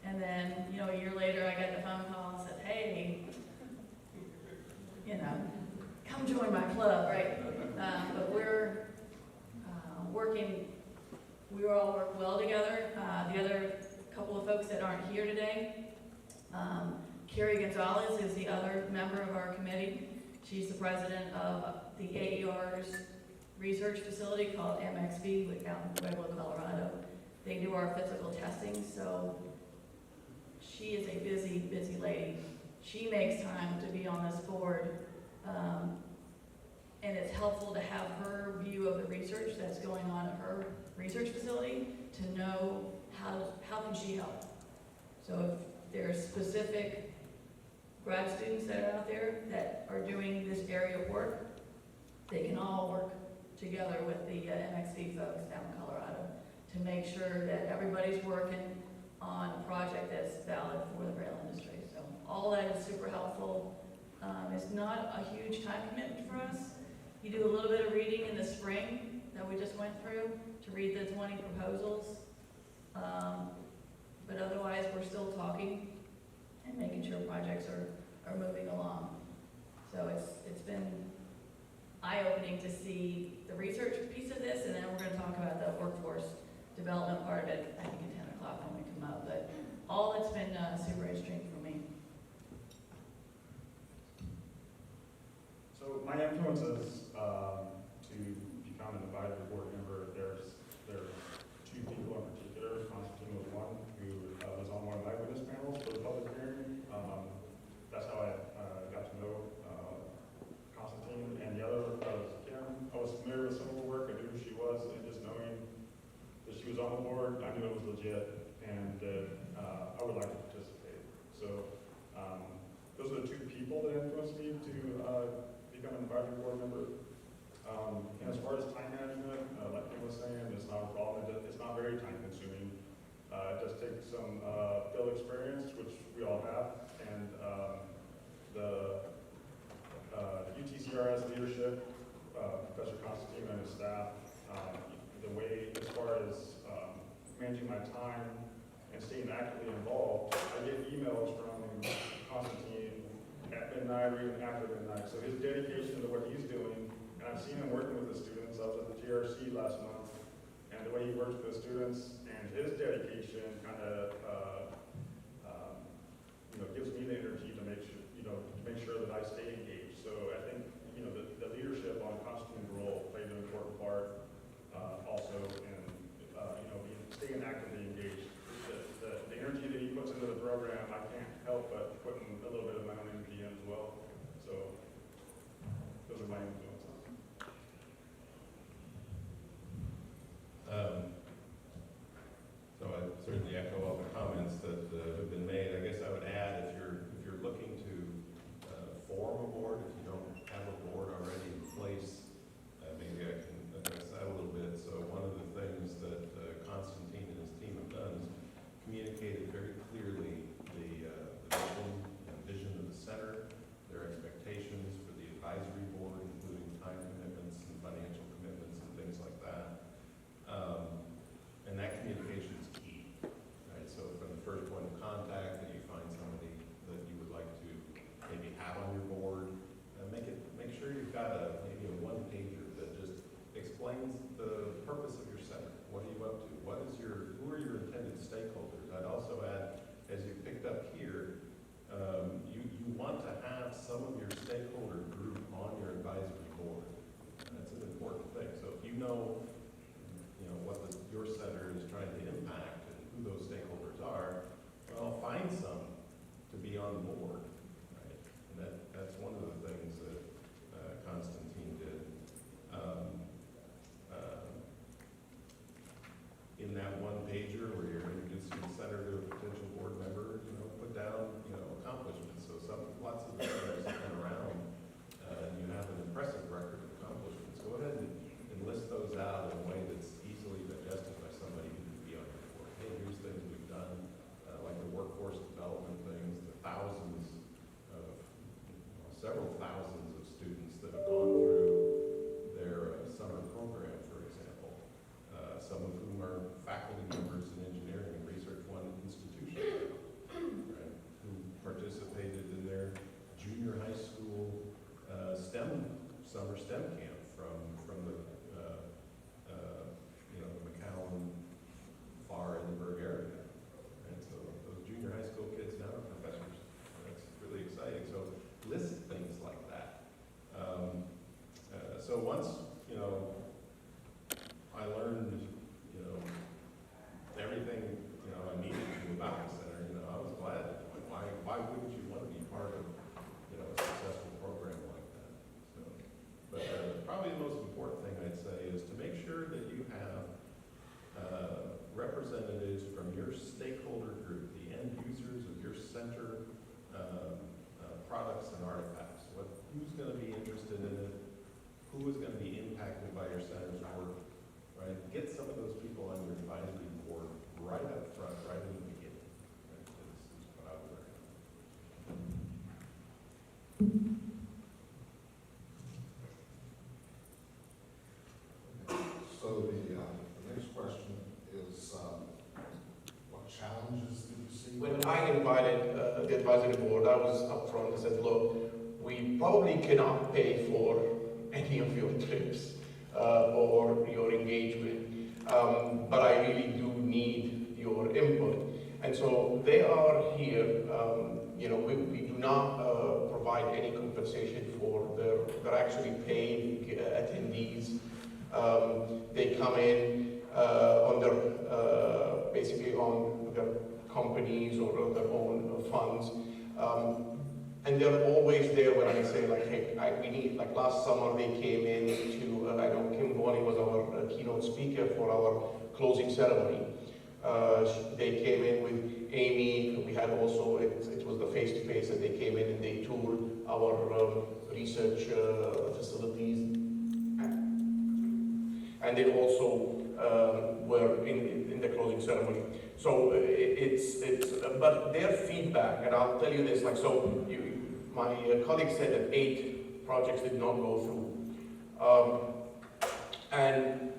and then, you know, a year later I got the phone call and said, hey, you know, come join my club, right? But we're working, we all work well together. The other couple of folks that aren't here today, Carrie Gonzalez is the other member of our committee. She's the president of the AER's research facility called MXV out in Pueblo, Colorado. They do our physical testing, so she is a busy, busy lady. She makes time to be on this board, and it's helpful to have her view of the research that's going on at her research facility to know how can she help. So if there's specific grad students that are out there that are doing this area of work, they can all work together with the MXV folks down in Colorado to make sure that everybody's working on a project that's valid for the rail industry. So all that is super helpful. It's not a huge time commitment for us. You do a little bit of reading in the spring that we just went through to read the 20 proposals. But otherwise, we're still talking and making sure projects are moving along. So it's been eye-opening to see the research piece of this, and then we're going to talk about the workforce development part of it, I think at 10 o'clock when we come up. But all that's been super interesting for me. So my influences to become an advisory board member, there's two people in particular. Constantine was one who was on one of my witness panels for the public hearing. That's how I got to know Constantine. And the other was Kim. I was familiar with some of her work. I knew who she was, and just knowing that she was on the board, I knew it was legit, and I would like to participate. So those are the two people that influenced me to become an advisory board member. And as far as time management, like Kim was saying, it's not a problem. It's not very time consuming. It does take some field experience, which we all have, and the UTCRS leadership, Professor Constantine and his staff, the way as far as managing my time and staying actively involved, I get emails from Constantine at midnight or even after midnight. So his dedication to what he's doing, and I've seen him working with the students. I was at the GRC last month, and the way he works with the students and his dedication kind of gives me the energy to make sure that I stay engaged. So I think the leadership on Constantine's role played an important part also in staying actively engaged. The energy that he puts into the program, I can't help but put in a little bit of my own energy in as well. So those are my influences. So I certainly echo all the comments that have been made. I guess I would add, if you're looking to form a board, if you don't have a board already in place, maybe I can address that a little bit. So one of the things that Constantine and his team have done is communicated very clearly the vision of the center, their expectations for the advisory board, including time commitments and financial commitments and things like that. And that communication is key, right? So from the first point of contact, that you find somebody that you would like to maybe have on your board, make sure you've got maybe a one-pager that just explains the purpose of your center. What are you up to? Who are your intended stakeholders? I'd also add, as you picked up here, you want to have some of your stakeholder group on your advisory board. That's an important thing. So if you know what your center is trying to impact and who those stakeholders are, well, find some to be on the board. Right? And that's one of the things that Constantine did. In that one pager, by your center's work, right? Get some of those people on your advisory board right up front, right in the beginning. Right? Is what I would recommend. So the next question is, what challenges do you see? When I invited the advisory board, I was upfront and said, look, we probably cannot pay for any of your trips or your engagement, but I really do need your input. And so they are here. We do not provide any compensation for they're actually paid attendees. They come in on their basically on their companies or on their own funds. And they're always there when I say, like, hey, we need, like last summer they came in to, I know Kim Bonnie was our keynote speaker for our closing ceremony. They came in with Amy. We had also, it was the face-to-face that they came in and they toured our research facilities. And they also were in the closing ceremony. So but their feedback, and I'll tell you this, like, so my colleague said that 8 projects did not go through. And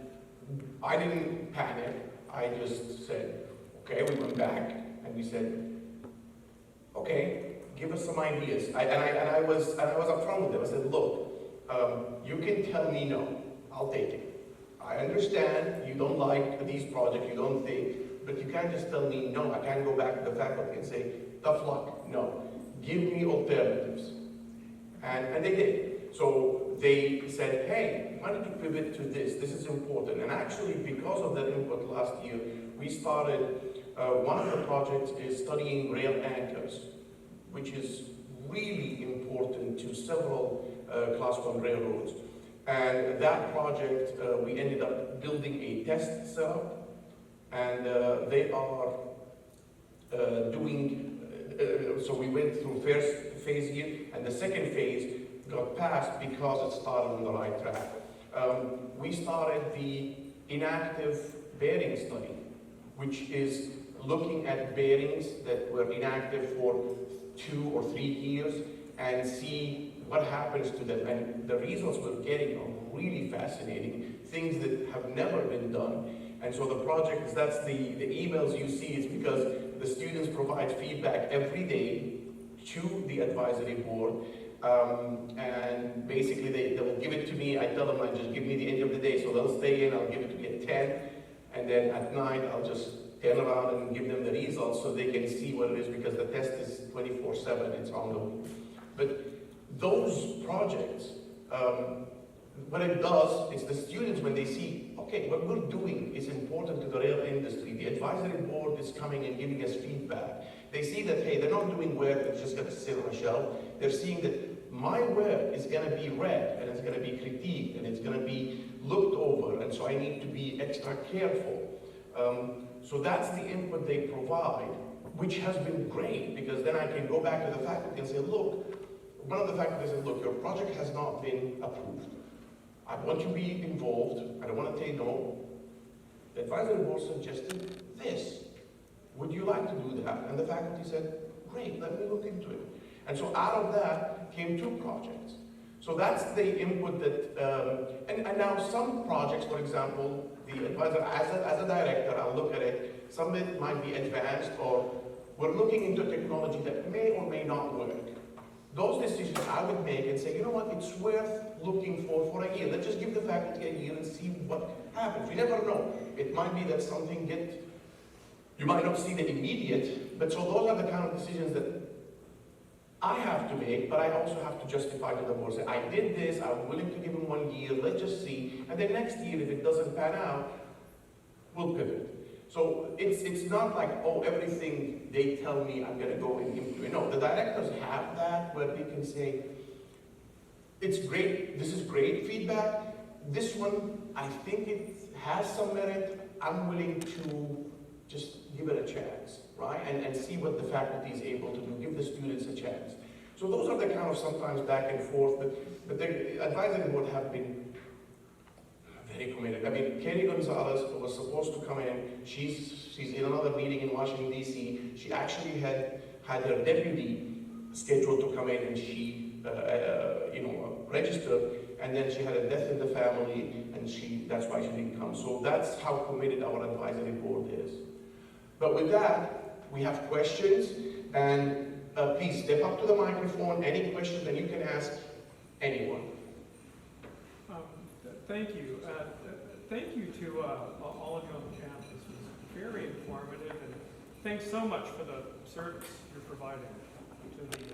I didn't panic. I just said, okay, we went back and we said, okay, give us some ideas. I was upfront with them. I said, look, you can tell me no, I'll take it. I understand you don't like these projects, you don't think, but you can't just tell me no. I can't go back to the faculty and say, tough luck, no. Give me alternatives. And they did. So they said, hey, why don't you pivot to this? This is important. And actually, because of that input last year, we started, one of the projects is studying rail anchors, which is really important to several Class 1 railroads. And that project, we ended up building a test setup, and they are doing, so we went through first phase here, and the second phase got passed because it started on the right track. We started the inactive bearing study, which is looking at bearings that were inactive for 2 or 3 years and see what happens to them. And the results we're getting are really fascinating, things that have never been done. And so the project, that's the emails you see, is because the students provide feedback every day to the advisory board. And basically they will give it to me. I tell them, like, just give me the end of the day. So they'll stay in, I'll give it to me at 10. And then at night, I'll just turn around and give them the results so they can see what it is, because the test is 24/7, it's ongoing. But those projects, what it does is the students, when they see, okay, what we're doing is important to the rail industry, the advisory board is coming and giving us feedback. They see that, hey, they're not doing work that's just going to sit on a shelf. They're seeing that my work is going to be read, and it's going to be critiqued, and it's going to be looked over, and so I need to be extra careful. So that's the input they provide, which has been great, because then I can go back to the faculty and say, look, one of the faculty said, look, your project has not been approved. I want you to be involved. I don't want to say no. The advisory board suggested this. Would you like to do that? And the faculty said, great, let me look into it. And so out of that came 2 projects. So that's the input that, and now some projects, for example, the advisor, as a director, I'll look at it. Some of it might be advanced, or we're looking into technology that may or may not work. Those decisions I would make and say, you know what, it's worth looking for a year. Let's just give the faculty a year and see what happens. You never know. It might be that something you might not see the immediate, but so those are the kind of decisions that I have to make, but I also have to justify to the board. Say, I did this, I'm willing to give them 1 year, let's just see. And then next year, if it doesn't pan out, we'll pivot. So it's not like, oh, everything they tell me I'm going to go and implement. No, the directors have that where they can say, it's great, this is great feedback. This one, I think it has some merit. I'm willing to just give it a chance, right? And see what the faculty is able to do, give the students a chance. So those are the kind of sometimes back and forth, but the advisory board have been Very committed. I mean, Kelly Gonzalez was supposed to come in. She's in another meeting in Washington, D.C. She actually had her deputy scheduled to come in, and she, registered, and then she had a death in the family, and that's why she didn't come. So that's how committed our advisory board is. But with that, we have questions, and please step up to the microphone. Any questions, and you can ask anyone. Thank you. Thank you to all of you on the campus. It was very informative, and thanks so much for the service you're providing to the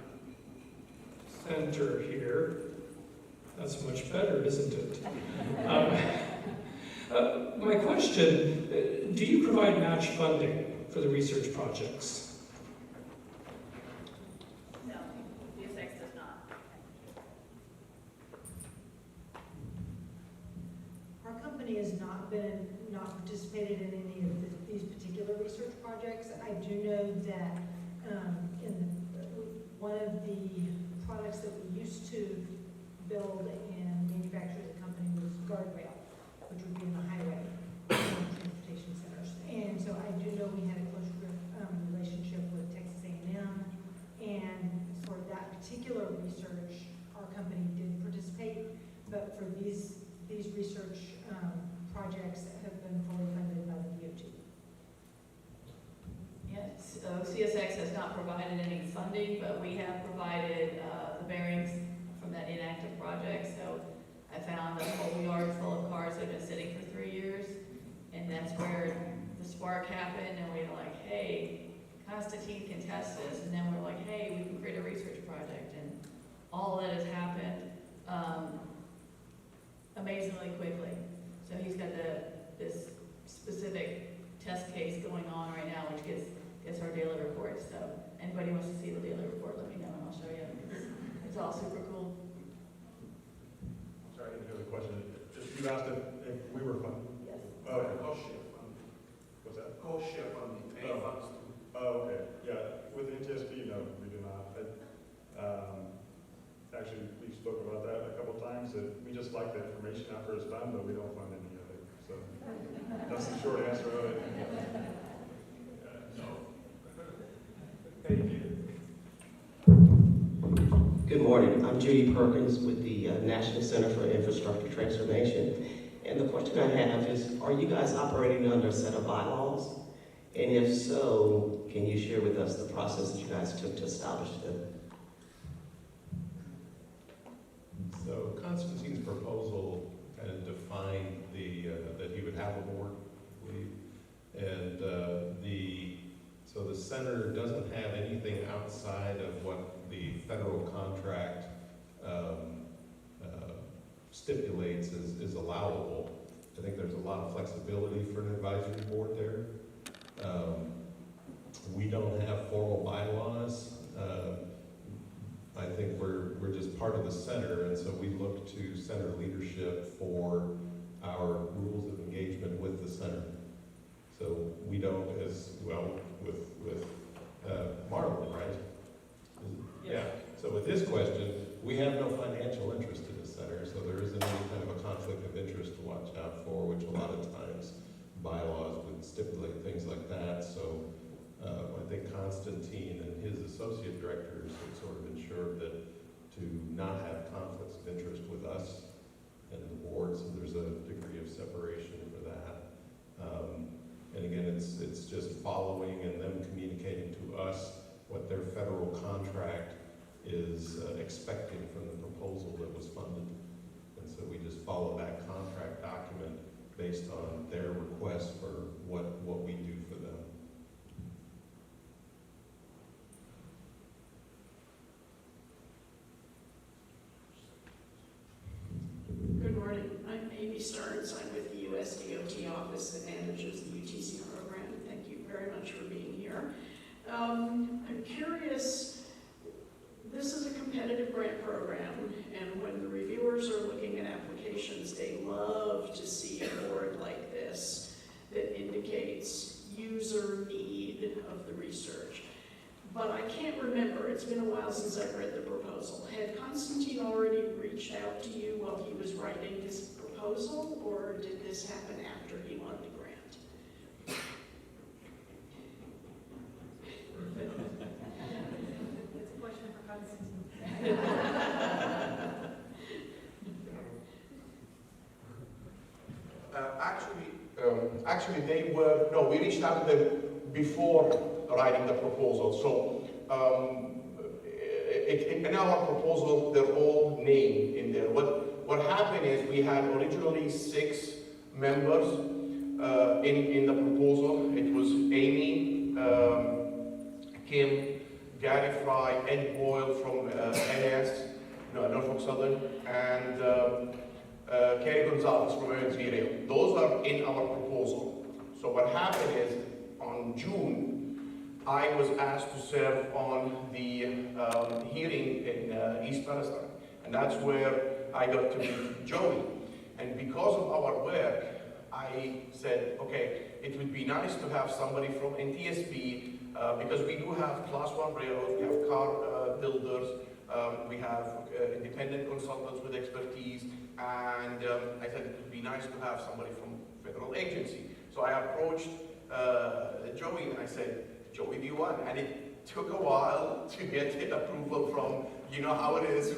center here. That's much better, isn't it? My question, do you provide match funding for the research projects? No, CSX does not. Our company has not participated in any of these particular research projects. I do know that one of the products that we used to build and manufacture at the company was guardrail, which would be in the highway transportation centers. And so I do know we had a close relationship with Texas A&M, and for that particular research, our company did participate, but for these research projects that have been fully funded by the DOT. Yes, CSX has not provided any funding, but we have provided the bearings from that inactive project. So I found a whole yard full of cars that have been sitting for 3 years, and that's where the spark happened, and we were like, hey, Constantine can test this, and then we're like, hey, we can create a research project, and all that has happened amazingly quickly. So he's got this specific test case going on right now, which gets our daily reports. So anybody wants to see the daily report, let me know and I'll show you. It's all super cool. Sorry, I didn't hear the question. You asked if we were funded? Yes. Oh, okay. Co-share funding. What's that? Co-share funding. Funds too. Oh, okay. Yeah, with NTSB, no, we do not. Actually, we spoke about that a couple times, that we just like the information after it's done, but we don't fund any of it. So that's the short answer of it. Thank you. Good morning. I'm Judy Perkins with the National Center for Infrastructure Transformation. And the question I have is, are you guys operating under a set of bylaws? And if so, can you share with us the process that you guys took to establish them? So Constantine's proposal kind of defined that he would have a board, I believe. And so the center doesn't have anything outside of what the federal contract stipulates is allowable. I think there's a lot of flexibility for an advisory board there. We don't have formal bylaws. I think we're just part of the center, and so we look to center leadership for our rules of engagement with the center. So we don't, as well with Marlon, right? Yeah. So with this question, we have no financial interest in the center, so there isn't any kind of a conflict of interest to watch out for, which a lot of times bylaws would stipulate things like that. So I think Constantine and his associate directors have sort of ensured that to not have conflicts of interest with us and the board, so there's a degree of separation for that. And again, it's just following and them communicating to us what their federal contract is expecting from the proposal that was funded. And so we just follow that contract document based on their request for what we do for them. Good morning. I'm Amy Stearns. I'm with the USDOT office that manages the UTC program. Thank you very much for being here. I'm curious, this is a competitive grant program, and when the reviewers are looking at applications, they love to see a board like this that indicates user need of the research. But I can't remember, it's been a while since I've read the proposal. Had Constantine already reached out to you while he was writing his proposal? proposal, or did this happen after he won the grant? It's a question for consistency. Actually, we reached out to them before writing the proposal. So in our proposal, they're all named in there. What happened is we had originally 6 members in the proposal. It was Amy, Kim, Gary Fry, Ed Boyle from Norfolk Southern, and Kerry Gonzalez from ONZ Rail. Those are in our proposal. So what happened is, on June, I was asked to serve on the hearing in East Palestine. And that's where I got to meet Joey. And because of our work, I said, okay, it would be nice to have somebody from NTSB, because we do have Class 1 railroads, we have car builders, we have independent consultants with expertise, and I said it would be nice to have somebody from federal agency. So I approached Joey and I said, Joey, do you want? And it took a while to get the approval from, you know how it is.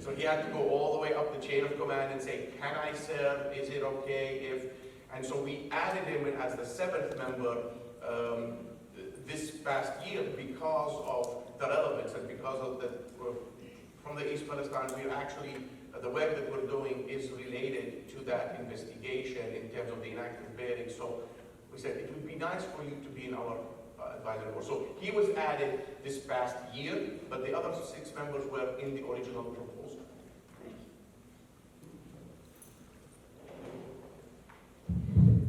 So he had to go all the way up the chain of command and say, can I serve? Is it okay if? And so we added him as the 7th member this past year because of the relevance and because of the, from the East Palestine, we're actually, the work that we're doing is related to that investigation in terms of the inactive bearing. So we said it would be nice for you to be in our advisory board. So he was added this past year, but the other 6 members were in the original proposal.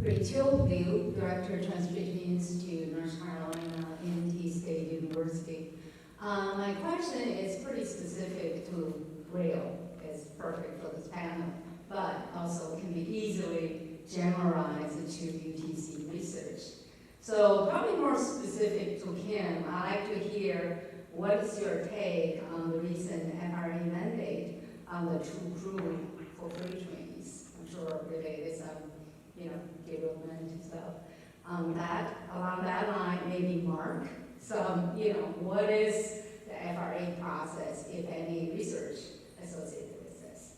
Rachel Liu, Director of Transportation Institute, North Carolina, NT State University. My question is pretty specific to rail. It's perfect for this panel, but also can be easily generalized to UTC research. So probably more specific to him, I'd like to hear what is your take on the recent FRA mandate on the 2 crew for freight trains. I'm sure related some, development and stuff. Along that line, maybe Mark, some, what is the FRA process, if any, research associated with this?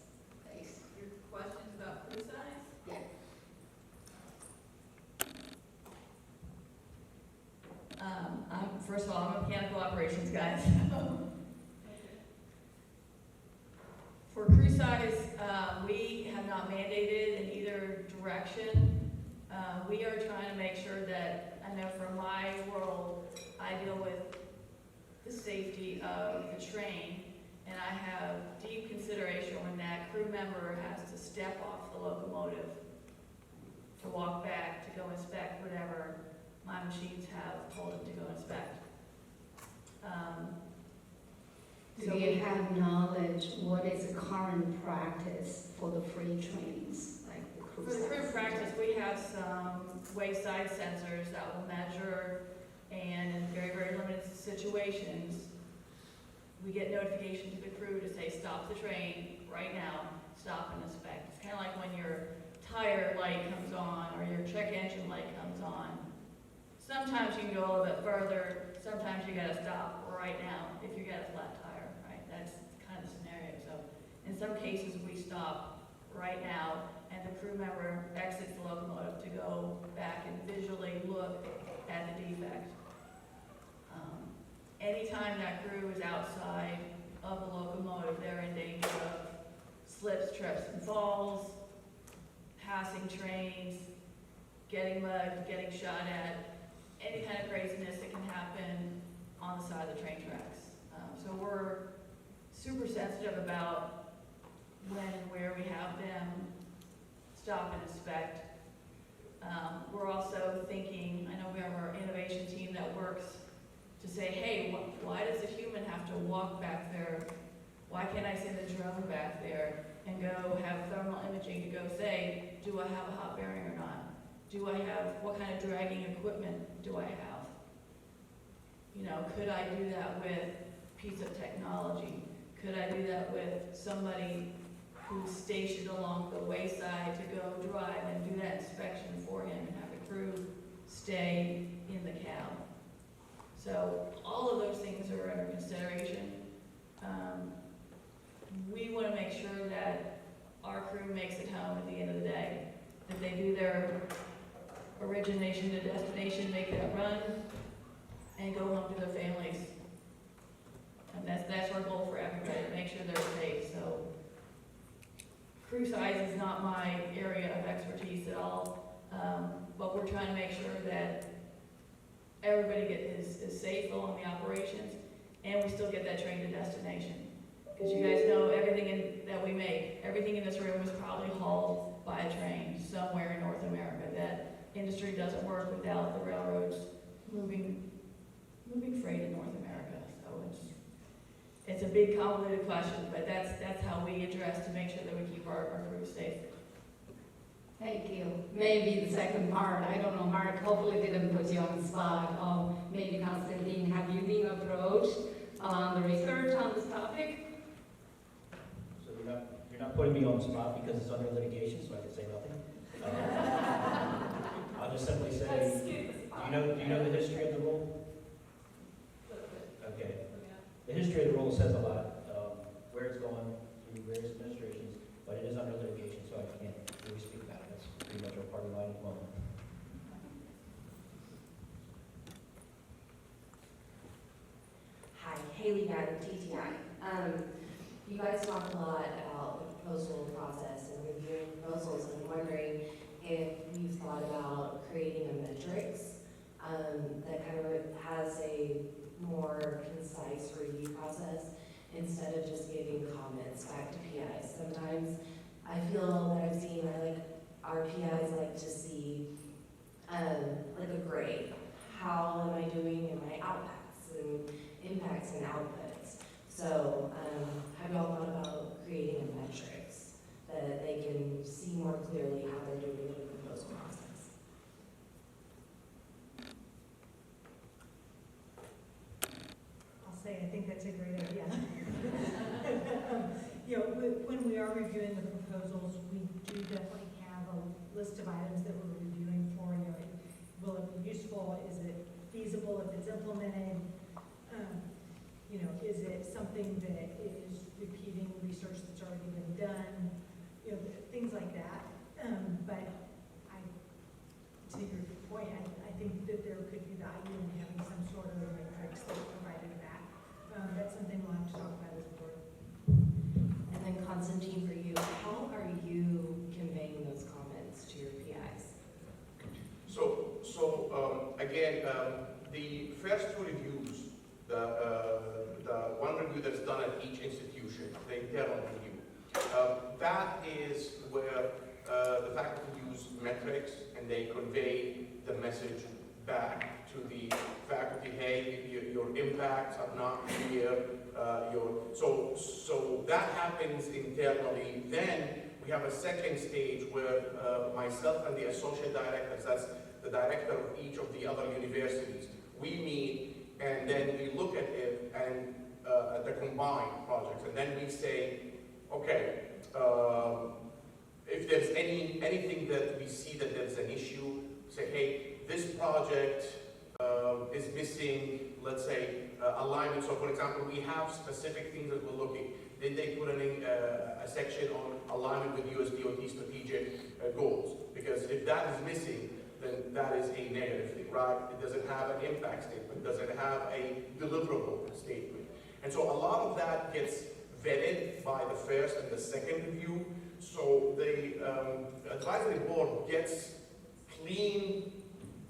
Thanks. Your questions about crew size? Yeah. First of all, I'm a mechanical operations guy. For crew size, we have not mandated in either direction. We are trying to make sure that, I know for my world, I deal with the safety of the train, and I have deep consideration when that crew member has to step off the locomotive to walk back, to go inspect whatever my machines have told them to go inspect. Do you have knowledge what is the current practice for the freight trains, like the crew For the crew size? practice, we have some wayside sensors that will measure, and in very, very limited situations, we get notification to the crew to say, stop the train right now, stop and inspect. It's kind of like when your tire light comes on or your check engine light comes on. Sometimes you can go a little bit further, sometimes you gotta stop right now if you got a flat tire, right? That's kind of the scenario. So in some cases, we stop right now and the crew member exits the locomotive to go back and visually look at the defect. Anytime that crew is outside of the locomotive, they're in danger of slips, trips, and falls, passing trains, getting mugged, getting shot at, any kind of craziness that can happen on the side of the train tracks. So we're super sensitive about when and where we have them stop and inspect. We're also thinking, I know we have our innovation team that works to say, hey, why does a human have to walk back there? Why can't I send a drone back there and go have thermal imaging to go say, do I have a hot bearing or not? What kind of dragging equipment do I have? Could I do that with a piece of technology? Could I do that with somebody who's stationed along the wayside to go drive and do that inspection for him and have the crew stay in the cab. So all of those things are under consideration. We want to make sure that our crew makes it home at the end of the day, that they do their origination to destination, make that run, and go home to their families. And that's our goal for everybody, to make sure they're safe. So crew size is not my area of expertise at all, but we're trying to make sure that everybody is safe along the operations, and we still get that train to destination. Because you guys know everything that we make, everything in this room was probably hauled by a train somewhere in North America. That industry doesn't work without the railroads moving freight in North America. So it's a big complicated question, but that's how we address to make sure that we keep our crew safe. Thank you. Maybe the second part, I don't know, Mark, hopefully didn't put you on the spot. Maybe Constantine, have you been approached on the research on this topic? So you're not putting me on the spot because it's under litigation, so I can say nothing. I'll just simply say, do you know the history of the rule? Okay. The history of the rule says a lot, where it's gone through various administrations, but it is under litigation, so I can't really speak about it. That's pretty much our party line at the moment. Hi, Haley Gunn, TTI. You guys talk a lot about the proposal process and reviewing proposals, and I'm wondering if you've thought about creating a metrics that kind of has a more concise review process instead of just giving comments back to PIs. Sometimes I feel that I've seen our PIs like to see like a grade. How am I doing in my outputs and impacts and outputs? So have you all thought about creating a metrics that they can see more clearly how they're doing in the proposal process? I'll say, I think that's a great idea. When we are reviewing the proposals, we do definitely have a list of items that we're reviewing for. Will it be useful? Is it feasible if it's implemented? Is it something that is repeating research that's already been done? Things like that. But to your point, I think that there could be value in having some sort of matrix that provided that. That's something we'll have to talk about as a board. And then Constantine, for you, how are you conveying those comments to your PIs? So again, the first two reviews, the one review that's done at each institution, the internal review, that is where the faculty use metrics and they convey the message back to the faculty. Hey, your impacts are not clear. So that happens internally. Then we have a second stage where myself and the associate directors, that's the director of each of the other universities, we meet and then we look at it and at the combined projects, and then we say, okay, if there's anything that we see that there's an issue, say, hey, this project is missing, let's say, alignment. So for example, we have specific things that we're looking. Did they put in a section on alignment with USDOT strategic goals? Because if that is missing, then that is a negative thing, right? It doesn't have an impact statement, doesn't have a deliverable statement. And so a lot of that gets vetted by the first and the second review. So the advisory board gets clean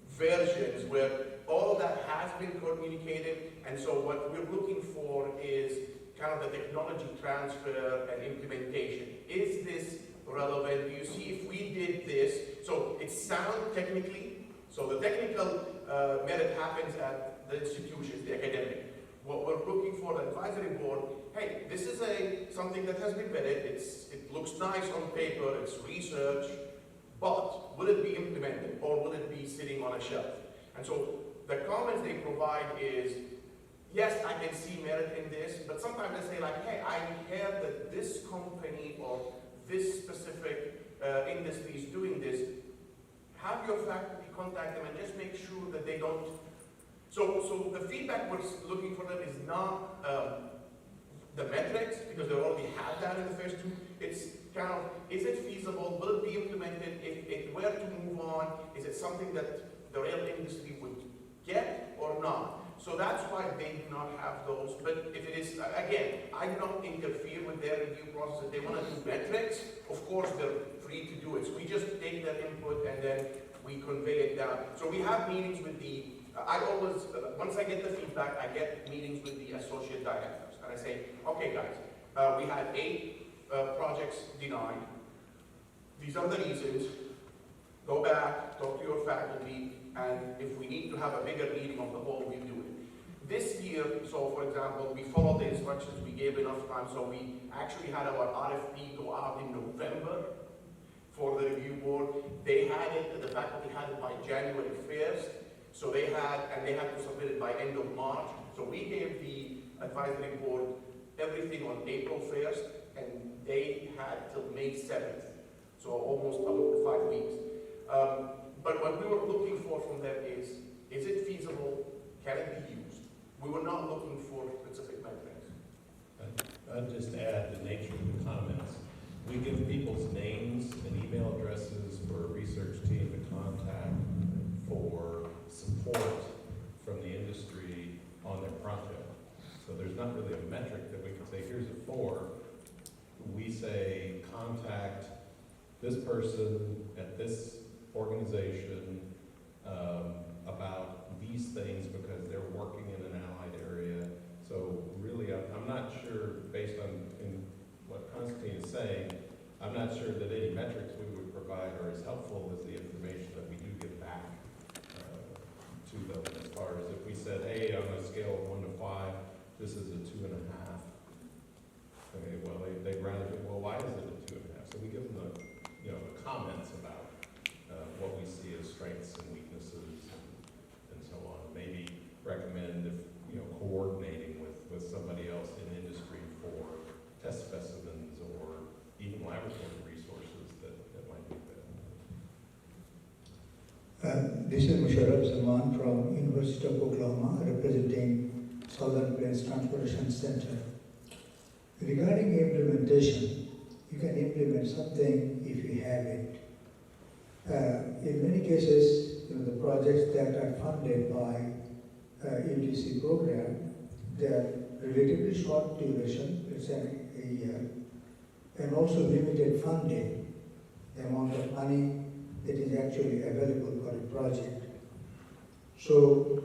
versions where all of that has been communicated. And so what we're looking for is kind of the technology transfer and implementation. Is this relevant? Do you see if we did this? So it's sound technically. So the technical merit happens at the institutions, the academic. What we're looking for, the advisory board, hey, this is something that has been vetted. It looks nice on paper. It's research. But will it be implemented or will it be sitting on a shelf? And so the comments they provide is, yes, I can see merit in this, but sometimes they say like, hey, I heard that this company or this specific industry is doing this, have your faculty contact them and just make sure that they don't. So the feedback we're looking for them is not the metrics, because they already have that in the first two. It's kind of, is it feasible? Will it be implemented? If it were to move on, is it something that the rail industry would get or not? So that's why they do not have those. But if it is, again, I do not interfere with their review process. If they want to do metrics, of course they're free to do it. So we just take their input and then we convey it down. So we have meetings with the, I always, once I get the feedback, I get meetings with the associate directors. And I say, okay guys, we had 8 projects denied. These are the reasons. Go back, talk to your faculty, and if we need to have a bigger meeting of the whole, we'll do it. This year, so for example, we followed the instructions, we gave enough time, so we actually had our RFP go out in November for the review board. They had it, the faculty had it by January 1st, so they had to submit it by end of March. So we gave the advisory board everything on April 1st, and they had till May 7th, so almost 5 weeks. But what we were looking for from them is it feasible? Can it be used? We were not looking for specific metrics. I'd just add the nature of the comments. We give people's names and email addresses for a research team to contact for support from the industry on their project. So there's not really a metric that we can say, here's a 4. We say, contact this person at this organization about these things because they're working in an allied area. So really, I'm not sure, based on what Constantine is saying, I'm not sure that any metrics we would provide are as helpful as the information that we do give back to them. As far as if we said, hey, on a scale of 1 to 5, this is a 2.5. Okay, well, they'd rather, well, why is it a 2.5? So we give them the comments about what we see as strengths and weaknesses and so on. Maybe recommend if, coordinating with somebody else in industry for test specimens or even laboratory resources that might be better. This is Musharraf Zaman from University of Oklahoma, representing Southern Plains Transportation Center. Regarding implementation, you can implement something if you have it. In many cases, the projects that are funded by UTC program, they are relatively short duration, let's say a year, and also limited funding, the amount of money that is actually available for a project. So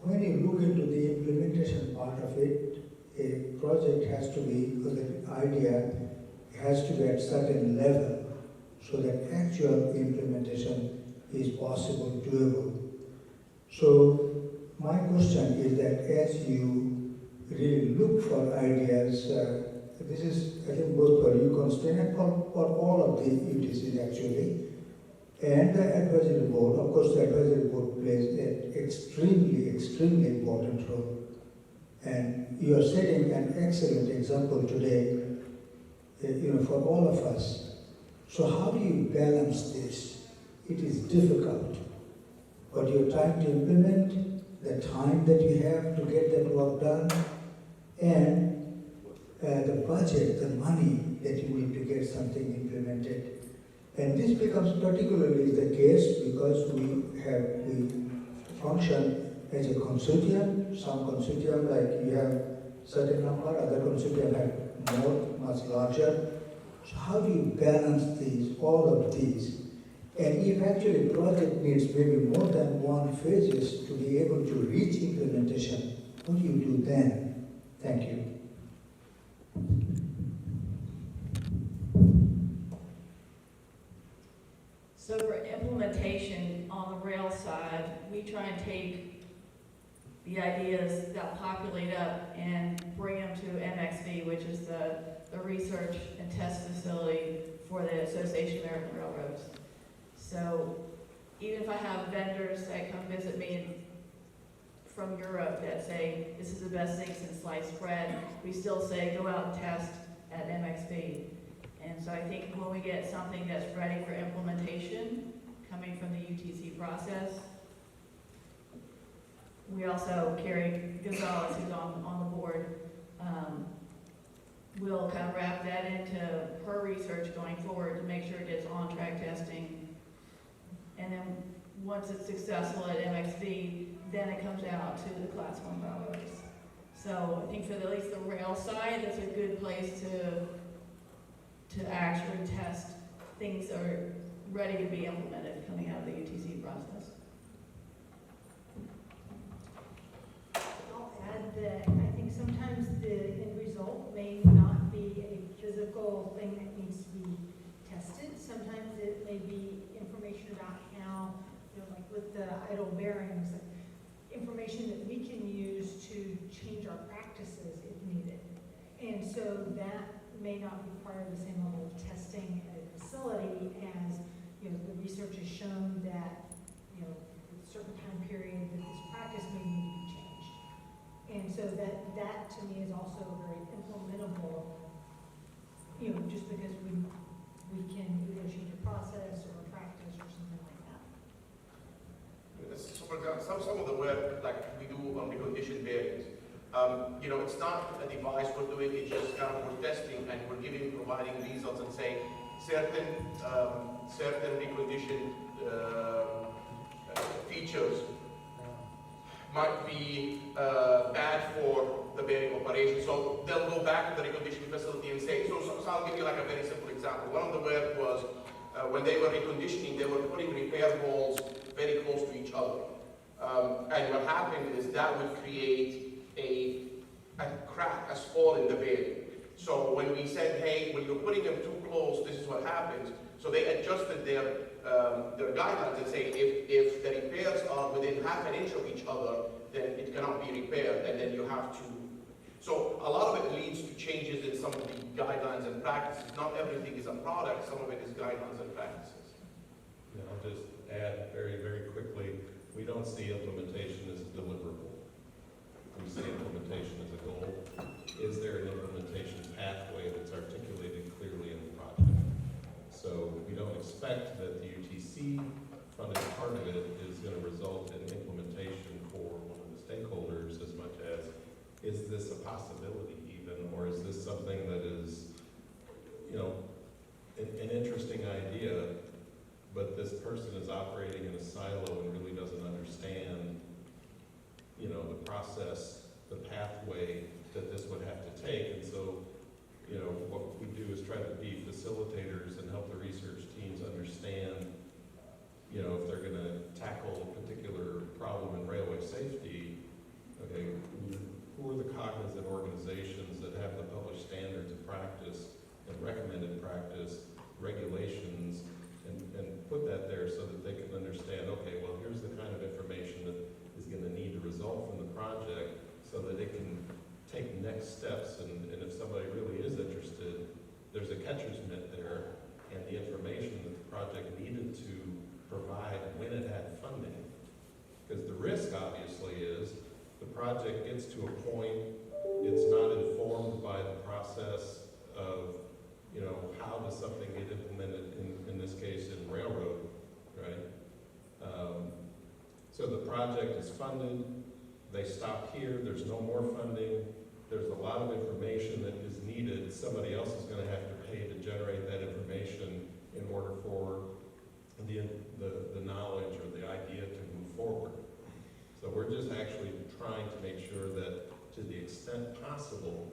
when you look into the implementation part of it, a project has to be, or the idea has to be at certain level so that actual implementation is possible, doable. So my question is that as you really look for ideas, this is, I think, both for you, Constantine, and for all of the UTCs actually, and the advisory board. Of course, the advisory board plays an extremely important role. And you are setting an excellent example today, for all of us. So how do you balance this? It is difficult, but you're trying to implement the time that you have to get that work done, and the budget, the money that you need to get something implemented. And this becomes particularly the case because we function as a consortium. Some consortium, like you have certain number, other consortium have much larger. So how do you balance these, all of these? And if actually project needs maybe more than one phases to be able to reach implementation, what do you do then? Thank you. So for implementation on the rail side, we try and take the ideas that populate up and bring them to MXV, which is the research and test facility for the Association of American Railroads. So even if I have vendors that come visit me from Europe that say, this is the best thing since sliced bread, we still say, go out and test at MXV. And so I think when we get something that's ready for implementation, coming from the UTC process, we also, Carrie Gonzalez, who's on the board, will kind of wrap that into her research going forward to make sure it gets on-track testing. And then once it's successful at MXV, then it comes out to the Class 1 railroads. So I think for at least the rail side, that's a good place to actually test things that are ready to be implemented coming out of the UTC process. I'll add that I think sometimes the end result may not be a physical thing that needs to be tested. Sometimes it may be information about how, like with the idle bearings, information that we can use to change our practices if needed. And so that may not require the same level of testing at a facility as, the research has shown that, with a certain time period that this practice may need to be changed. And so that to me is also very implementable, just because we can either change a process or a practice or something like that. So for example, some of the work like we do on reconditioned bearings, it's not a device we're doing, it's just kind of we're testing and we're providing results and saying certain reconditioned features might be bad for the bearing operation. So they'll go back to the reconditioning facility and say, so I'll give you like a very simple example. One of the work was when they were reconditioning, they were putting repair balls very close to each other. And what happened is that would create a crack, a spot in the bearing. So when we said, hey, when you're putting them too close, this is what happens. So they adjusted their guidelines and say if the repairs are within half an inch of each other, then it cannot be repaired, and then you have to. So a lot of it leads to changes in some of the guidelines and practices. Not everything is a product, some of it is guidelines and practices. Yeah, I'll just add very, very quickly, we don't see implementation as a deliverable. We see implementation as a goal. Is there an implementation pathway that's articulated clearly in the project? So we don't expect that the UTC funded part of it is going to result in implementation for one of the stakeholders as much as, is this a possibility even, or is this something that is, an interesting idea, but this person is operating in a silo and really doesn't understand, the process, the pathway that this would have to take. And so, what we do is try to be facilitators and help the research teams understand, if they're going to tackle a particular problem in railway safety, okay, who are the cognizant organizations that have the published standards of practice and recommended practice, regulations, and put that there so that they can understand, okay, well, here's the kind of information that is going to need to result from the project so that it can take next steps. And if somebody really is interested, there's a catcher's mitt there and the information that the project needed to provide when it had funding. Because the risk, obviously, is the project gets to a point, it's not informed by the process of, how does something get implemented, in this case, in railroad, right? So the project is funded, they stop here, there's no more funding, there's a lot of information that is needed, somebody else is going to have to pay to generate that information in order for the knowledge or the idea to move forward. So we're just actually trying to make sure that, to the extent possible,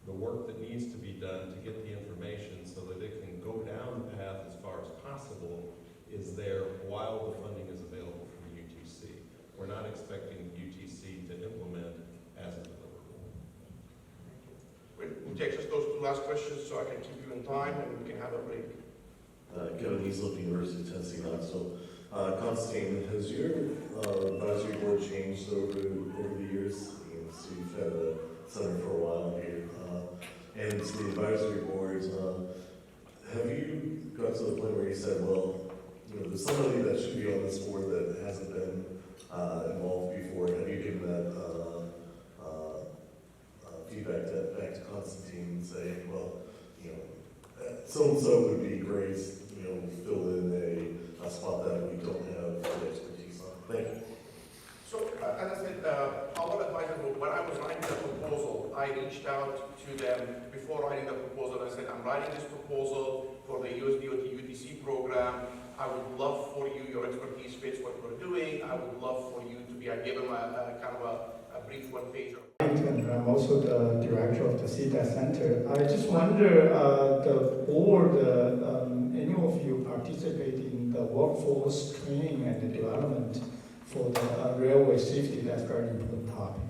the work that needs to be done to get the information so that it can go down the path as far as possible is there while the funding is available from the UTC. We're not expecting UTC to implement as a deliverable. We'll take just those two last questions so I can keep you in time and we can have a break. Kevin Heaslip, University of Tennessee, Knoxville. Constantine, has your advisory board changed over the years? So you've had a center for a while here. And the advisory boards, have you got to the point where you said, well, there's somebody that should be on this board that hasn't been involved before? Have you given that feedback back to Constantine and say, well, so-and-so would be great, you know, fill in a spot that we don't have the expertise on. Thank you. So, as I said, our advisor group, when I was writing the proposal, I reached out to them before writing the proposal. I said, I'm writing this proposal for the USDOT UTC program. I would love for you, your expertise fits what we're doing. I would love for you to be, I gave them a kind of a brief one-pager. And I'm also the director of the CUTC Center. I just wonder, the board, any of you participate in the workforce training and the development for the railway safety? That's a very important topic.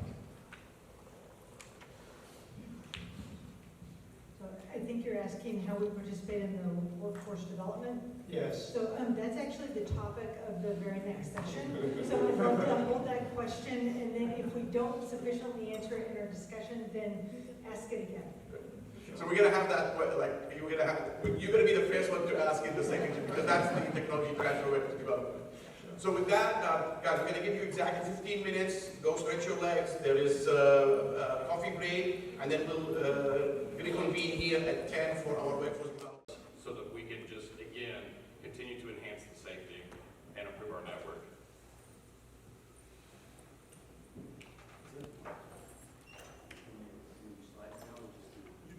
So I think you're asking how we participate in the workforce development? Yes. So that's actually the topic of the very next session. So I'd love to hold that question, and then if we don't sufficiently answer it in our discussion, then ask it again. So we're gonna have that, like, you're gonna be the first one to ask it the second, because that's the technology transfer we're developing. So with that, guys, I'm gonna give you exactly 15 minutes. Go stretch your legs. There is a coffee break, and then we'll reconvene here at 10 for our workforce development. So that we can just, again, continue to enhance the safety and improve our network.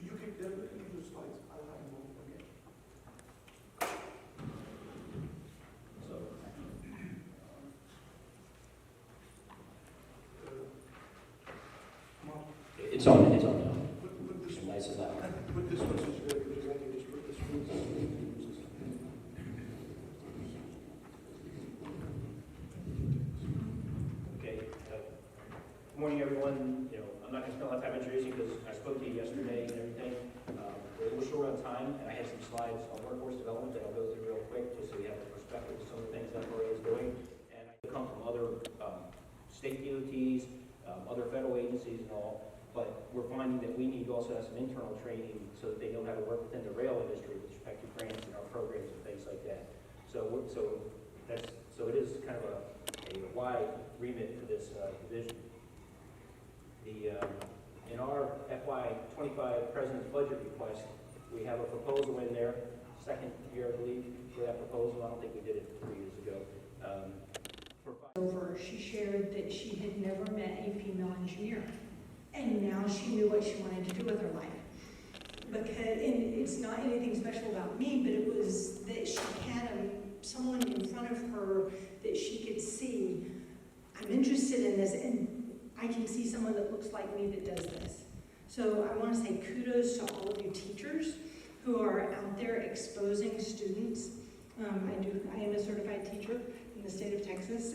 You can do slides. I'll have them move again. It's on now. It's nice and loud. Put this one, since you're presenting this, put this one. Okay. Good morning, everyone. You know, I'm not going to spend a lot of time introducing because I spoke to you yesterday and everything. We're a little short on time, and I had some slides on workforce development that I'll go through real quick just so you have a perspective of some of the things that FRA is doing. And I come from other state DOTs, other federal agencies and all, but we're finding that we need to also have some internal training so that they know how to work within the rail industry with respect to grants and our programs and things like that. So it is kind of a wide remit for this division. In our FY25 President's Budget request, we have a proposal in there, second year, I believe, for that proposal. I don't think we did it 3 years ago. She shared that she had never met a female engineer, and now she knew what she wanted to do with her life. And it's not anything special about me, but it was that she had someone in front of her that she could see, I'm interested in this, and I can see someone that looks like me that does this. So I want to say kudos to all of you teachers who are out there exposing students. I am a certified teacher in the state of Texas.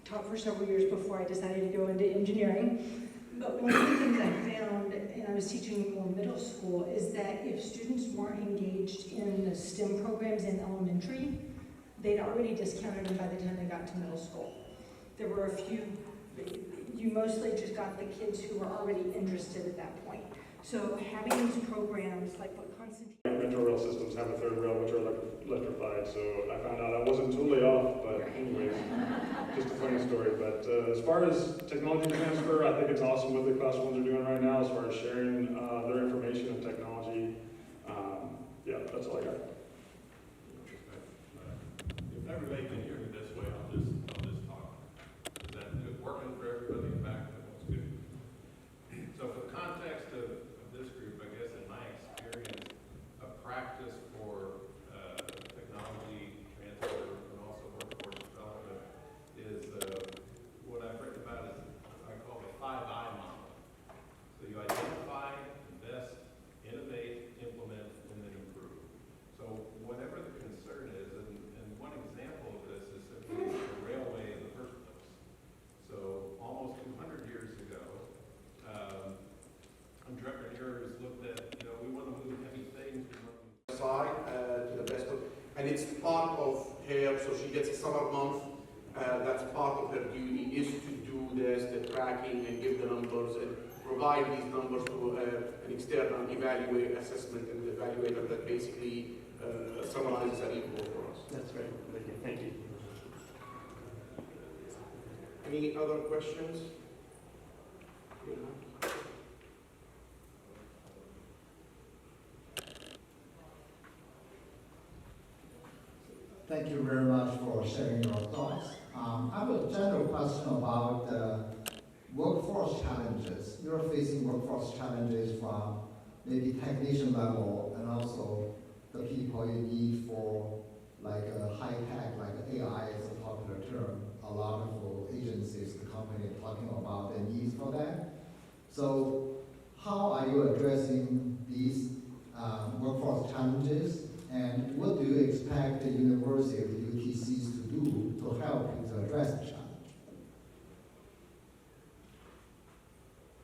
Taught for several years before I decided to go into engineering. But one of the things I found, and I was teaching more middle school, is that if students weren't engaged in the STEM programs in elementary, they'd already discounted them by the time they got to middle school. There were a few, you mostly just got the kids who were already interested at that point. So having these programs like what Constantine... Metro rail systems have a third rail which are electrified, so I found out I wasn't totally off, but anyways, just a funny story. But as far as technology transfer, I think it's awesome what the class ones are doing right now as far as sharing their information and technology. Yeah, that's all I got. If everybody can hear me this way, I'll just talk. Is that good working for everybody in the back? That's good. So for the context of this group, I guess in my experience, a practice for technology transfer and also workforce development is what I've written about is I call the 5I model. So you identify, invest, innovate, implement, and then improve. So whatever the concern is, and one example of this is simply the railway in the first place. So almost 200 years ago, entrepreneurs looked at, we want to move heavy things Side to the best of, and it's part of her, so she gets a summer month. That's part of her duty is to do this, the tracking, and give the numbers and provide these numbers to an external assessment and evaluator that basically summarizes a report for us. That's right. Thank you. Any other questions? Thank you very much for sharing your thoughts. I have a general question about workforce challenges. You're facing workforce challenges from maybe technician level and also the people you need for like high tech, like AI is a popular term. A lot of agencies, the company are talking about the needs for that. So how are you addressing these workforce challenges, and what do you expect the university or the UTCs to do to help you to address the challenge?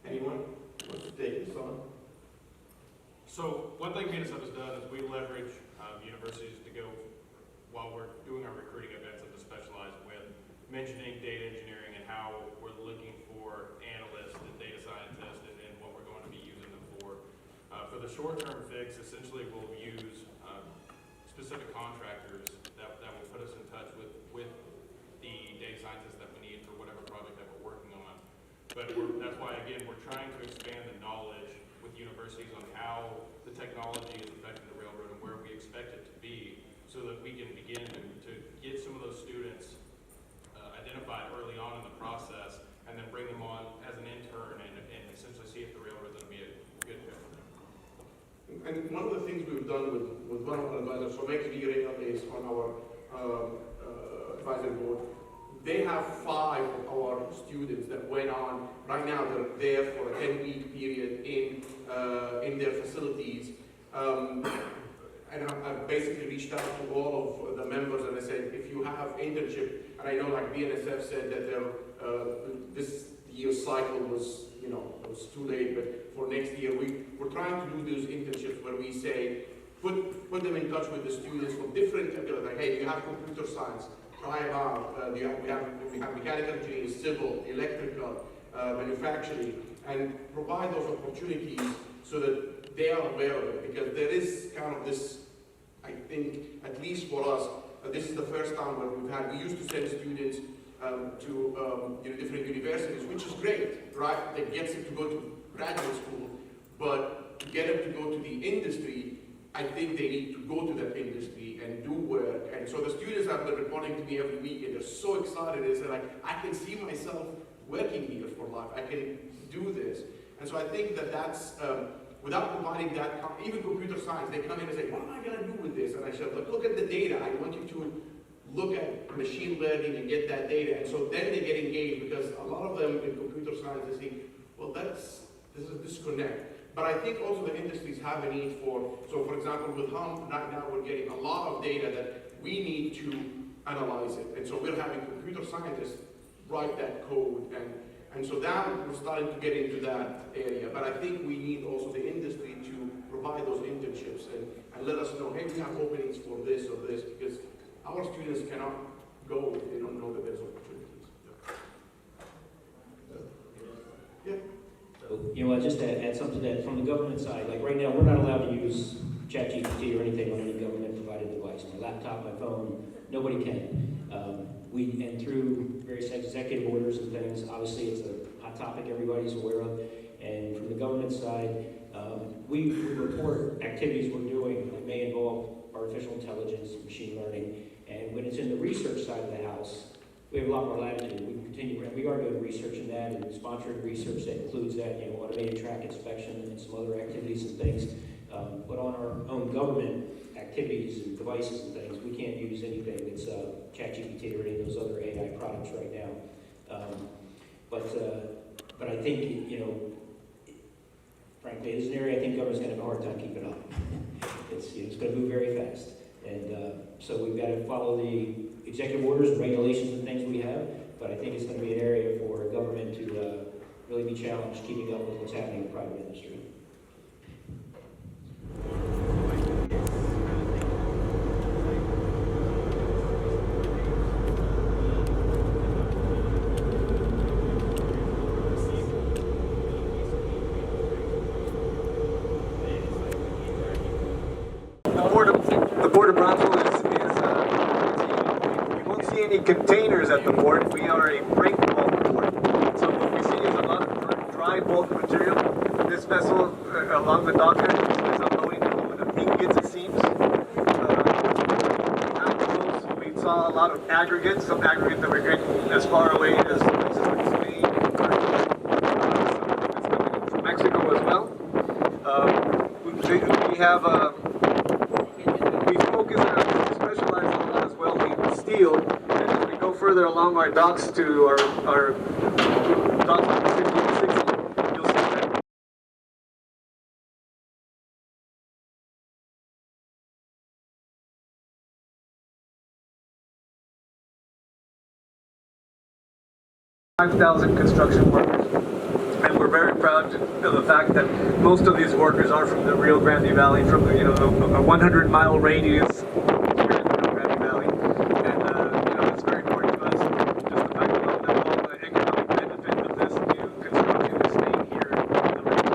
Anyone wants to take this on? So one thing BNSF has done is we leverage universities to go, while we're doing our recruiting events and to specialize with mentioning data engineering and how we're looking for analysts and data scientists and what we're going to be using them for. For the short-term fix, essentially we'll use specific contractors that will put us in touch with the data scientists that we need for whatever project that we're working on. But that's why, again, we're trying to expand the knowledge with universities on how the technology is affecting the railroad and where we expect it to be, so that we can begin to get some of those students identified early on in the process, and then bring them on as an intern and essentially see if the railroad is going to be a good fit for them. And one of the things we've done with one of our advisors, so Max Vigorena is on our advisory board. They have 5 of our students that went on. Right now, they're there for a 10-week period in their facilities. And I've basically reached out to all of the members and I said, if you have internship, and I know like BNSF said that this year's cycle was, it was too late, but for next year, we're trying to do those internships where we say, put them in touch with the students from different, like, hey, you have computer science, try it out. We have mechanical engineering, civil, electrical, manufacturing, and provide those opportunities so that they are aware of it, because there is kind of this, I think, at least for us, this is the first time where we used to send students to different universities, which is great, right? That gets them to go to graduate school, but to get them to go to the industry, I think they need to go to that industry and do work. And so the students have been reporting to me every week, and they're so excited. They say, like, I can see myself working here for life. I can do this. And so I think that that's, without providing that, even computer science, they come in and say, what am I going to do with this? And I said, look at the data. I want you to look at machine learning and get that data. And so then they get engaged, because a lot of them in computer science, they think, well, this is a disconnect. But I think also the industries have a need for, so for example, with HUM, right now we're getting a lot of data that we need to analyze it. And so we're having computer scientists write that code. And so now we're starting to get into that area. But I think we need also the industry to provide those internships and let us know, hey, we have openings for this or this, because our students cannot go if they don't know that there's opportunities. Yeah. So, just to add something to that, from the government side, like right now, we're not allowed to use ChatGPT or anything on any government-provided device. My laptop, my phone, nobody can. And through various executive orders and things, obviously it's a hot topic everybody's aware of. And from the government side, we report activities we're doing that may involve artificial intelligence, machine learning, and when it's in the research side of the house, we have a lot more latitude. We can continue, and we are doing research in that and sponsoring research that includes that, automated track inspection and some other activities and things. But on our own government activities and devices and things, we can't use anything that's ChatGPT or any of those other AI products right now. But I think, frankly, this is an area I think government's going to have a hard time keeping up. It's going to move very fast. And so we've got to follow the executive orders and regulations and things we have, but I think it's going to be an area for government to really be challenged keeping up with what's happening in the private industry. The Board of Bravo you won't see any containers at the board. We are a freight bulk board. So what we see is a lot of dry bulk material. This vessel along the docker is unloading over the ingots, it seems. saw a lot of aggregate, some aggregate that we're getting as far away as places like Spain, it's coming in from Mexico as well. We focus and specialize a lot as well in steel, and as we go further along our docks to our docks on 50 and 60, you'll see that 5,000 construction workers, and we're very proud of the fact that most of these workers are from the Rio Grande Valley, from the, a 100-mile radius here in the Rio Grande Valley, and it's very important to us, just the fact that all the economic benefit of this new construction is staying here in the region.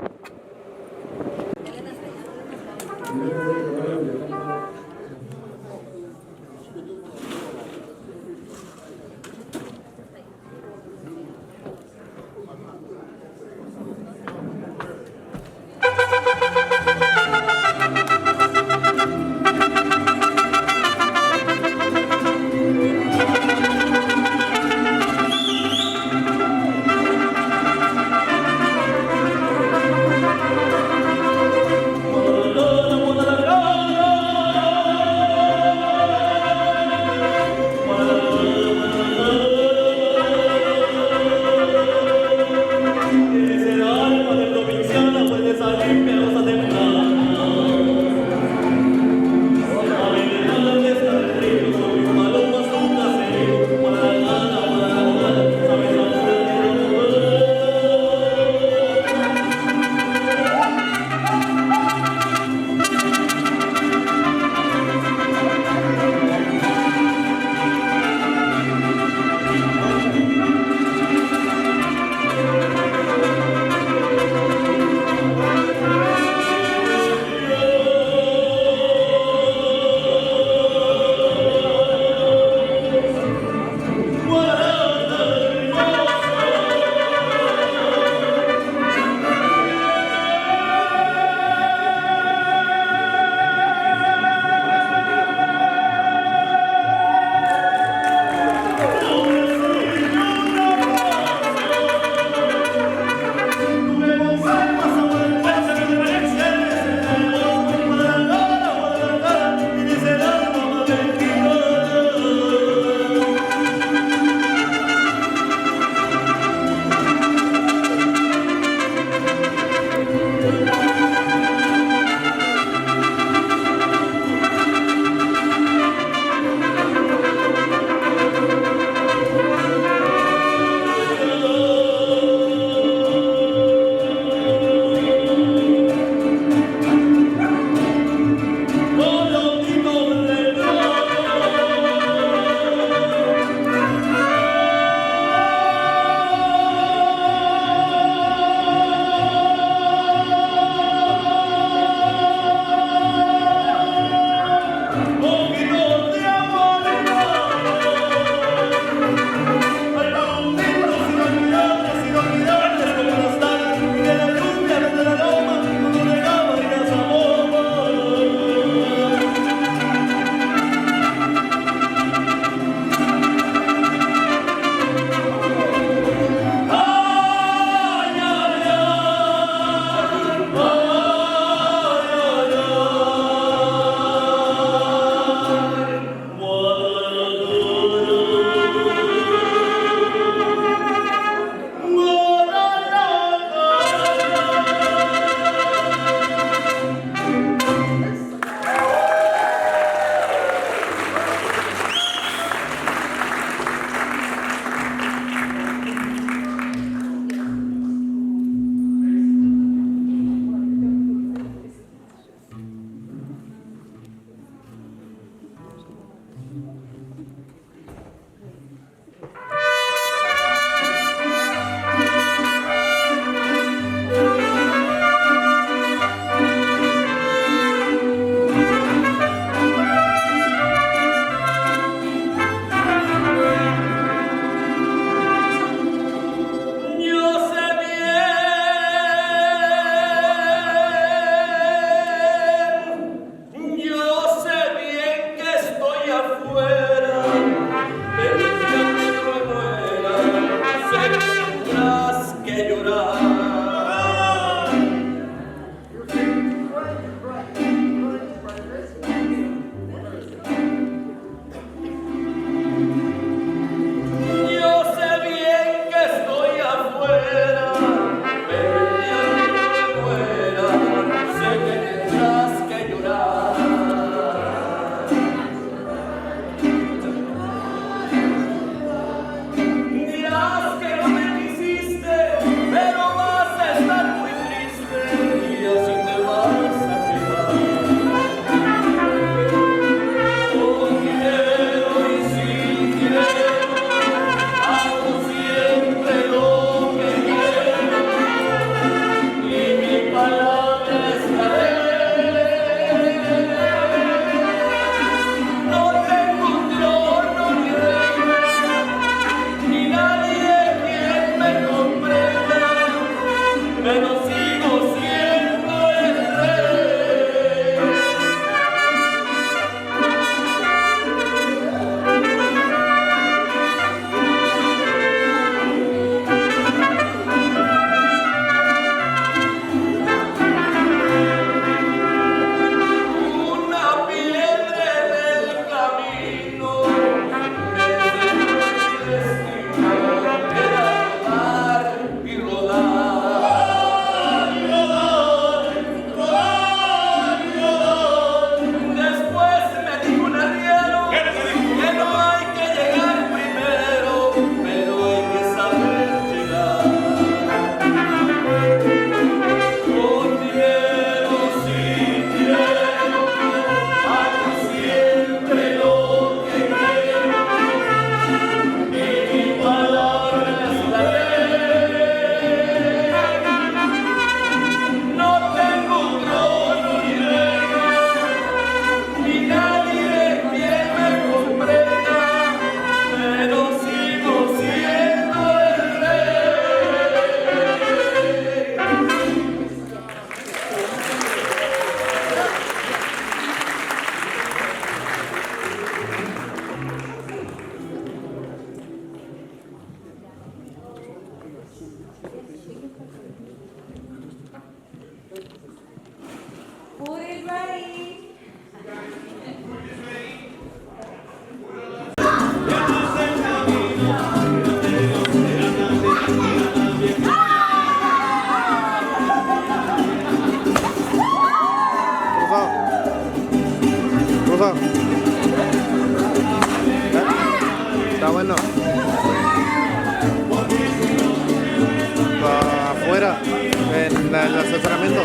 estacionamiento.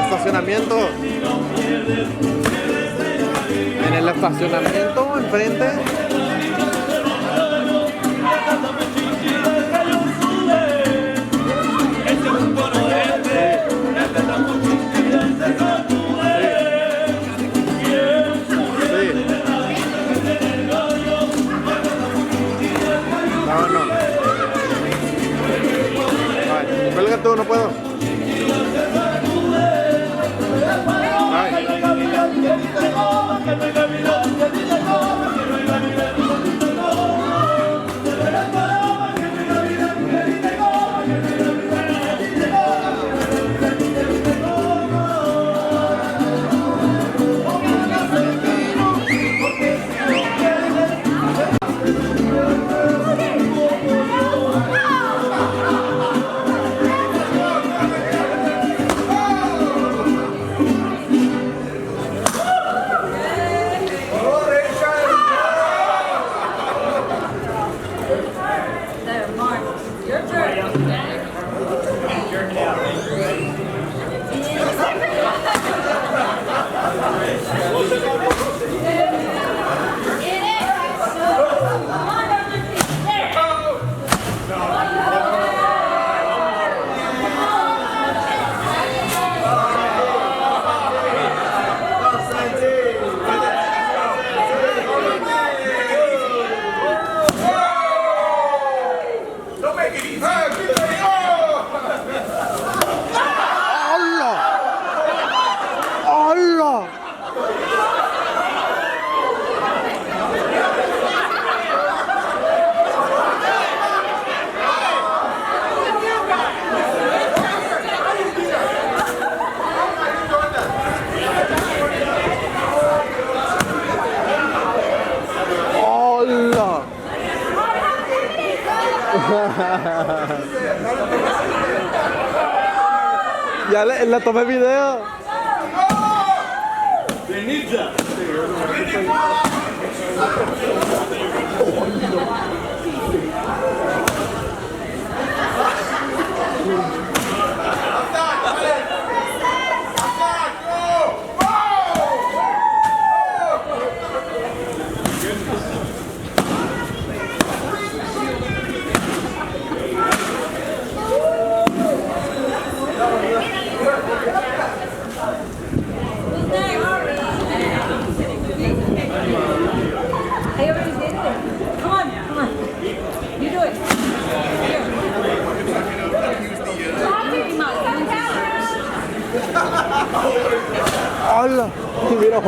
Estacionamiento. En el estacionamiento, enfrente. Cuelga tú, no puedo. Ya le tomé video. De ninja. Hola, mira,